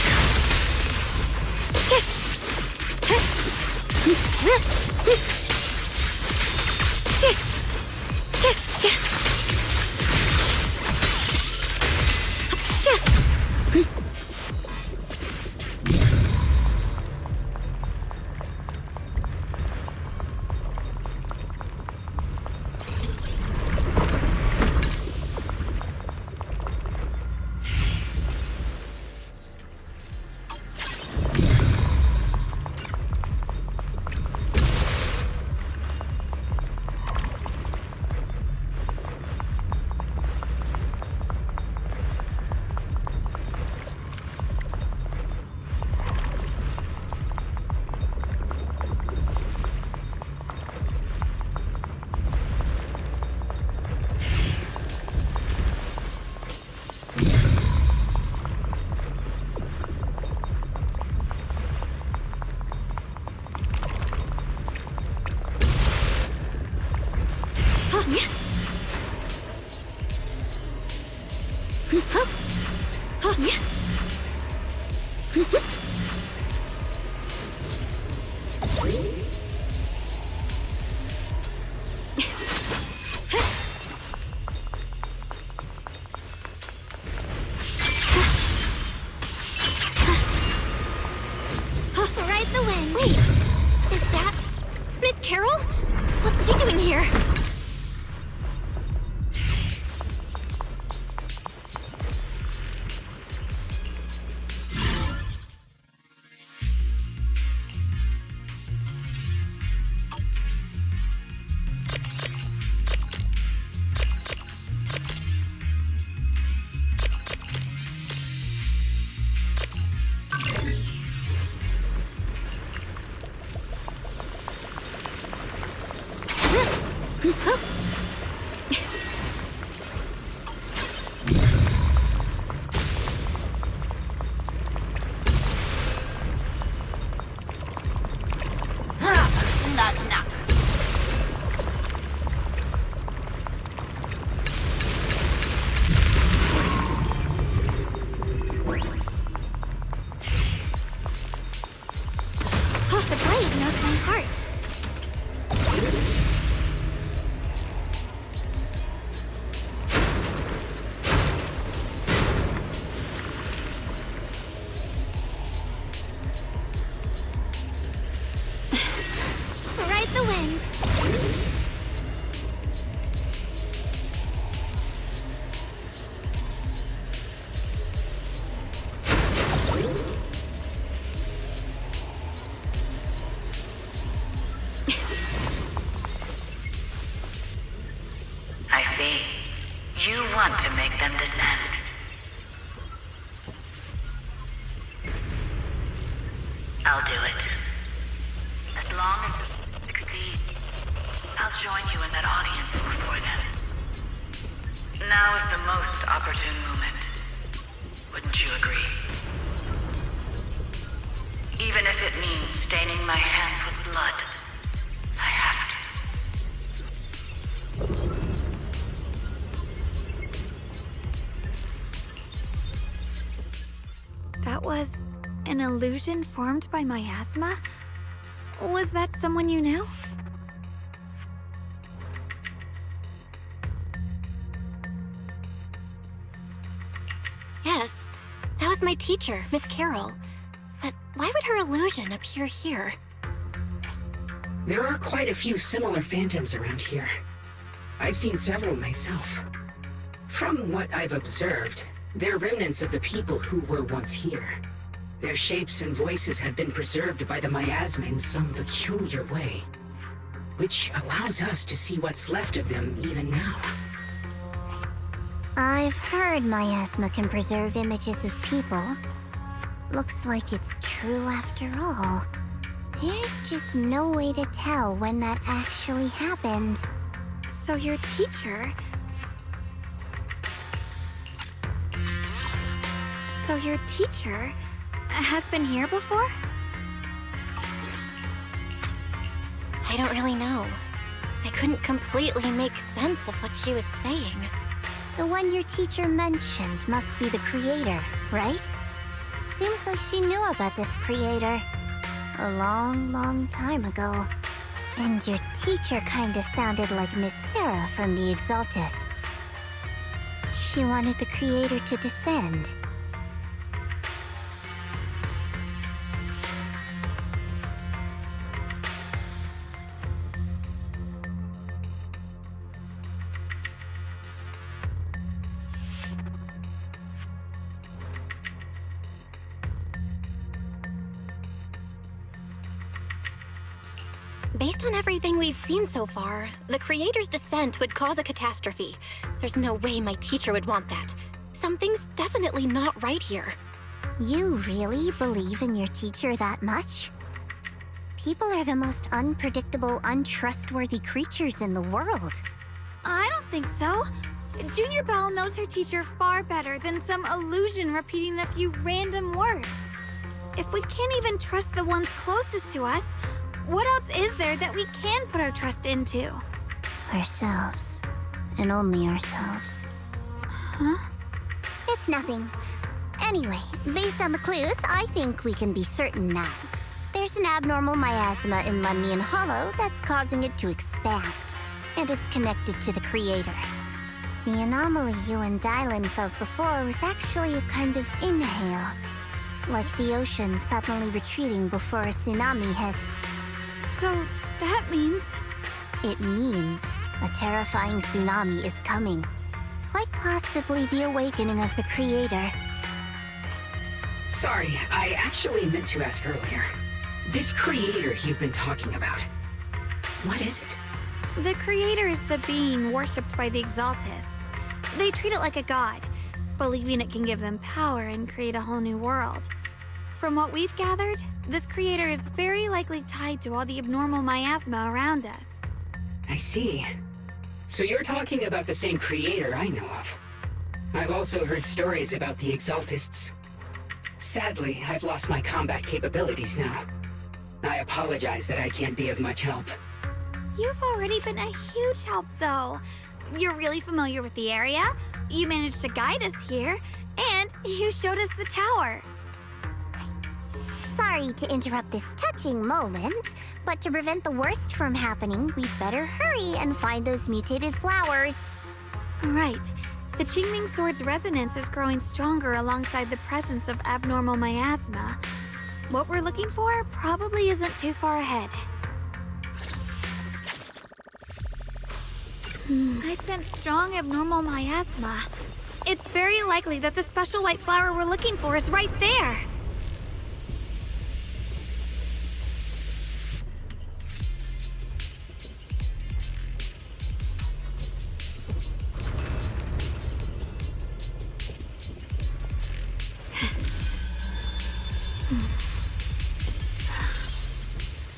Ride the wind. Wait, is that Miss Carol? What's she doing here? The blade knows my heart. Ride the wind. I see. You want to make them descend. I'll do it. As long as you succeed, I'll join you in that audience before them. Now is the most opportune moment. Wouldn't you agree? Even if it means staining my hands with blood, I have to. That was an illusion formed by miasma? Was that someone you knew? was my teacher, Miss Carroll. But why would her illusion appear here? There are quite a few similar phantoms around here. I've seen several myself. From what I've observed, they're remnants of the people who were once here. Their shapes and voices have been preserved by the miasma in some peculiar way, which allows us to see what's left of them even now. I've heard miasma can preserve images of people. Looks like it's true after all. There's just no way to tell when that actually happened. So your teacher... has been here before? I don't really know. I couldn't completely make sense of what she was saying. The one your teacher mentioned must be the creator, right? Seems like she knew about this creator a long, long time ago. And your teacher kinda sounded like Miss Sarah from the Exaltists. She wanted the creator to descend. Based on everything we've seen so far, the Creator's descent would cause a catastrophe. There's no way my teacher would want that. Something's definitely not right here. You really believe in your teacher that much? People are the most unpredictable, untrustworthy creatures in the world. I don't think so. Junior Belle knows her teacher far better than some illusion repeating a few random words. If we can't even trust the ones closest to us, what else is there that we can put our trust into? Ourselves. And only ourselves. Huh? It's nothing. Anyway, based on the clues, I think we can be certain now. There's an abnormal miasma in Lemnian Hollow that's causing it to expand. And it's connected to the Creator. The anomaly you and Dylan felt before was actually a kind of inhale. Like the ocean suddenly retreating before a tsunami hits. So, that means... It means a terrifying tsunami is coming. Quite possibly the awakening of the Creator. Sorry, I actually meant to ask earlier. This creator you've been talking about, what is it? The Creator is the being worshipped by the Exaltists. They treat it like a god, believing it can give them power and create a whole new world. From what we've gathered, this creator is very likely tied to all the abnormal miasma around us. I see. So you're talking about the same creator I know of. I've also heard stories about the Exaltists. Sadly, I've lost my combat capabilities now. I apologize that I can't be of much help. You've already been a huge help, though. You're really familiar with the area, you managed to guide us here, and you showed us the tower. Sorry to interrupt this touching moment, but to prevent the worst from happening, we'd better hurry and find those mutated flowers. Right. The Qingming Sword's resonance is growing stronger alongside the presence of abnormal miasma. What we're looking for probably isn't too far ahead. I sense strong abnormal miasma. It's very likely that the special white flower we're looking for is right there.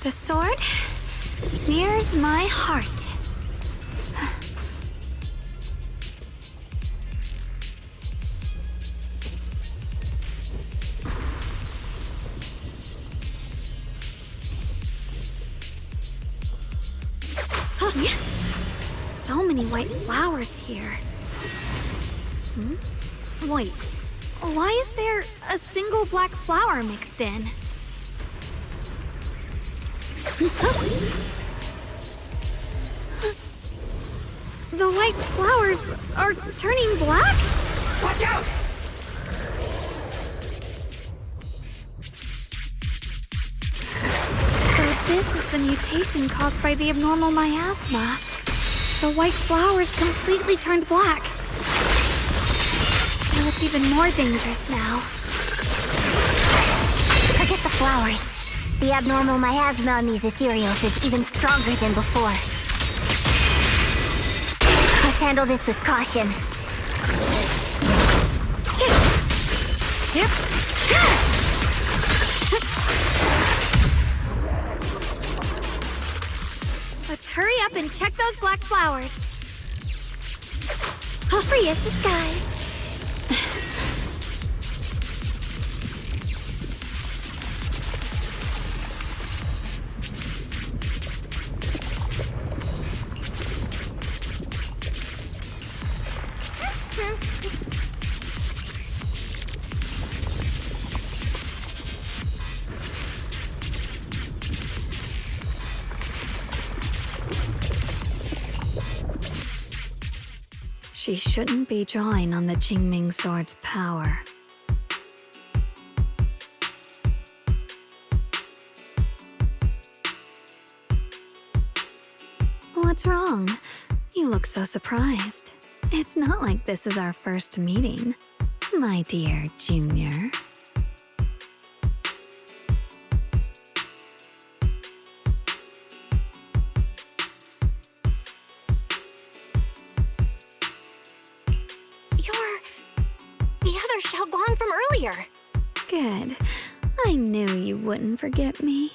The sword mirrors my heart. So many white flowers here. Wait, why is there a single black flower mixed in? The white flowers are turning black? Watch out! This is the mutation caused by the abnormal miasma. The white flowers completely turned black. They look even more dangerous now. Forget the flowers. The abnormal miasma on these ethereals is even stronger than before. Let's handle this with caution. Yep. Let's hurry up and check those black flowers. All free as disguise. She shouldn't be drawing on the Qingming Sword's power. What's wrong? You look so surprised. It's not like this is our first meeting, my dear Junior. Xiaoguang from earlier. Good. I knew you wouldn't forget me.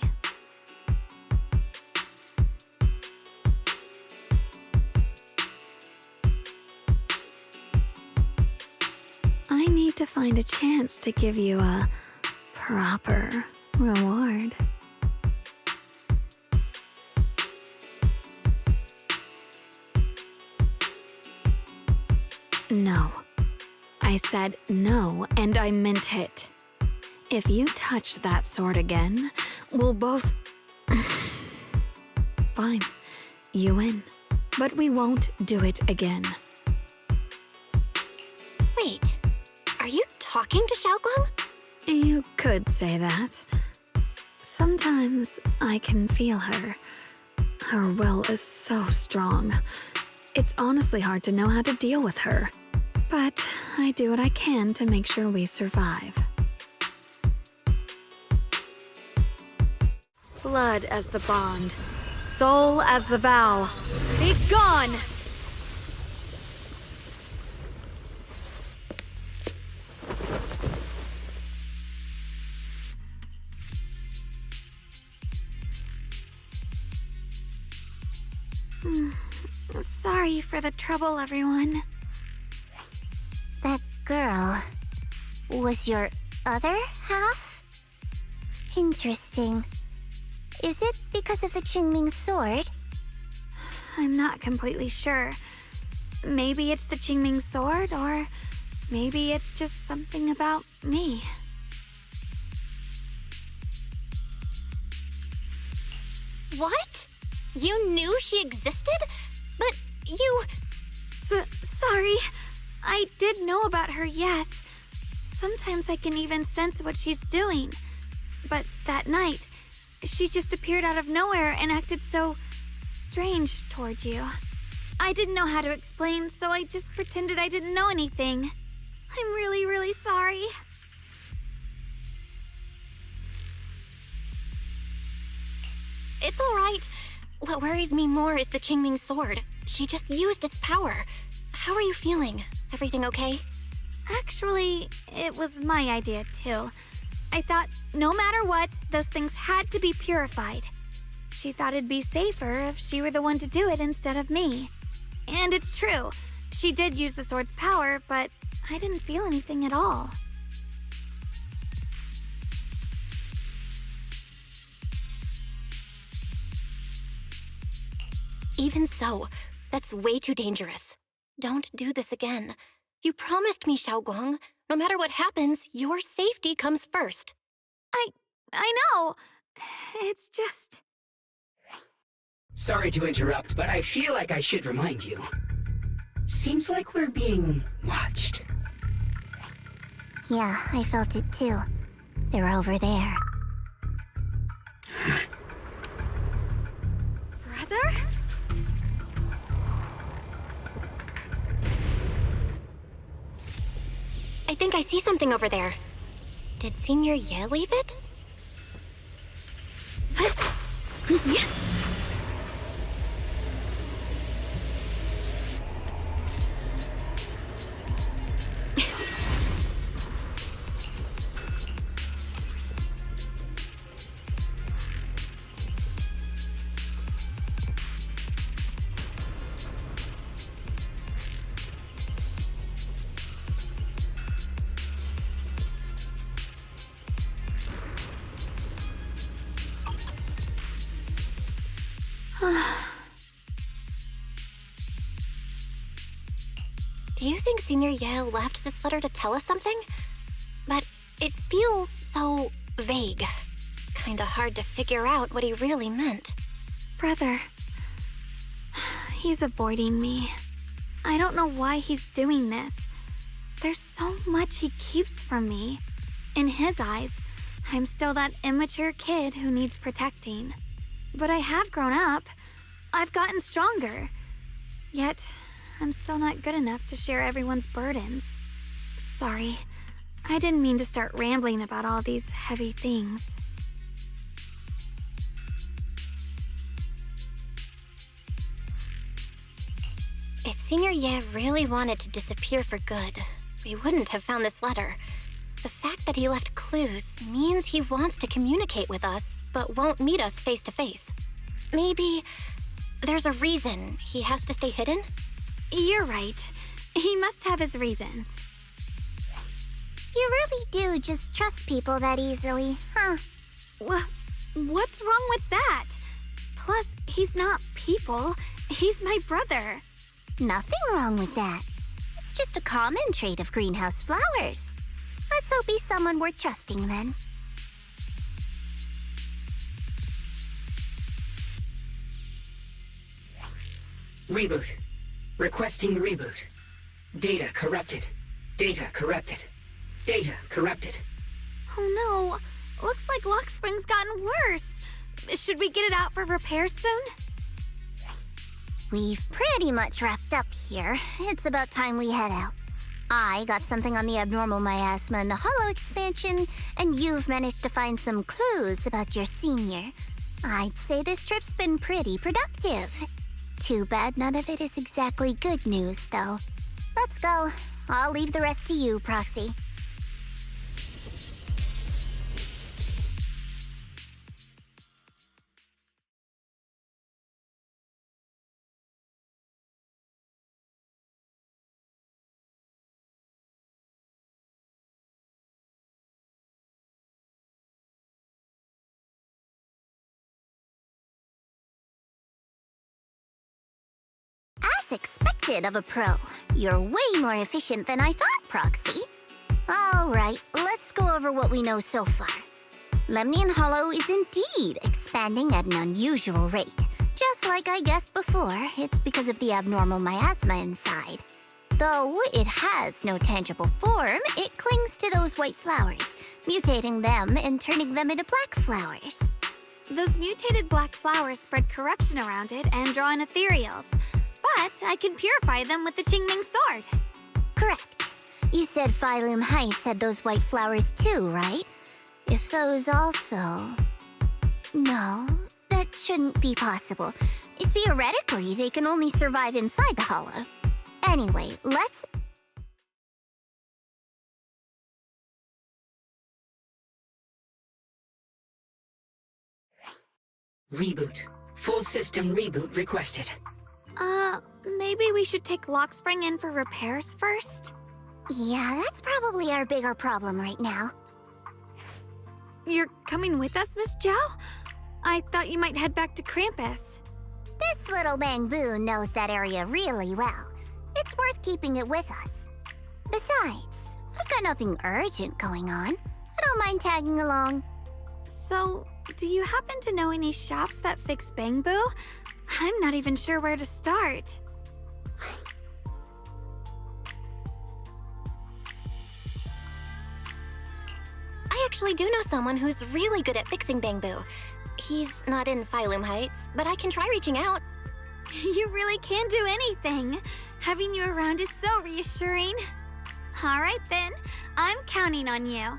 I need to find a chance to give you a proper reward. No. I said no, and I meant it. If you touch that sword again, we'll both... Fine. You win. But we won't do it again. Wait, are you talking to Xiaoguang? You could say that. Sometimes I can feel her. Her will is so strong. It's honestly hard to know how to deal with her. But I do what I can to make sure we survive. Blood as the bond. Soul as the vow. Be gone! Sorry for the trouble, everyone. That girl was your other half? Interesting. Is it because of the Qingming Sword? I'm not completely sure. Maybe it's the Qingming Sword, or maybe it's just something about me. What? You knew she existed? But you... Sorry. I did know about her, yes. Sometimes I can even sense what she's doing. But that night, she just appeared out of nowhere and acted so strange toward you. I didn't know how to explain, so I just pretended I didn't know anything. I'm really, really sorry. It's all right. What worries me more is the Qingming Sword. She just used its power. How are you feeling? Everything okay? Actually, it was my idea too. I thought no matter what, those things had to be purified. She thought it'd be safer if she were the one to do it instead of me. And it's true. She did use the sword's power, but I didn't feel anything at all. Even so, that's way too dangerous. Don't do this again. You promised me, Xiaoguang. No matter what happens, your safety comes first. I know. It's just... Sorry to interrupt, but I feel like I should remind you. Seems like we're being watched. Yeah, I felt it too. They're over there. Brother? I think I see something over there. Did Senior Ye leave it? Do you think Senior Ye left this letter to tell us something? But it feels so vague. Kinda hard to figure out what he really meant. Brother. He's avoiding me. I don't know why he's doing this. There's so much he keeps from me. In his eyes, I'm still that immature kid who needs protecting. But I have grown up. I've gotten stronger. Yet, I'm still not good enough to share everyone's burdens. Sorry. I didn't mean to start rambling about all these heavy things. If Senior Ye really wanted to disappear for good, we wouldn't have found this letter. The fact that he left clues means he wants to communicate with us, but won't meet us face to face. Maybe there's a reason he has to stay hidden? You're right. He must have his reasons. You really do just trust people that easily, huh? What's wrong with that? Plus, he's not people. He's my brother. Nothing wrong with that. It's just a common trait of greenhouse flowers. Let's hope he's someone worth trusting then. Reboot. Requesting reboot. Data corrupted. Data corrupted. Data corrupted. Oh no. Looks like Lock Spring's gotten worse. Should we get it out for repairs soon? We've pretty much wrapped up here. It's about time we head out. I got something on the abnormal miasma and the hollow expansion, and you've managed to find some clues about your senior. I'd say this trip's been pretty productive. Too bad none of it is exactly good news, though. Let's go. I'll leave the rest to you, Proxy. As expected of a pro, you're way more efficient than I thought, Proxy. Alright, let's go over what we know so far. Lemnian Hollow is indeed expanding at an unusual rate. Just like I guessed before, it's because of the abnormal miasma inside. Though it has no tangible form, it clings to those white flowers, mutating them and turning them into black flowers. Those mutated black flowers spread corruption around it and draw in ethereals. But I can purify them with the Qingming sword. Correct. You said Phylum Heights had those white flowers too, right? If those also... No, that shouldn't be possible. Theoretically, they can only survive inside the hollow. Anyway, let's... Reboot. Full system reboot requested. Maybe we should take Lock Spring in for repairs first? Yeah, that's probably our bigger problem right now. You're coming with us, Miss Zhao? I thought you might head back to Krampus. This little Bangbu knows that area really well. It's worth keeping it with us. Besides, I've got nothing urgent going on. I don't mind tagging along. So, do you happen to know any shops that fix Bangbu? I'm not even sure where to start. I actually do know someone who's really good at fixing Bangbu. He's not in Phylum Heights, but I can try reaching out. You really can do anything. Having you around is so reassuring. All right then, I'm counting on you.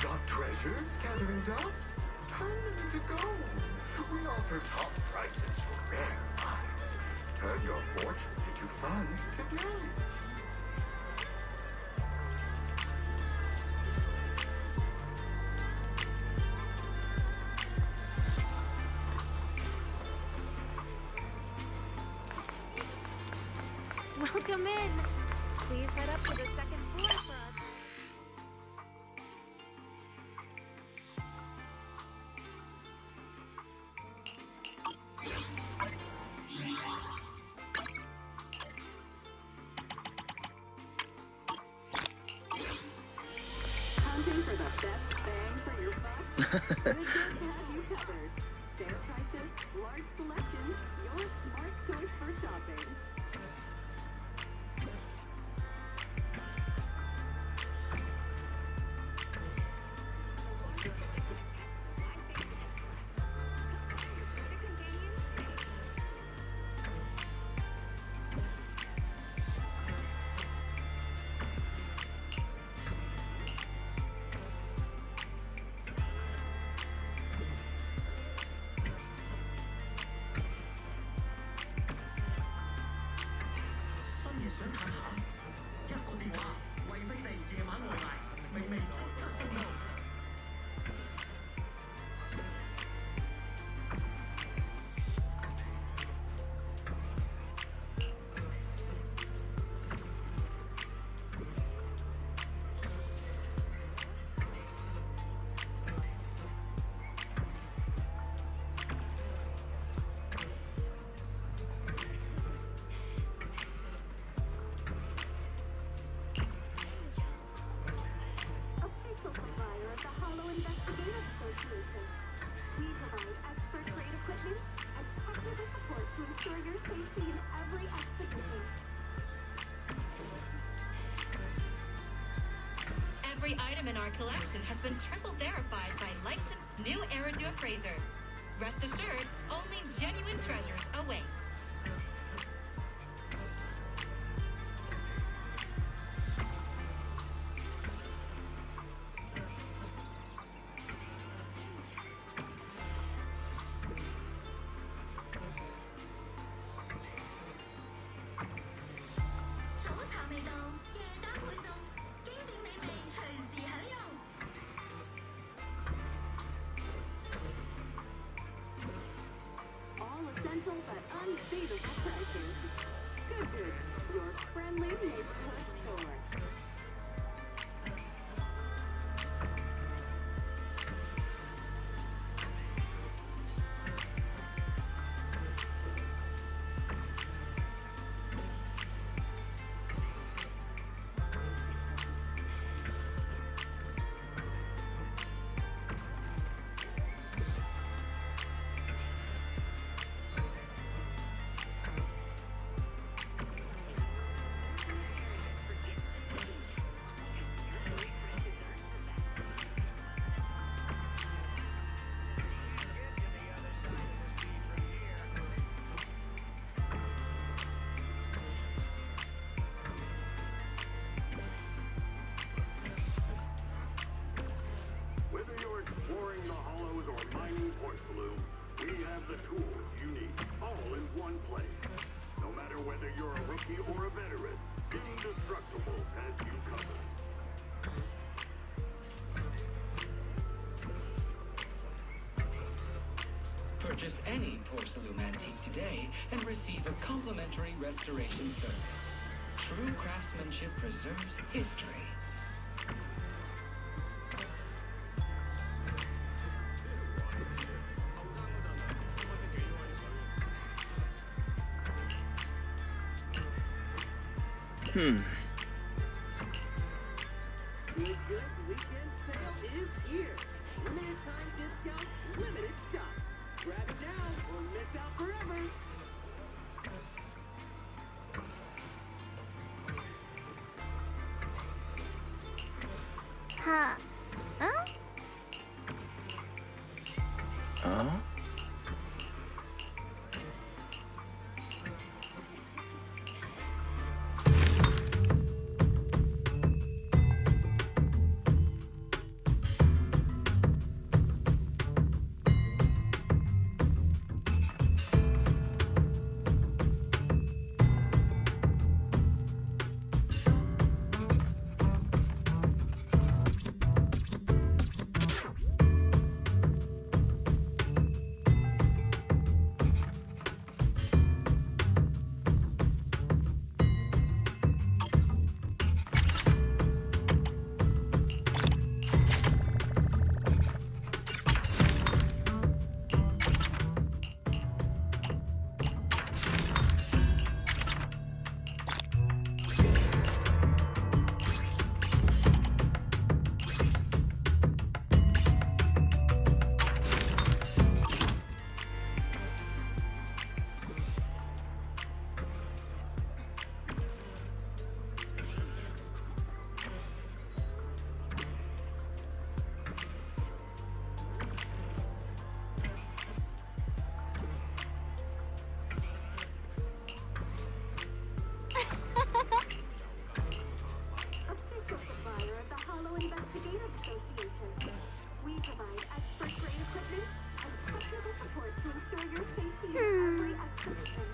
Got treasures gathering dust? Turn them into gold. We offer top prices for rare finds. Turn your fortune into funds today. Welcome in. Please head up to the second floor for us. Hunting for the best bang for your buck? Good Deals has you covered. Fair prices, large selections, your smart choice for shopping. Every item in our collection has been triple verified by licensed new Eridu appraisers. Rest assured, only genuine treasures await. special but unbeatable prices. Good, your friendly neighborhood store. Whether you're exploring the hollows or mining Portsaloo, we have the tools you need, all in one place. No matter whether you're a rookie or a veteran, Indestructible has you covered. Purchase any Porcelain antique today and receive a complimentary restoration service. True craftsmanship preserves history. The Good Weekend Sale is here. Limited time discount, limited stock. Grab it now or miss out forever. Huh? Official supplier of the Hollow Investigative Association. We provide expert-grade equipment and technical support to ensure your safety in every expedition.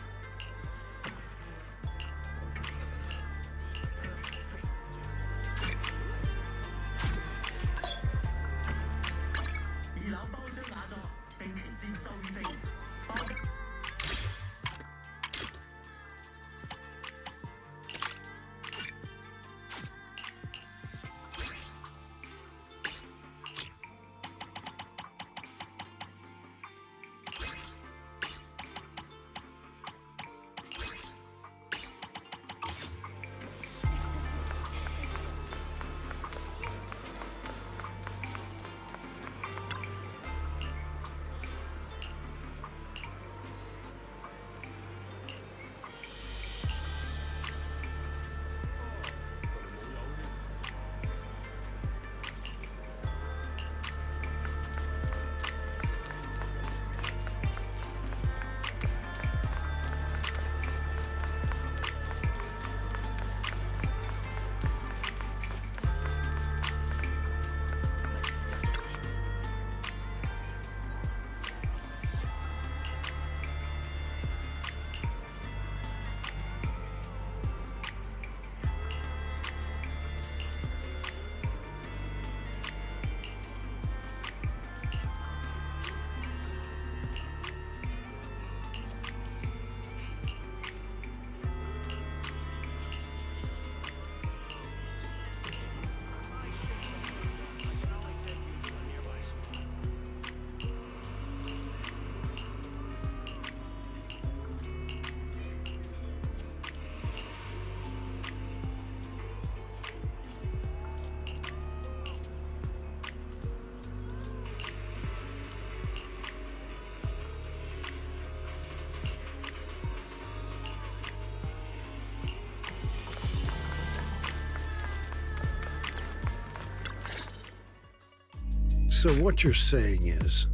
So what you're saying is,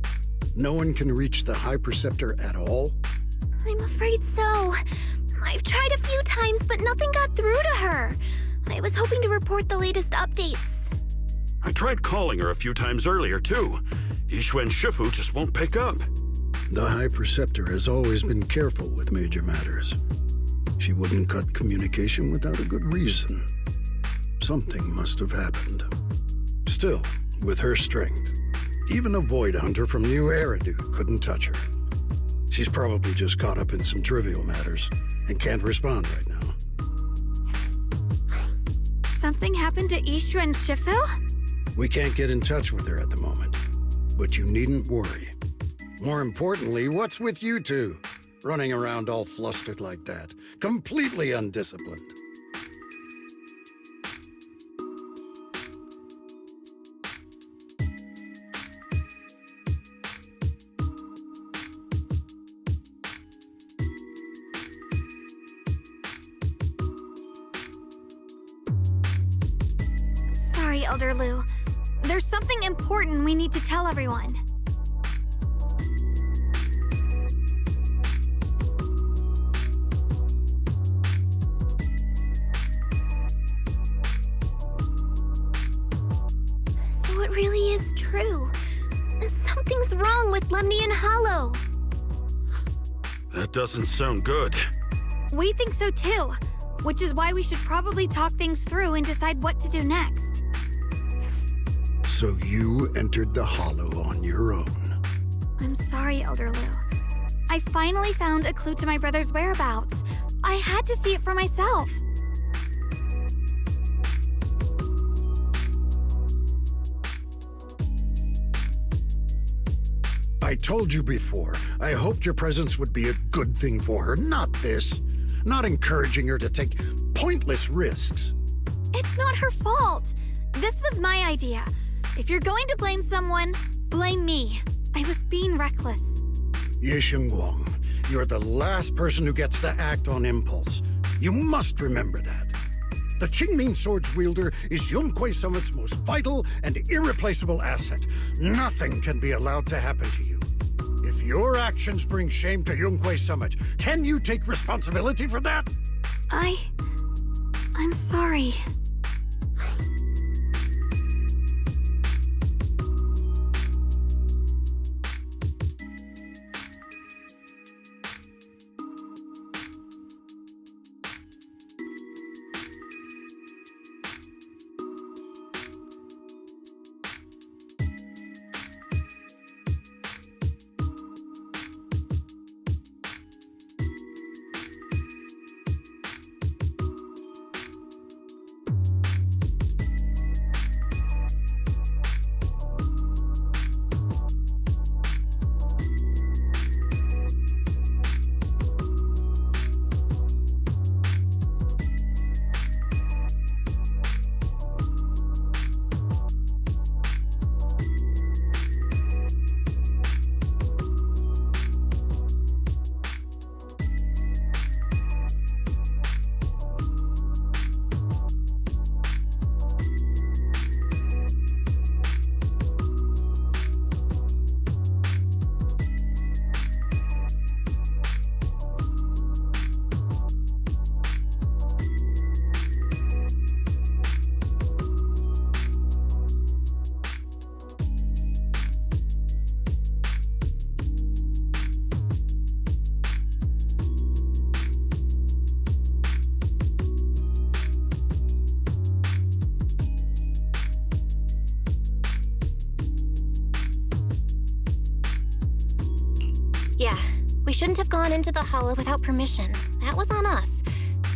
no one can reach the High Preceptor at all? I'm afraid so. I've tried a few times, but nothing got through to her. I was hoping to report the latest updates. I tried calling her a few times earlier, too. Yixuan Shifu just won't pick up. The High Preceptor has always been careful with major matters. She wouldn't cut communication without a good reason. Something must have happened. Still, with her strength, even a Void Hunter from New Eridu couldn't touch her. She's probably just caught up in some trivial matters and can't respond right now. Something happened to Yixuan Shifu? We can't get in touch with her at the moment, but you needn't worry. More importantly, what's with you two? Running around all flustered like that, completely undisciplined. Sorry, Elder Lu. There's something important we need to tell everyone. So it really is true. Something's wrong with Lemnian Hollow. That doesn't sound good. We think so too, which is why we should probably talk things through and decide what to do next. So you entered the Hollow on your own. I'm sorry, Elder Lu. I finally found a clue to my brother's whereabouts. I had to see it for myself. I told you before, I hoped your presence would be a good thing for her, not this. Not encouraging her to take pointless risks. It's not her fault. This was my idea. If you're going to blame someone, blame me. I was being reckless. Yixuan Guang, you're the last person who gets to act on impulse. You must remember that. The Qingming Sword's wielder is Yunhui Summit's most vital and irreplaceable asset. Nothing can be allowed to happen to you. If your actions bring shame to Yunhui Summit, can you take responsibility for that? I'm sorry. Yeah, we shouldn't have gone into the Hollow without permission. That was on us.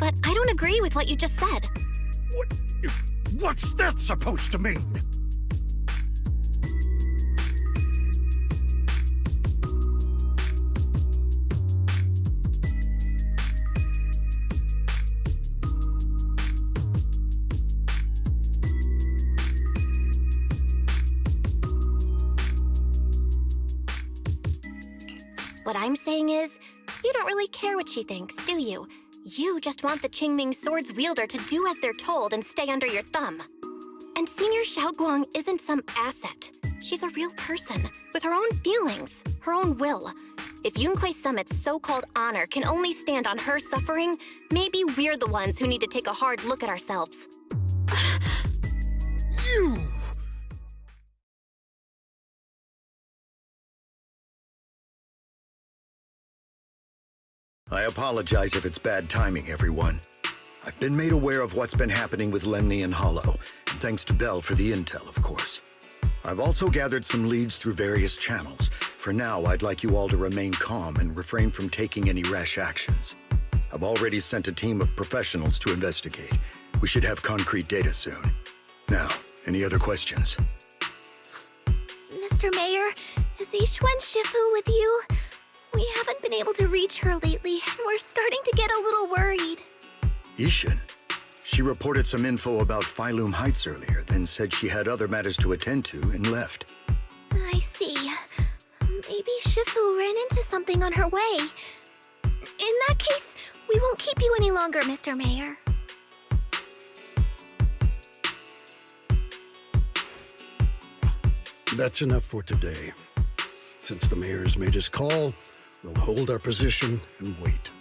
But I don't agree with what you just said. What's that supposed to mean? What I'm saying is, you don't really care what she thinks, do you? You just want the Qingming Sword's wielder to do as they're told and stay under your thumb. And Senior Xiaoguang isn't some asset. She's a real person, with her own feelings, her own will. If Yunquei Summit's so-called honor can only stand on her suffering, maybe we're the ones who need to take a hard look at ourselves. You! I apologize if it's bad timing, everyone. I've been made aware of what's been happening with Lemni and Hollow, and thanks to Bell for the intel, of course. I've also gathered some leads through various channels. For now, I'd like you all to remain calm and refrain from taking any rash actions. I've already sent a team of professionals to investigate. We should have concrete data soon. Now, any other questions? Mr. Mayor, is Yixuan Shifu with you? We haven't been able to reach her lately, and we're starting to get a little worried. Ishin? She reported some info about Phylum Heights earlier, then said she had other matters to attend to and left. I see. Maybe Shifu ran into something on her way. In that case, we won't keep you any longer, Mr. Mayor. That's enough for today. Since the mayor's made his call, we'll hold our position and wait.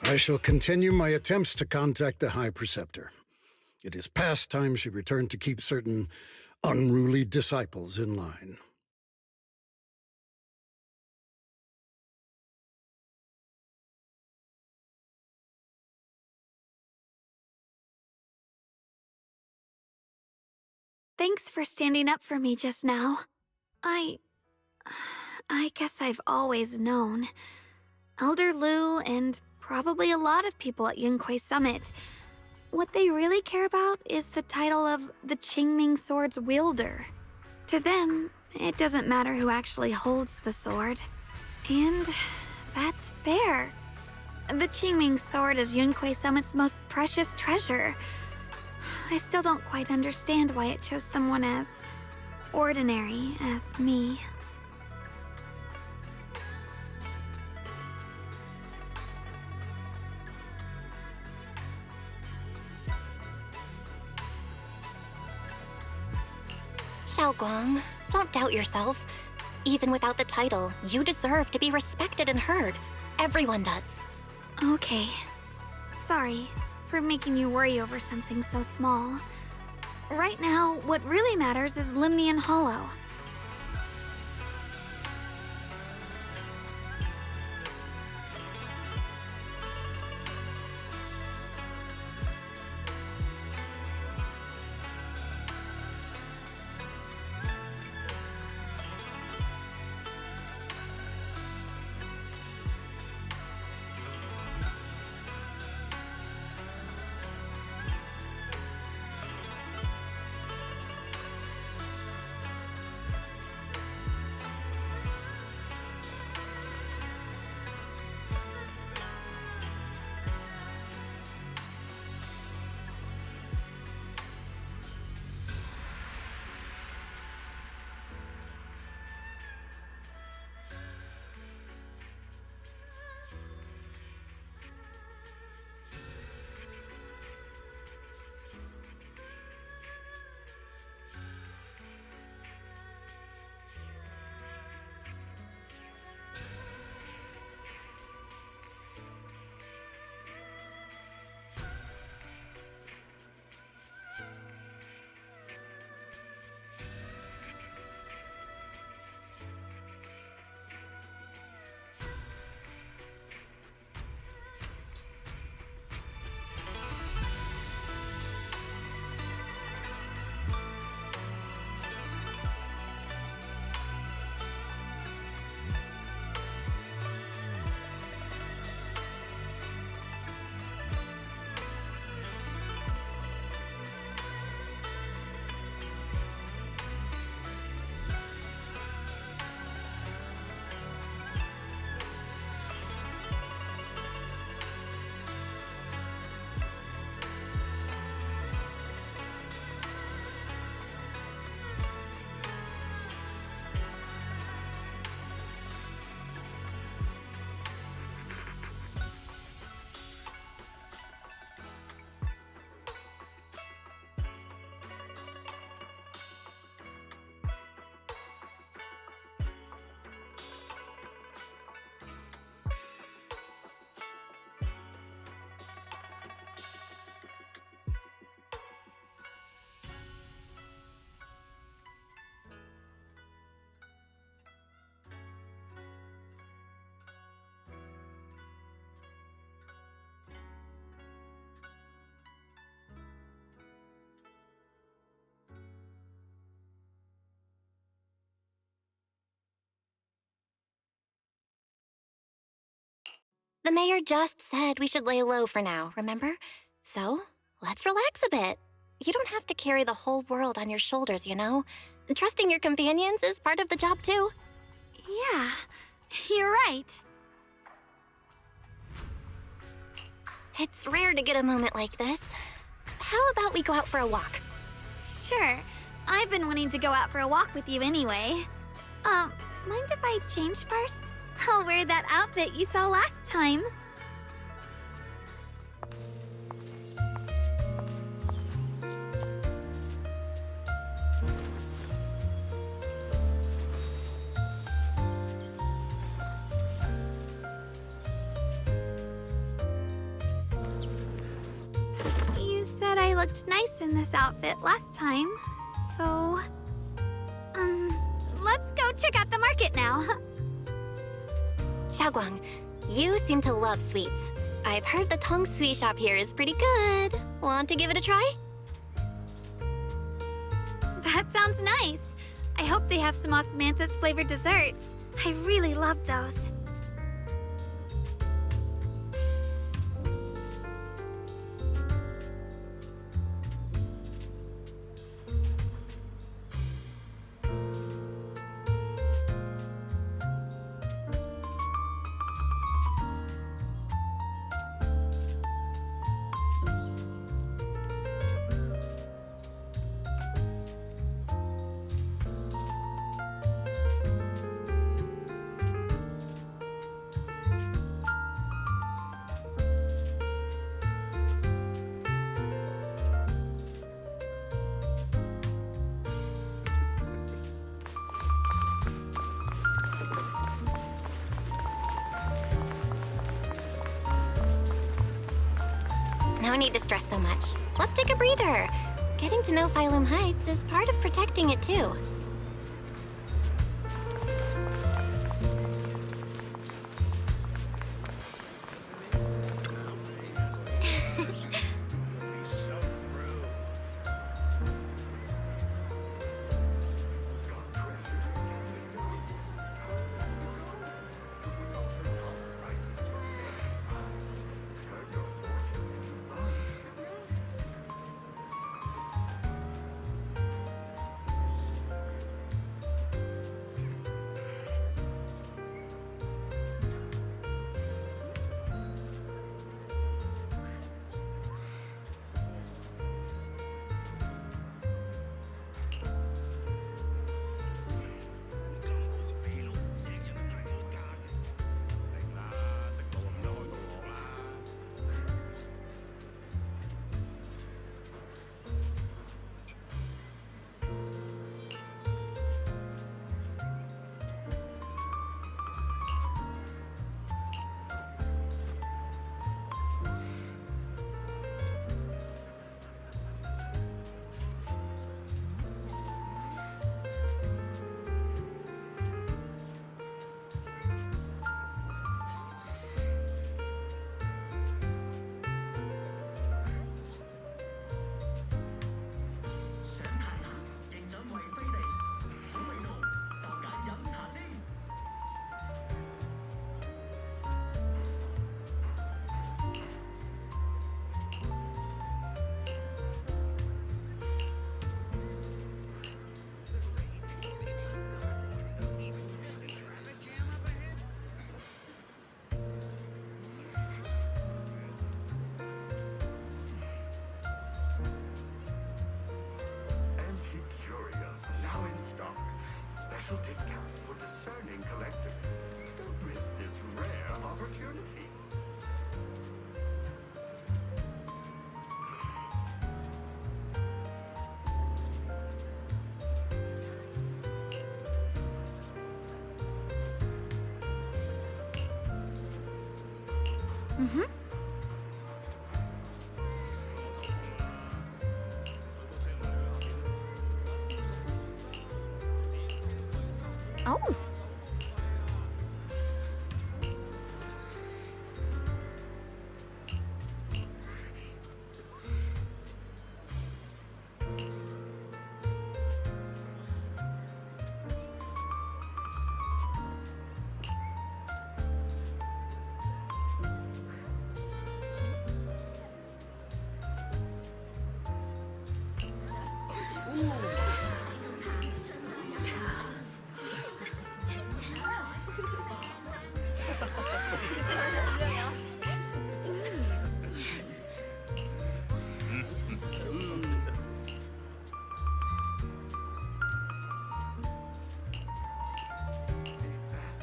I shall continue my attempts to contact the High Preceptor. It is past time she returned to keep certain unruly disciples in line. Thanks for standing up for me just now. I guess I've always known. Elder Lu and probably a lot of people at Yunquei Summit, what they really care about is the title of the Qingming Sword's wielder. To them, it doesn't matter who actually holds the sword. And that's fair. The Qingming Sword is Yunquei Summit's most precious treasure. I still don't quite understand why it chose someone as ordinary as me. Xiaoguang, don't doubt yourself. Even without the title, you deserve to be respected and heard. Everyone does. Okay. Sorry for making you worry over something so small. Right now, what really matters is Lemni and Hollow. The mayor just said we should lay low for now, remember? So, let's relax a bit. You don't have to carry the whole world on your shoulders, you know? Trusting your companions is part of the job, too. Yeah, you're right. It's rare to get a moment like this. How about we go out for a walk? Sure. I've been wanting to go out for a walk with you anyway. Mind if I change first? I'll wear that outfit you saw last time. You said I looked nice in this outfit last time, so... let's go check out the market now. Xiaoguang, you seem to love sweets. I've heard the Tong Sui shop here is pretty good. Want to give it a try? That sounds nice. I hope they have some osmanthus flavored desserts. I really love those. No need to stress so much. Let's take a breather. Getting to know Phylum Heights is part of protecting it, too. Special discounts for discerning collectors. Don't miss this rare opportunity. Mm-hmm. Oh.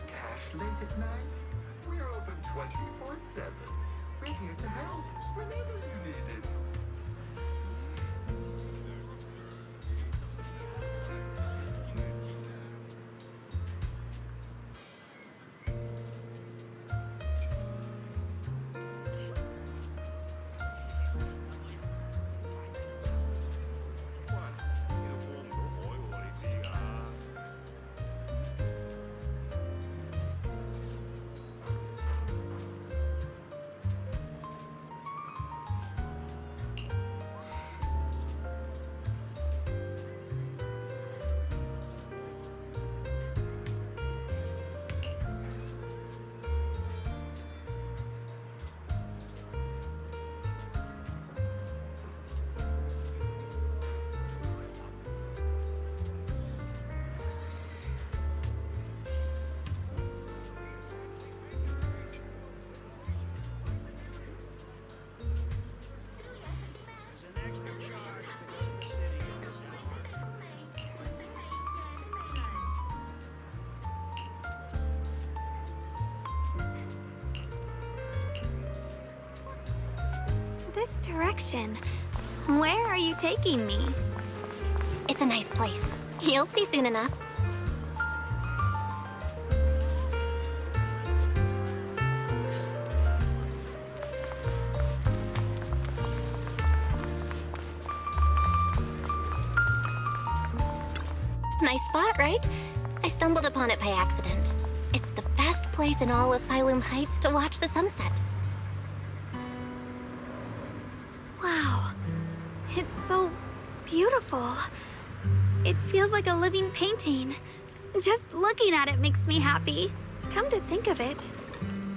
Cash late at night? We're open 24/7. We're here to help whenever you need it. This direction. Where are you taking me? It's a nice place. You'll see soon enough. Nice spot, right? I stumbled upon it by accident. It's the best place in all of Phylum Heights to watch the sunset. Wow. It's so beautiful. It feels like a living painting. Just looking at it makes me happy. Come to think of it,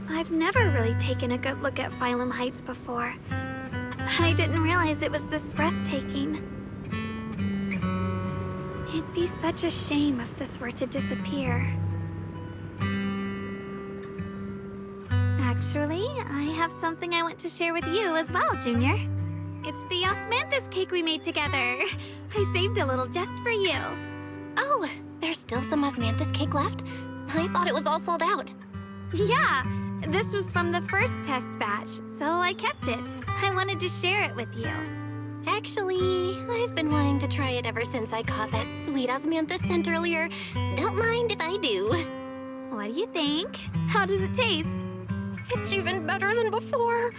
I've never really taken a good look at Phylum Heights before. I didn't realize it was this breathtaking. It'd be such a shame if this were to disappear. Actually, I have something I want to share with you as well, Junior. It's the osmanthus cake we made together. I saved a little just for you. Oh, there's still some osmanthus cake left? I thought it was all sold out. Yeah, this was from the first test batch, so I kept it. I wanted to share it with you. Actually, I've been wanting to try it ever since I caught that sweet osmanthus scent earlier. Don't mind if I do. What do you think? How does it taste? It's even better than before.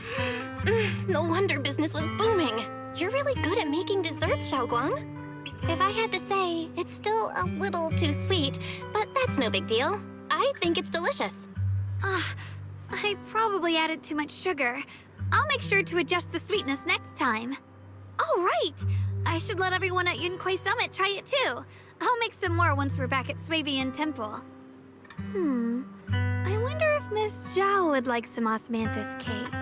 No wonder business was booming. You're really good at making desserts, Xiaoguang. If I had to say, it's still a little too sweet, but that's no big deal. I think it's delicious. I probably added too much sugar. I'll make sure to adjust the sweetness next time. Oh, right! I should let everyone at Yunquay Summit try it too. I'll make some more once we're back at Swabian Temple. I wonder if Miss Zhao would like some osmanthus cake.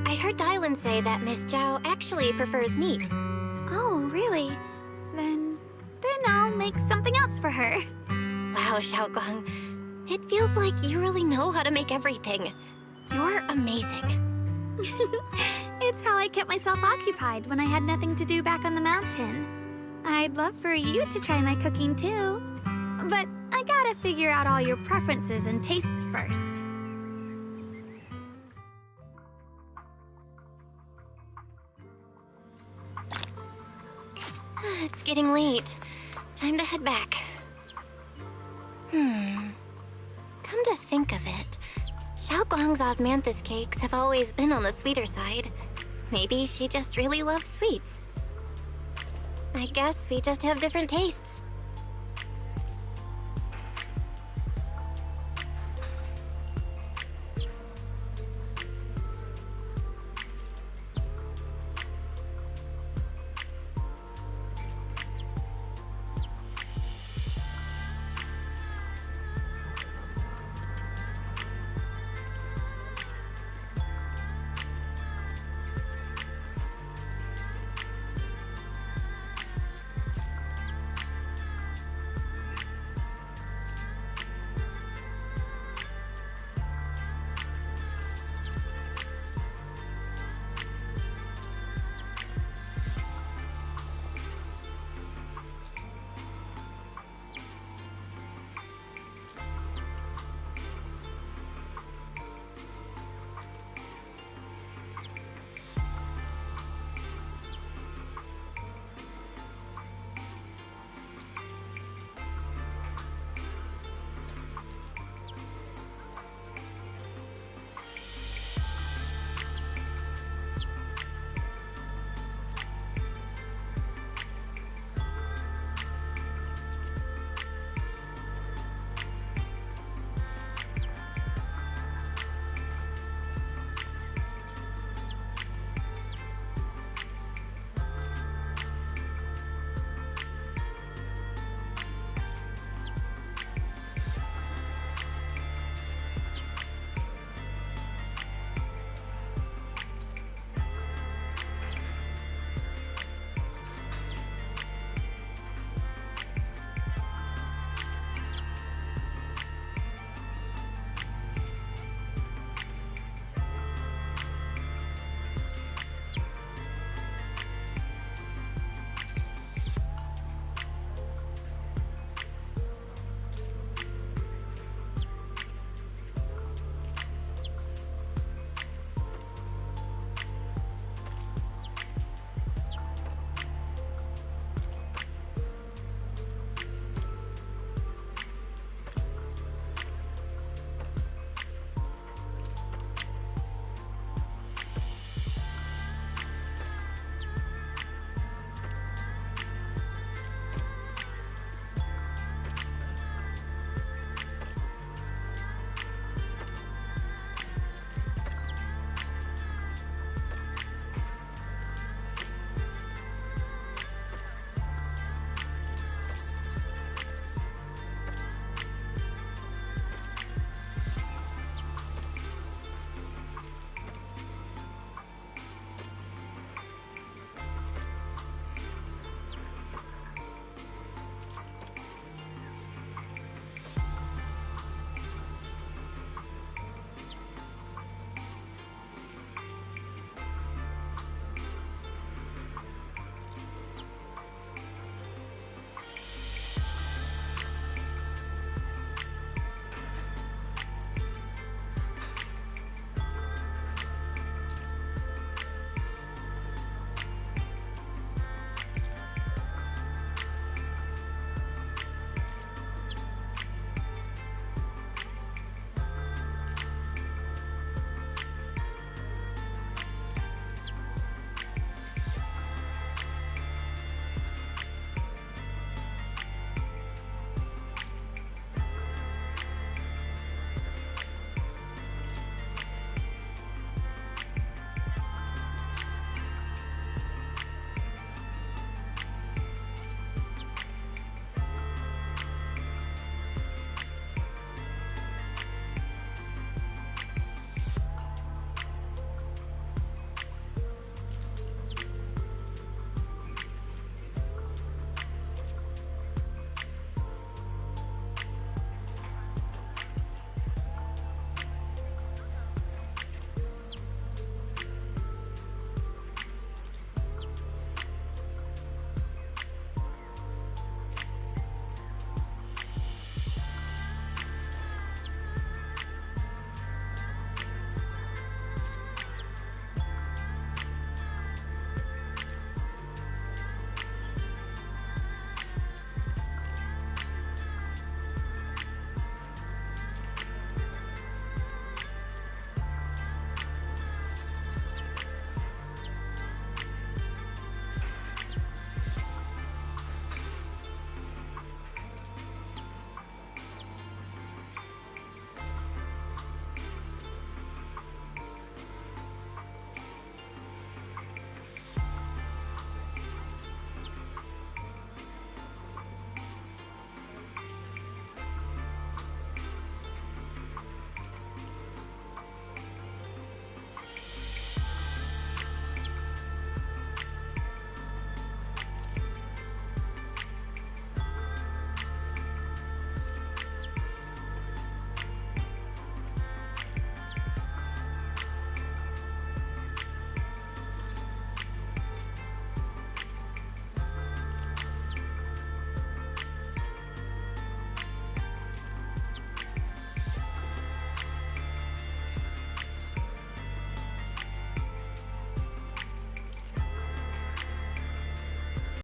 I heard Dylan say that Miss Zhao actually prefers meat. Oh, really? Then I'll make something else for her. Wow, Xiaoguang. It feels like you really know how to make everything. You're amazing. It's how I kept myself occupied when I had nothing to do back on the mountain. I'd love for you to try my cooking too. But I gotta figure out all your preferences and tastes first. It's getting late. Time to head back. Come to think of it, Xiaoguang's osmanthus cakes have always been on the sweeter side. Maybe she just really loves sweets. I guess we just have different tastes.